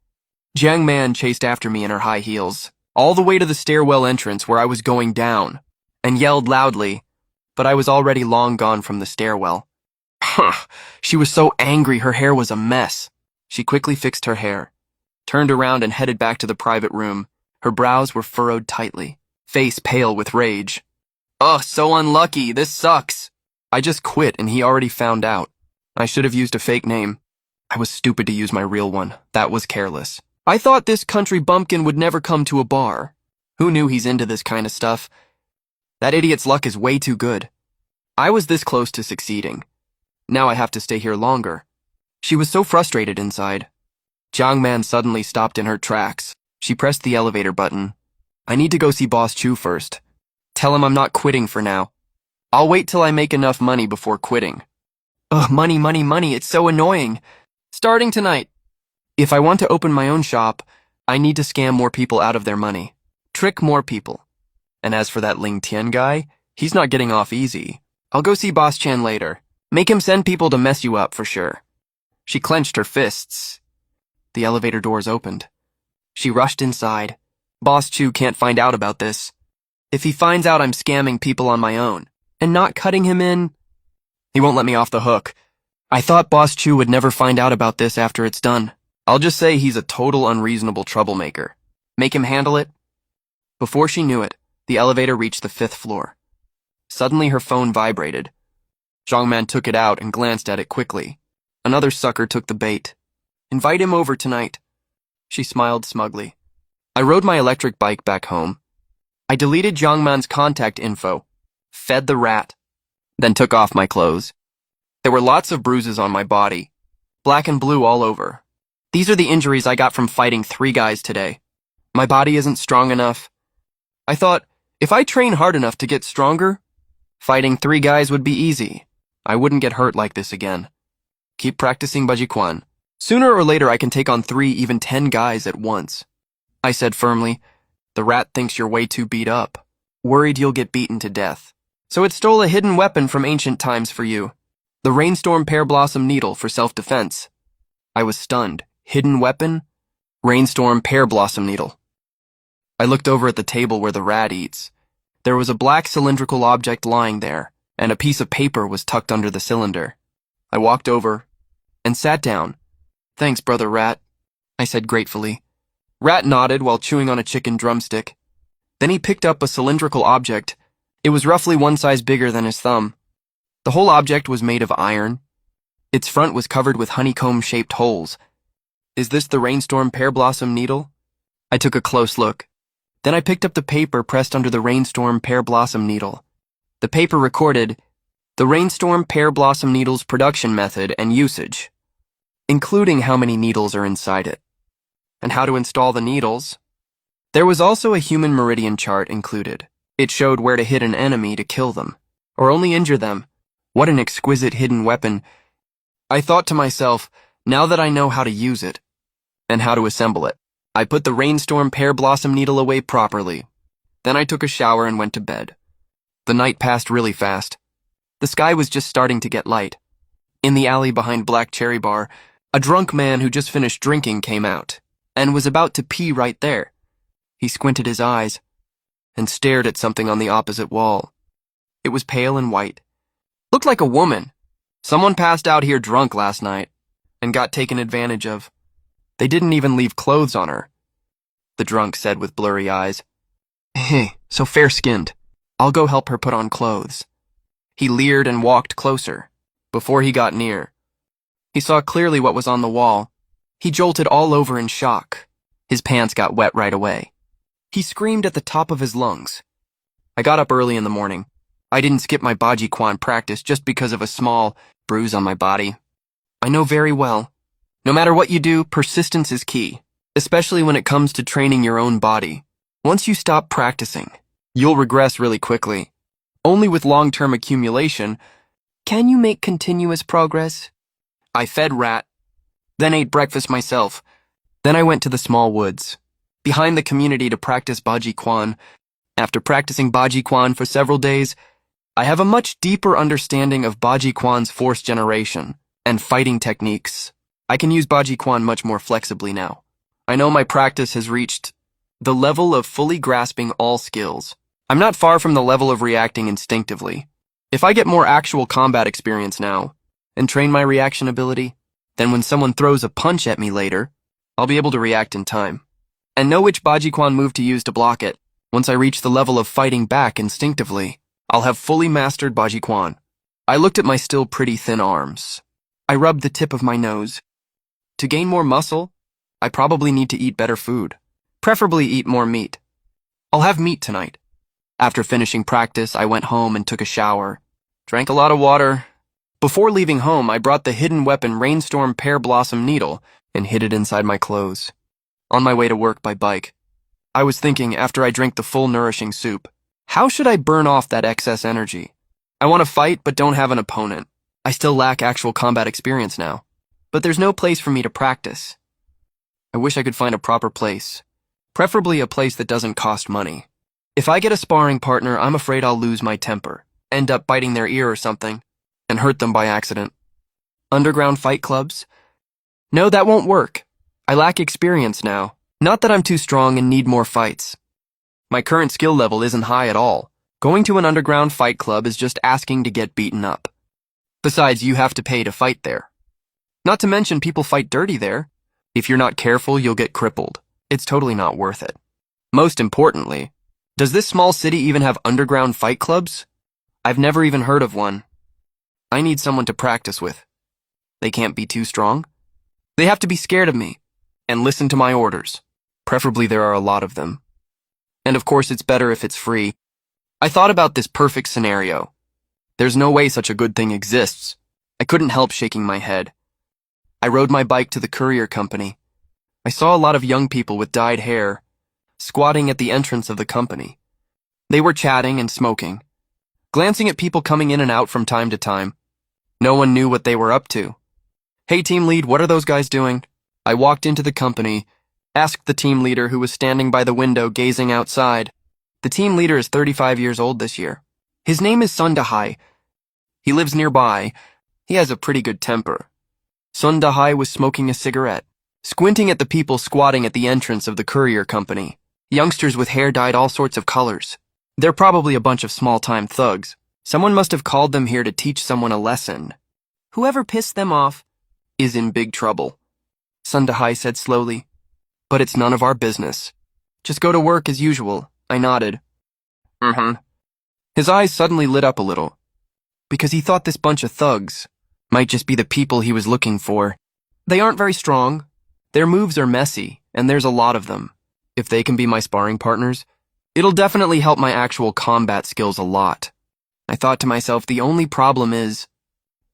Jung Man chased after me in her high heels, all the way to the stairwell entrance where I was going down, and yelled loudly, but I was already long gone from the stairwell. She was so angry her hair was a mess. She quickly fixed her hair, turned around and headed back to the private room. Her brows were furrowed tightly, face pale with rage. Ugh, so unlucky, this sucks. I just quit and he already found out. I should have used a fake name. I was stupid to use my real one. That was careless. I thought this country bumpkin would never come to a bar. Who knew he's into this kind of stuff? That idiot's luck is way too good. I was this close to succeeding. Now I have to stay here longer. She was so frustrated inside. Jung Man suddenly stopped in her tracks. She pressed the elevator button. I need to go see Boss Chu first. Tell him I'm not quitting for now. I'll wait till I make enough money before quitting. Ugh, money, money, money, it's so annoying. Starting tonight. If I want to open my own shop, I need to scam more people out of their money. Trick more people. And as for that Ling Tian guy, he's not getting off easy. I'll go see Boss Chan later. Make him send people to mess you up for sure. She clenched her fists. The elevator doors opened. She rushed inside. Boss Chu can't find out about this. If he finds out I'm scamming people on my own and not cutting him in, he won't let me off the hook. I thought Boss Chu would never find out about this after it's done. I'll just say he's a total unreasonable troublemaker. Make him handle it. Before she knew it, the elevator reached the 5th floor. Suddenly her phone vibrated. Jung Man took it out and glanced at it quickly. Another sucker took the bait. Invite him over tonight. She smiled smugly. I rode my electric bike back home. I deleted Jung Man's contact info, fed the rat, then took off my clothes. There were lots of bruises on my body, black and blue all over. These are the injuries I got from fighting 3 guys today. My body isn't strong enough. I thought, if I train hard enough to get stronger, fighting 3 guys would be easy. I wouldn't get hurt like this again. Keep practicing Bajikwan. Sooner or later I can take on 3, even 10 guys at once. I said firmly, the rat thinks you're way too beat up, worried you'll get beaten to death. So it stole a hidden weapon from ancient times for you. The Rainstorm Pear Blossom Needle for self-defense. I was stunned. Hidden weapon? Rainstorm Pear Blossom Needle. I looked over at the table where the rat eats. There was a black cylindrical object lying there, and a piece of paper was tucked under the cylinder. I walked over and sat down. Thanks, Brother Rat, I said gratefully. Rat nodded while chewing on a chicken drumstick. Then he picked up a cylindrical object. It was roughly 1 size bigger than his thumb. The whole object was made of iron. Its front was covered with honeycomb-shaped holes. Is this the Rainstorm Pear Blossom Needle? I took a close look. Then I picked up the paper pressed under the Rainstorm Pear Blossom Needle. The paper recorded the Rainstorm Pear Blossom Needles production method and usage, including how many needles are inside it, and how to install the needles. There was also a human meridian chart included. It showed where to hit an enemy to kill them, or only injure them. What an exquisite hidden weapon. I thought to myself, now that I know how to use it, and how to assemble it, I put the Rainstorm Pear Blossom Needle away properly. Then I took a shower and went to bed. The night passed really fast. The sky was just starting to get light. In the alley behind Black Cherry Bar, a drunk man who just finished drinking came out, and was about to pee right there. He squinted his eyes, and stared at something on the opposite wall. It was pale and white. Looked like a woman. Someone passed out here drunk last night, and got taken advantage of. They didn't even leave clothes on her, the drunk said with blurry eyes. Hey, so fair-skinned. I'll go help her put on clothes. He leered and walked closer. Before he got near, he saw clearly what was on the wall. He jolted all over in shock. His pants got wet right away. He screamed at the top of his lungs. I got up early in the morning. I didn't skip my Baji Quan practice just because of a small bruise on my body. I know very well, no matter what you do, persistence is key, especially when it comes to training your own body. Once you stop practicing, you'll regress really quickly. Only with long-term accumulation can you make continuous progress. I fed Rat, then ate breakfast myself. Then I went to the small woods, behind the community to practice Baji Quan. After practicing Baji Quan for several days, I have a much deeper understanding of Baji Quan's force generation and fighting techniques. I can use Baji Quan much more flexibly now. I know my practice has reached the level of fully grasping all skills. I'm not far from the level of reacting instinctively. If I get more actual combat experience now, and train my reaction ability, then when someone throws a punch at me later, I'll be able to react in time, and know which Baji Quan move to use to block it. Once I reach the level of fighting back instinctively, I'll have fully mastered Baji Quan. I looked at my still pretty thin arms. I rubbed the tip of my nose. To gain more muscle, I probably need to eat better food. Preferably eat more meat. I'll have meat tonight. After finishing practice, I went home and took a shower. Drank a lot of water. Before leaving home, I brought the hidden weapon Rainstorm Pear Blossom Needle and hid it inside my clothes. On my way to work by bike, I was thinking after I drank the full nourishing soup, how should I burn off that excess energy? I want to fight but don't have an opponent. I still lack actual combat experience now, but there's no place for me to practice. I wish I could find a proper place, preferably a place that doesn't cost money. If I get a sparring partner, I'm afraid I'll lose my temper, end up biting their ear or something, and hurt them by accident. Underground fight clubs? No, that won't work. I lack experience now. Not that I'm too strong and need more fights. My current skill level isn't high at all. Going to an underground fight club is just asking to get beaten up. Besides, you have to pay to fight there. Not to mention people fight dirty there. If you're not careful, you'll get crippled. It's totally not worth it. Most importantly, does this small city even have underground fight clubs? I've never even heard of one. I need someone to practice with. They can't be too strong. They have to be scared of me and listen to my orders. Preferably there are a lot of them. And of course it's better if it's free. I thought about this perfect scenario. There's no way such a good thing exists. I couldn't help shaking my head. I rode my bike to the courier company. I saw a lot of young people with dyed hair squatting at the entrance of the company. They were chatting and smoking, glancing at people coming in and out from time to time. No one knew what they were up to. Hey team lead, what are those guys doing? I walked into the company, asked the team leader who was standing by the window gazing outside. The team leader is 35 years old this year. His name is Sun Dahai. He lives nearby. He has a pretty good temper. Sun Dahai was smoking a cigarette, squinting at the people squatting at the entrance of the courier company. Youngsters with hair dyed all sorts of colors. They're probably a bunch of small-time thugs. Someone must have called them here to teach someone a lesson. Whoever pissed them off is in big trouble, Sun Dahai said slowly. But it's none of our business. Just go to work as usual. I nodded. His eyes suddenly lit up a little, because he thought this bunch of thugs might just be the people he was looking for. They aren't very strong. Their moves are messy, and there's a lot of them. If they can be my sparring partners, it'll definitely help my actual combat skills a lot. I thought to myself, the only problem is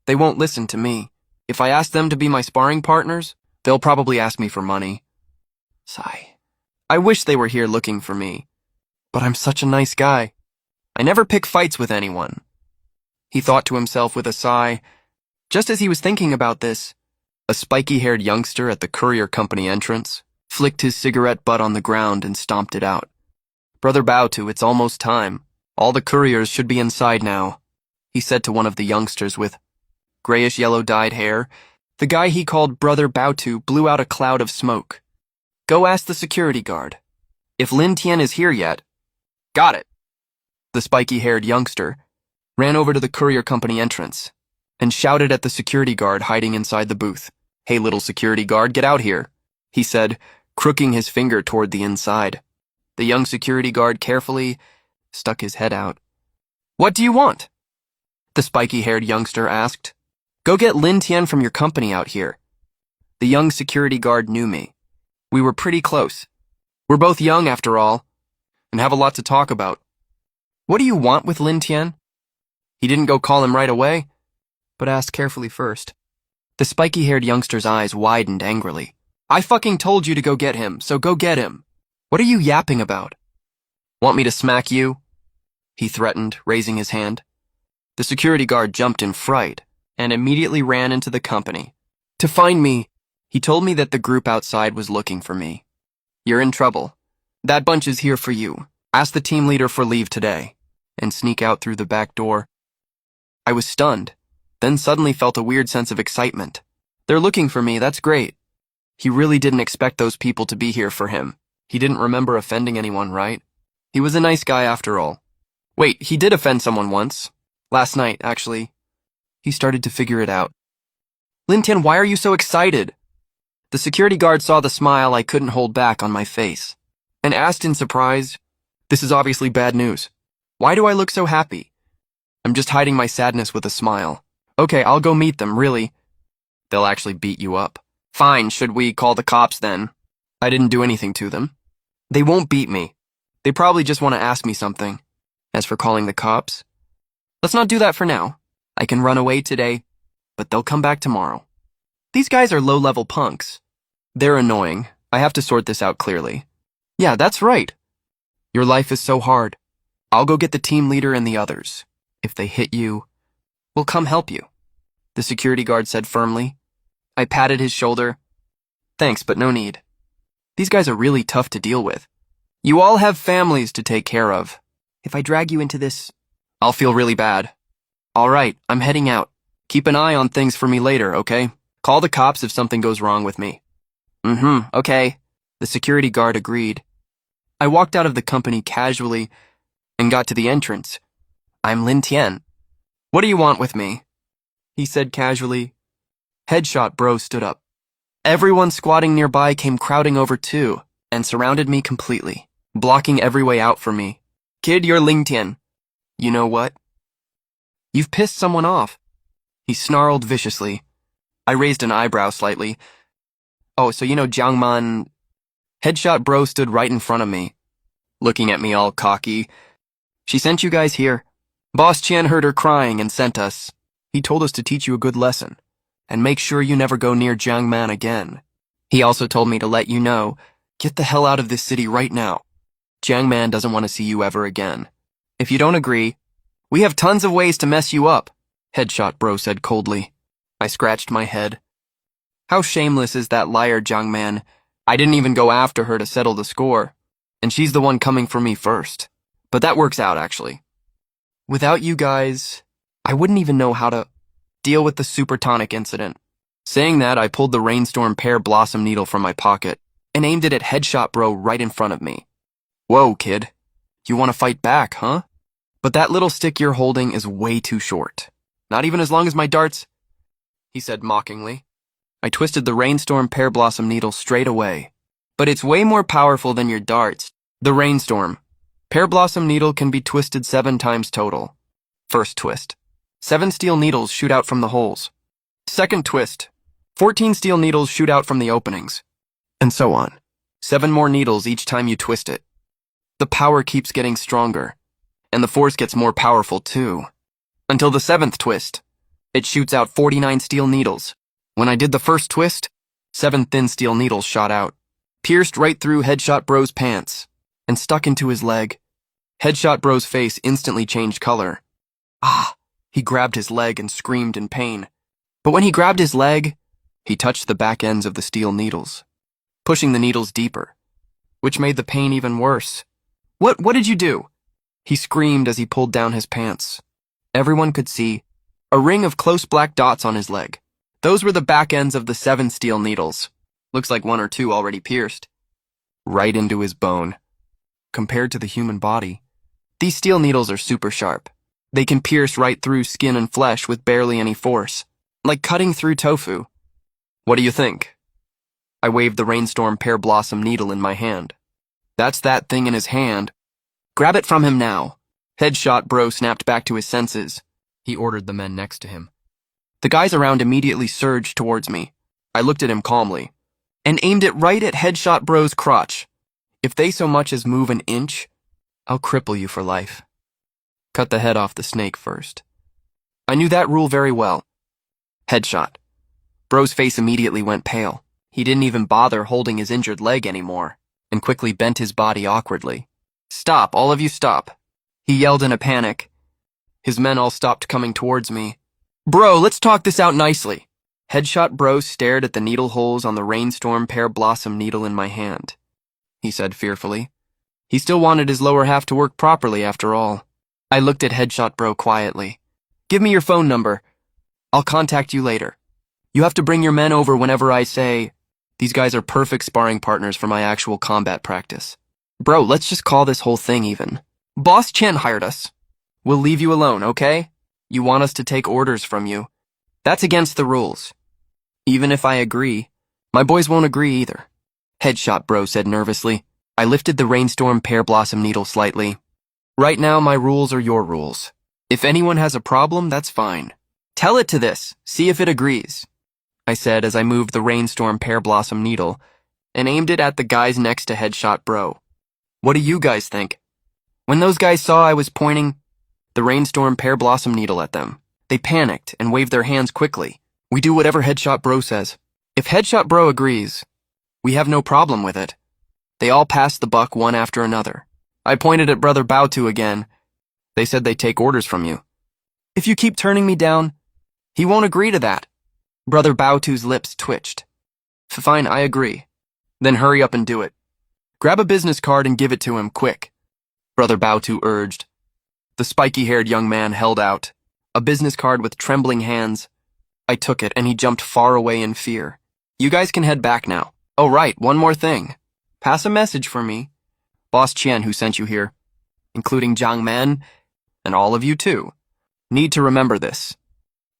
they won't listen to me. If I ask them to be my sparring partners, they'll probably ask me for money. Sigh. I wish they were here looking for me. But I'm such a nice guy. I never pick fights with anyone. He thought to himself with a sigh. Just as he was thinking about this, a spiky-haired youngster at the courier company entrance flicked his cigarette butt on the ground and stomped it out. Brother Bautu, it's almost time. All the couriers should be inside now, he said to one of the youngsters with grayish-yellow dyed hair. The guy he called Brother Bautu blew out a cloud of smoke. Go ask the security guard. If Lin Tian is here yet. Got it. The spiky-haired youngster ran over to the courier company entrance and shouted at the security guard hiding inside the booth. Hey, little security guard, get out here, he said, crooking his finger toward the inside. The young security guard carefully stuck his head out. What do you want? The spiky-haired youngster asked. Go get Lin Tian from your company out here. The young security guard knew me. We were pretty close. We're both young after all, and have a lot to talk about. What do you want with Lin Tian? He didn't go call him right away, but asked carefully first. The spiky-haired youngster's eyes widened angrily. I fucking told you to go get him, so go get him. What are you yapping about? Want me to smack you? He threatened, raising his hand. The security guard jumped in fright and immediately ran into the company. To find me, he told me that the group outside was looking for me. You're in trouble. That bunch is here for you. Ask the team leader for leave today, and sneak out through the back door. I was stunned, then suddenly felt a weird sense of excitement. They're looking for me, that's great. He really didn't expect those people to be here for him. He didn't remember offending anyone, right? He was a nice guy after all. Wait, he did offend someone once. Last night, actually. He started to figure it out. Lin Tian, why are you so excited? The security guard saw the smile I couldn't hold back on my face, and asked in surprise, this is obviously bad news. Why do I look so happy? I'm just hiding my sadness with a smile. Okay, I'll go meet them, really. They'll actually beat you up. Fine, should we call the cops then? I didn't do anything to them. They won't beat me. They probably just want to ask me something. As for calling the cops, let's not do that for now. I can run away today, but they'll come back tomorrow. These guys are low-level punks. They're annoying. I have to sort this out clearly. Yeah, that's right. Your life is so hard. I'll go get the team leader and the others. If they hit you, we'll come help you, the security guard said firmly. I patted his shoulder. Thanks, but no need. These guys are really tough to deal with. You all have families to take care of. If I drag you into this, I'll feel really bad. All right, I'm heading out. Keep an eye on things for me later, okay? Call the cops if something goes wrong with me. Okay. The security guard agreed. I walked out of the company casually and got to the entrance. I'm Lin Tian. What do you want with me? He said casually. Headshot Bro stood up. Everyone squatting nearby came crowding over too and surrounded me completely, blocking every way out for me. Kid, you're Lin Tian. You know what? You've pissed someone off. He snarled viciously. I raised an eyebrow slightly. Oh, so you know Jiang Man. Headshot Bro stood right in front of me, looking at me all cocky. She sent you guys here. Boss Qian heard her crying and sent us. He told us to teach you a good lesson, and make sure you never go near Jiang Man again. He also told me to let you know, get the hell out of this city right now. Jiang Man doesn't want to see you ever again. If you don't agree, we have tons of ways to mess you up, Headshot Bro said coldly. I scratched my head. How shameless is that liar, Jiang Man? I didn't even go after her to settle the score, and she's the one coming for me first. But that works out, actually. Without you guys, I wouldn't even know how to deal with the Supertonic incident. Saying that, I pulled the Rainstorm Pear Blossom Needle from my pocket and aimed it at Headshot Bro right in front of me. Whoa, kid. You want to fight back, huh? But that little stick you're holding is way too short. Not even as long as my darts, he said mockingly. I twisted the Rainstorm Pear Blossom Needle straight away. But it's way more powerful than your darts. The Rainstorm Pear Blossom Needle can be twisted 7 times total. First twist. 7 steel needles shoot out from the holes. Second twist. 14 steel needles shoot out from the openings. And so on. 7 more needles each time you twist it. The power keeps getting stronger. And the force gets more powerful too. Until the 7th twist. It shoots out 49 steel needles. When I did the first twist, 7 thin steel needles shot out, pierced right through Headshot Bro's pants, and stuck into his leg. Headshot Bro's face instantly changed color. Ah! He grabbed his leg and screamed in pain. But when he grabbed his leg, he touched the back ends of the steel needles, pushing the needles deeper, which made the pain even worse. What did you do? He screamed as he pulled down his pants. Everyone could see a ring of close black dots on his leg. Those were the back ends of the 7 steel needles. Looks like 1 or 2 already pierced. Right into his bone. Compared to the human body, these steel needles are super sharp. They can pierce right through skin and flesh with barely any force, like cutting through tofu. What do you think? I waved the Rainstorm Pear Blossom needle in my hand. That's that thing in his hand. Grab it from him now. Headshot Bro snapped back to his senses. He ordered the men next to him. The guys around immediately surged towards me. I looked at him calmly and aimed it right at Headshot Bro's crotch. If they so much as move an inch, I'll cripple you for life. Cut the head off the snake first. I knew that rule very well. Headshot. Bro's face immediately went pale. He didn't even bother holding his injured leg anymore, and quickly bent his body awkwardly. Stop, all of you stop. He yelled in a panic. His men all stopped coming towards me. Bro, let's talk this out nicely. Headshot Bro stared at the needle holes on the Rainstorm Pear Blossom needle in my hand. He said fearfully. He still wanted his lower half to work properly after all. I looked at Headshot Bro quietly. Give me your phone number. I'll contact you later. You have to bring your men over whenever I say. These guys are perfect sparring partners for my actual combat practice. Bro, let's just call this whole thing even. Boss Chen hired us. We'll leave you alone, okay? You want us to take orders from you. That's against the rules. Even if I agree, my boys won't agree either. Headshot Bro said nervously. I lifted the Rainstorm Pear Blossom needle slightly. Right now, my rules are your rules. If anyone has a problem, that's fine. Tell it to this, see if it agrees, I said as I moved the Rainstorm Pear Blossom needle and aimed it at the guys next to Headshot Bro. What do you guys think? When those guys saw I was pointing the Rainstorm Pear Blossom needle at them, they panicked and waved their hands quickly. We do whatever Headshot Bro says. If Headshot Bro agrees, we have no problem with it. They all passed the buck one after another. I pointed at Brother Baotu again. They said they take orders from you. If you keep turning me down, he won't agree to that. Brother Baotu's lips twitched. Fine, I agree. Then hurry up and do it. Grab a business card and give it to him, quick. Brother Baotu urged. The spiky-haired young man held out a business card with trembling hands. I took it and he jumped far away in fear. You guys can head back now. Oh right, one more thing. Pass a message for me. Boss Qian who sent you here, including Jiang Man, and all of you too, need to remember this.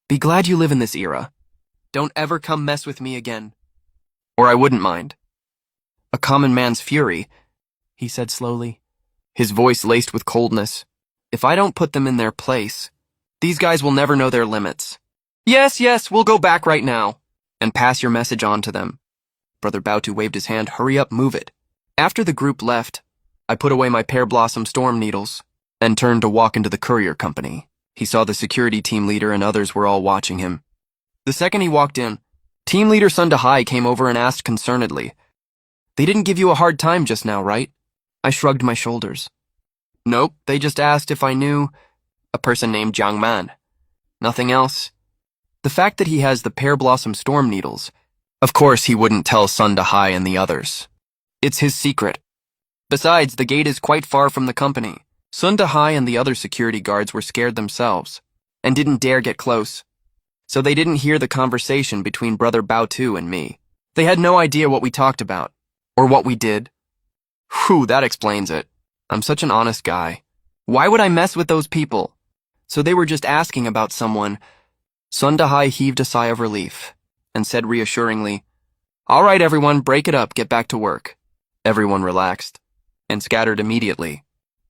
Be glad you live in this era. Don't ever come mess with me again. Or I wouldn't mind. A common man's fury, he said slowly, his voice laced with coldness. If I don't put them in their place, these guys will never know their limits. Yes, we'll go back right now, and pass your message on to them. Brother Baotu waved his hand. Hurry up, move it. After the group left, I put away my Pear Blossom storm needles and turned to walk into the courier company. He saw the security team leader and others were all watching him. The second he walked in, team leader Sun Dahai came over and asked concernedly, They didn't give you a hard time just now, right? I shrugged my shoulders. Nope, they just asked if I knew a person named Jiang Man. Nothing else. The fact that he has the Pear Blossom storm needles, of course he wouldn't tell Sun Dahai and the others. It's his secret. Besides, the gate is quite far from the company. Sun Dahai and the other security guards were scared themselves and didn't dare get close. So they didn't hear the conversation between Brother Baotu and me. They had no idea what we talked about or what we did. Whew, that explains it. I'm such an honest guy. Why would I mess with those people? So they were just asking about someone. Sun Dahai heaved a sigh of relief and said reassuringly, All right, everyone, break it up, get back to work. Everyone relaxed and scattered immediately.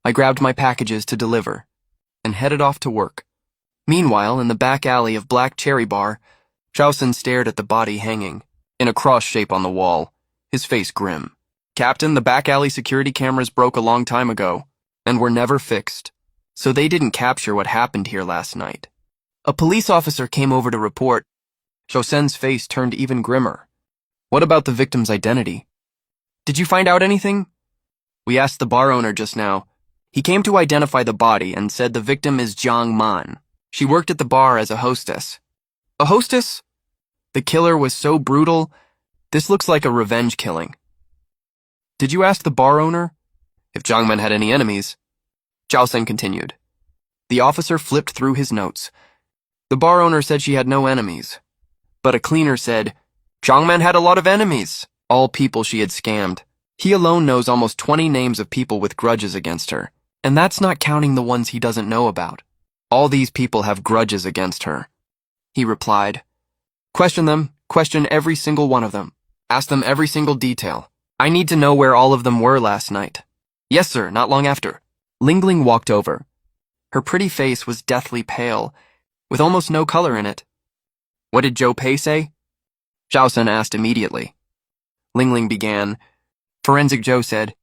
I grabbed my packages to deliver and headed off to work. Meanwhile, in the back alley of Black Cherry Bar, Chowson stared at the body hanging in a cross shape on the wall, his face grim. Captain, the back alley security cameras broke a long time ago and were never fixed. so they didn't capture what happened here last night. A police officer came over to report. Josen's face turned even grimmer. What about the victim's identity? Did you find out anything? We asked the bar owner just now. He came to identify the body and said the victim is Jiang Man. She worked at the bar as a hostess. A hostess? The killer was so brutal. This looks like a revenge killing. Did you ask the bar owner if Jiang Man had any enemies? Zhao Sen continued. The officer flipped through his notes. The bar owner said she had no enemies. But a cleaner said, Jiang Man had a lot of enemies, all people she had scammed. He alone knows almost 20 names of people with grudges against her, and that's not counting the ones he doesn't know about. All these people have grudges against her. He replied, Question them, question every single one of them. Ask them every single detail. I need to know where all of them were last night. Yes, sir, not long after. Lingling walked over. Her pretty face was deathly pale, with almost no color in it. What did Zhou Pei say? Zhao Sen asked immediately. Lingling began. Forensic Zhou said,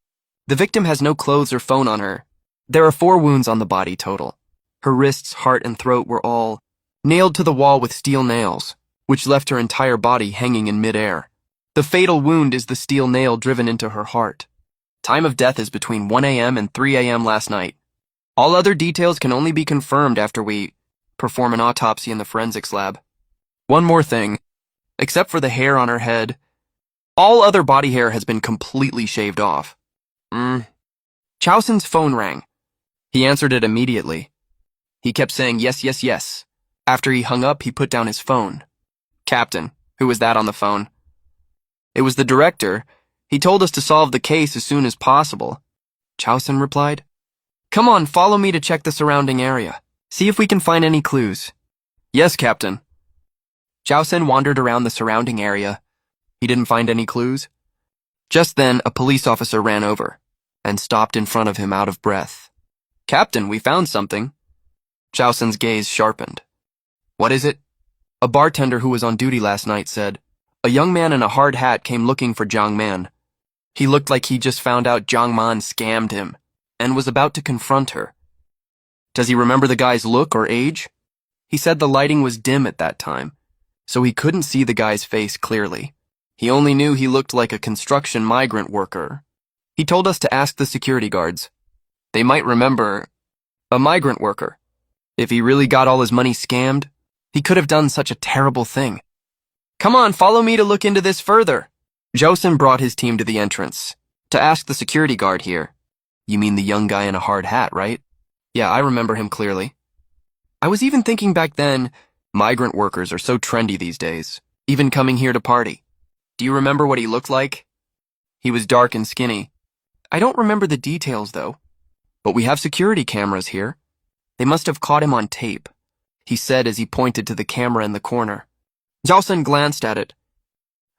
The victim has no clothes or phone on her. There are 4 wounds on the body total. Her wrists, heart, and throat were all nailed to the wall with steel nails, which left her entire body hanging in midair. The fatal wound is the steel nail driven into her heart. Time of death is between 1 a.m. and 3 a.m. last night. All other details can only be confirmed after we perform an autopsy in the forensics lab. One more thing. Except for the hair on her head, all other body hair has been completely shaved off. Chowson's phone rang. He answered it immediately. He kept saying yes, yes, yes. After he hung up, he put down his phone. Captain, who was that on the phone? It was the director. He told us to solve the case as soon as possible. Chowson replied. Come on, follow me to check the surrounding area. See if we can find any clues. Yes, Captain. Chowson wandered around the surrounding area. He didn't find any clues. Just then, a police officer ran over and stopped in front of him out of breath. Captain, we found something. Chowson's gaze sharpened. What is it? A bartender who was on duty last night said, A young man in a hard hat came looking for Jiang Man. He looked like he just found out Jiang Man scammed him and was about to confront her. Does he remember the guy's look or age? He said the lighting was dim at that time, so he couldn't see the guy's face clearly. He only knew he looked like a construction migrant worker. He told us to ask the security guards. They might remember a migrant worker. If he really got all his money scammed, he could have done such a terrible thing. Come on, follow me to look into this further. Josen brought his team to the entrance to ask the security guard here. You mean the young guy in a hard hat, right? Yeah, I remember him clearly. I was even thinking back then, migrant workers are so trendy these days, even coming here to party. Do you remember what he looked like? He was dark and skinny. I don't remember the details, though. But we have security cameras here. They must have caught him on tape, he said as he pointed to the camera in the corner. Zhaosen glanced at it.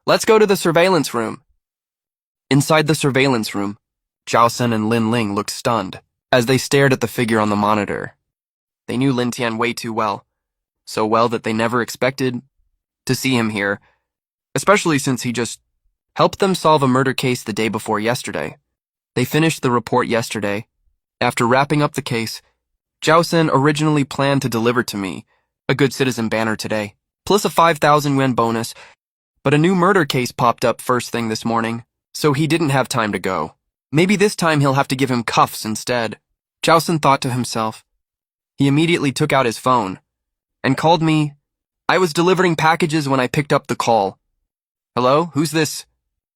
Let's go to the surveillance room. Inside the surveillance room, Zhaosen and Lin Ling looked stunned as they stared at the figure on the monitor. They knew Lin Tian way too well, so well that they never expected to see him here, especially since he just helped them solve a murder case the day before yesterday. They finished the report yesterday. After wrapping up the case, Zhaosen originally planned to deliver to me a good citizen banner today, plus a 5,000 yuan bonus, but a new murder case popped up first thing this morning, so he didn't have time to go. Maybe this time he'll have to give him cuffs instead. Zhaosen thought to himself. He immediately took out his phone and called me. I was delivering packages when I picked up the call. Hello, who's this?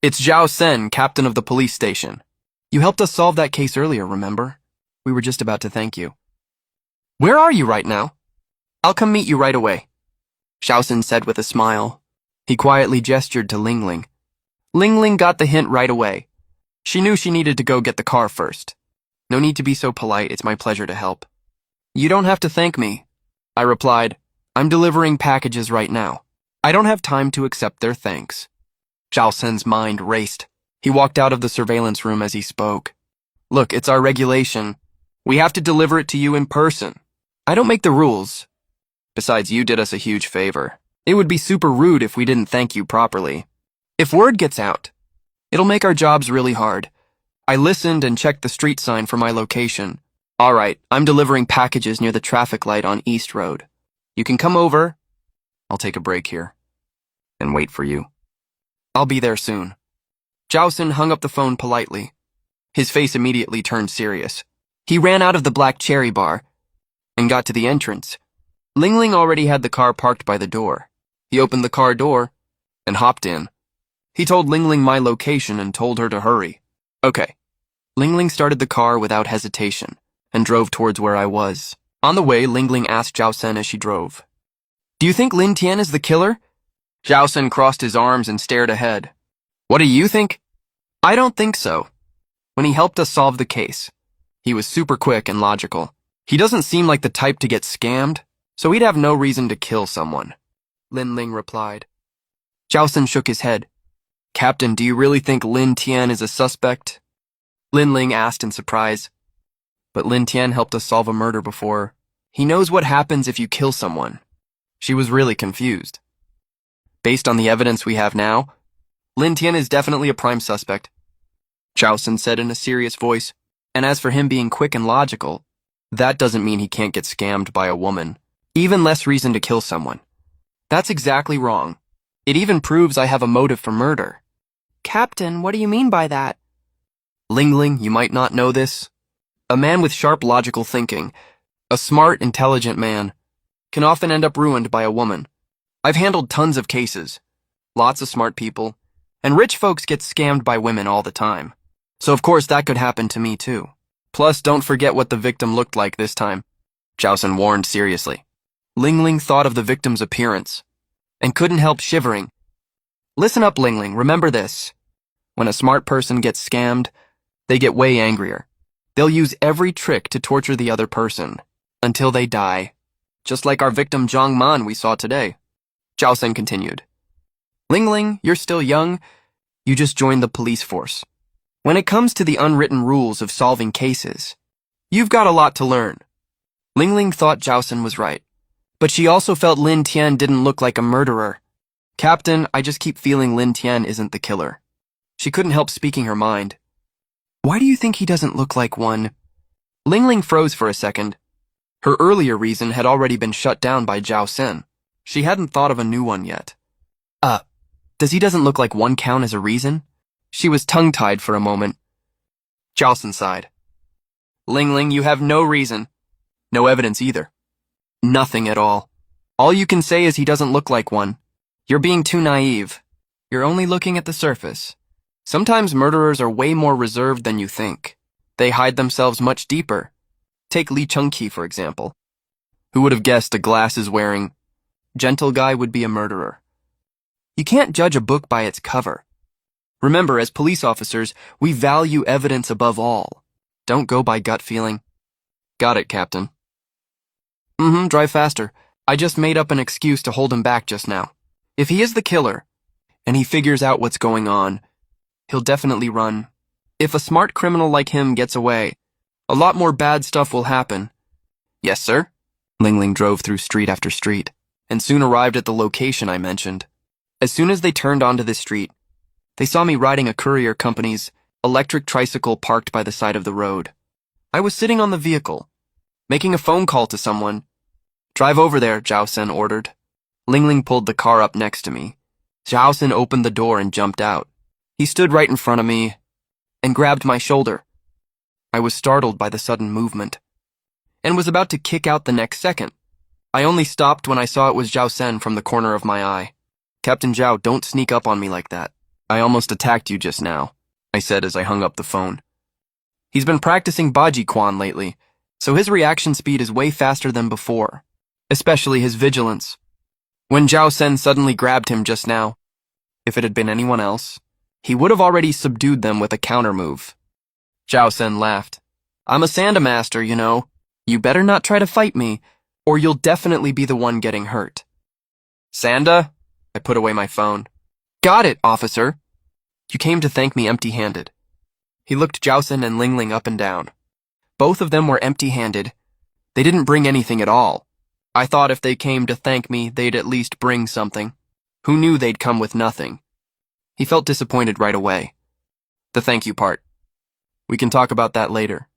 It's Zhao Sen, captain of the police station. You helped us solve that case earlier, remember? We were just about to thank you. Where are you right now? I'll come meet you right away, Zhaosen said with a smile. He quietly gestured to Ling Ling. Ling Ling got the hint right away. She knew she needed to go get the car first. No need to be so polite, it's my pleasure to help. You don't have to thank me, I replied. I'm delivering packages right now. I don't have time to accept their thanks. Zhao Sen's mind raced. He walked out of the surveillance room as he spoke. Look, it's our regulation. We have to deliver it to you in person. I don't make the rules. Besides, you did us a huge favor. It would be super rude if we didn't thank you properly. If word gets out, it'll make our jobs really hard. I listened and checked the street sign for my location. Alright, I'm delivering packages near the traffic light on East Road. You can come over. I'll take a break here and wait for you. I'll be there soon. Jowson hung up the phone politely. His face immediately turned serious. He ran out of the Black Cherry Bar and got to the entrance. Ling Ling already had the car parked by the door. He opened the car door and hopped in. He told Ling Ling my location and told her to hurry. Okay. Ling Ling started the car without hesitation and drove towards where I was. On the way, Ling Ling asked Jowson as she drove, "Do you think Lin Tian is the killer?" Jowson crossed his arms and stared ahead. "What do you think?" "I don't think so." When he helped us solve the case, he was super quick and logical. He doesn't seem like the type to get scammed, so he'd have no reason to kill someone, Lin Ling replied. Jowson shook his head. "Captain, do you really think Lin Tian is a suspect?" Lin Ling asked in surprise. "But Lin Tian helped us solve a murder before. He knows what happens if you kill someone." She was really confused. "Based on the evidence we have now, Lin Tian is definitely a prime suspect," Jowson said in a serious voice. "And as for him being quick and logical, that doesn't mean he can't get scammed by a woman. Even less reason to kill someone. That's exactly wrong. It even proves I have a motive for murder." Captain, what do you mean by that? Ling Ling, you might not know this. A man with sharp logical thinking, a smart, intelligent man, can often end up ruined by a woman. I've handled tons of cases, lots of smart people, and rich folks get scammed by women all the time. So of course that could happen to me too. Plus, don't forget what the victim looked like this time, Jowson warned seriously. Ling Ling thought of the victim's appearance and couldn't help shivering. Listen up, Ling Ling, remember this. When a smart person gets scammed, they get way angrier. They'll use every trick to torture the other person until they die, just like our victim Zhang Man we saw today. Jowson continued. Ling Ling, you're still young. You just joined the police force. When it comes to the unwritten rules of solving cases, you've got a lot to learn. Ling Ling thought Jowson was right, but she also felt Lin Tian didn't look like a murderer. Captain, I just keep feeling Lin Tian isn't the killer. She couldn't help speaking her mind. Why do you think he doesn't look like one? Ling Ling froze for a second. Her earlier reason had already been shut down by Jowson. She hadn't thought of a new one yet. Does he doesn't look like one count as a reason? She was tongue-tied for a moment. Jowson sighed. Ling Ling, you have no reason. No evidence either. Nothing at all. All you can say is he doesn't look like one. You're being too naive. You're only looking at the surface. Sometimes murderers are way more reserved than you think. They hide themselves much deeper. Take Lee Chung-ki, for example. Who would have guessed a glasses-wearing, gentle guy would be a murderer? You can't judge a book by its cover. Remember, as police officers, we value evidence above all. Don't go by gut feeling. Got it, Captain. Drive faster. I just made up an excuse to hold him back just now. If he is the killer, and he figures out what's going on, he'll definitely run. If a smart criminal like him gets away, a lot more bad stuff will happen. Yes, sir. Ling Ling drove through street after street, and soon arrived at the location I mentioned. As soon as they turned onto this street, they saw me riding a courier company's electric tricycle parked by the side of the road. I was sitting on the vehicle, making a phone call to someone. Drive over there, Jowson ordered. Ling Ling pulled the car up next to me. Jowson opened the door and jumped out. He stood right in front of me and grabbed my shoulder. I was startled by the sudden movement and was about to kick out the next second. I only stopped when I saw it was Jowson from the corner of my eye. Captain Zhao, don't sneak up on me like that. I almost attacked you just now, I said as I hung up the phone. He's been practicing Baji Quan lately, so his reaction speed is way faster than before, especially his vigilance. When Jowson suddenly grabbed him just now, if it had been anyone else, he would have already subdued them with a counter move. Jowson laughed. I'm a Sanda master, you know. You better not try to fight me, or you'll definitely be the one getting hurt. Sanda? I put away my phone. Got it, officer. You came to thank me empty-handed. He looked Jowson and Ling Ling up and down. Both of them were empty-handed. They didn't bring anything at all. I thought if they came to thank me, they'd at least bring something. Who knew they'd come with nothing? He felt disappointed right away. The thank you part. We can talk about that later.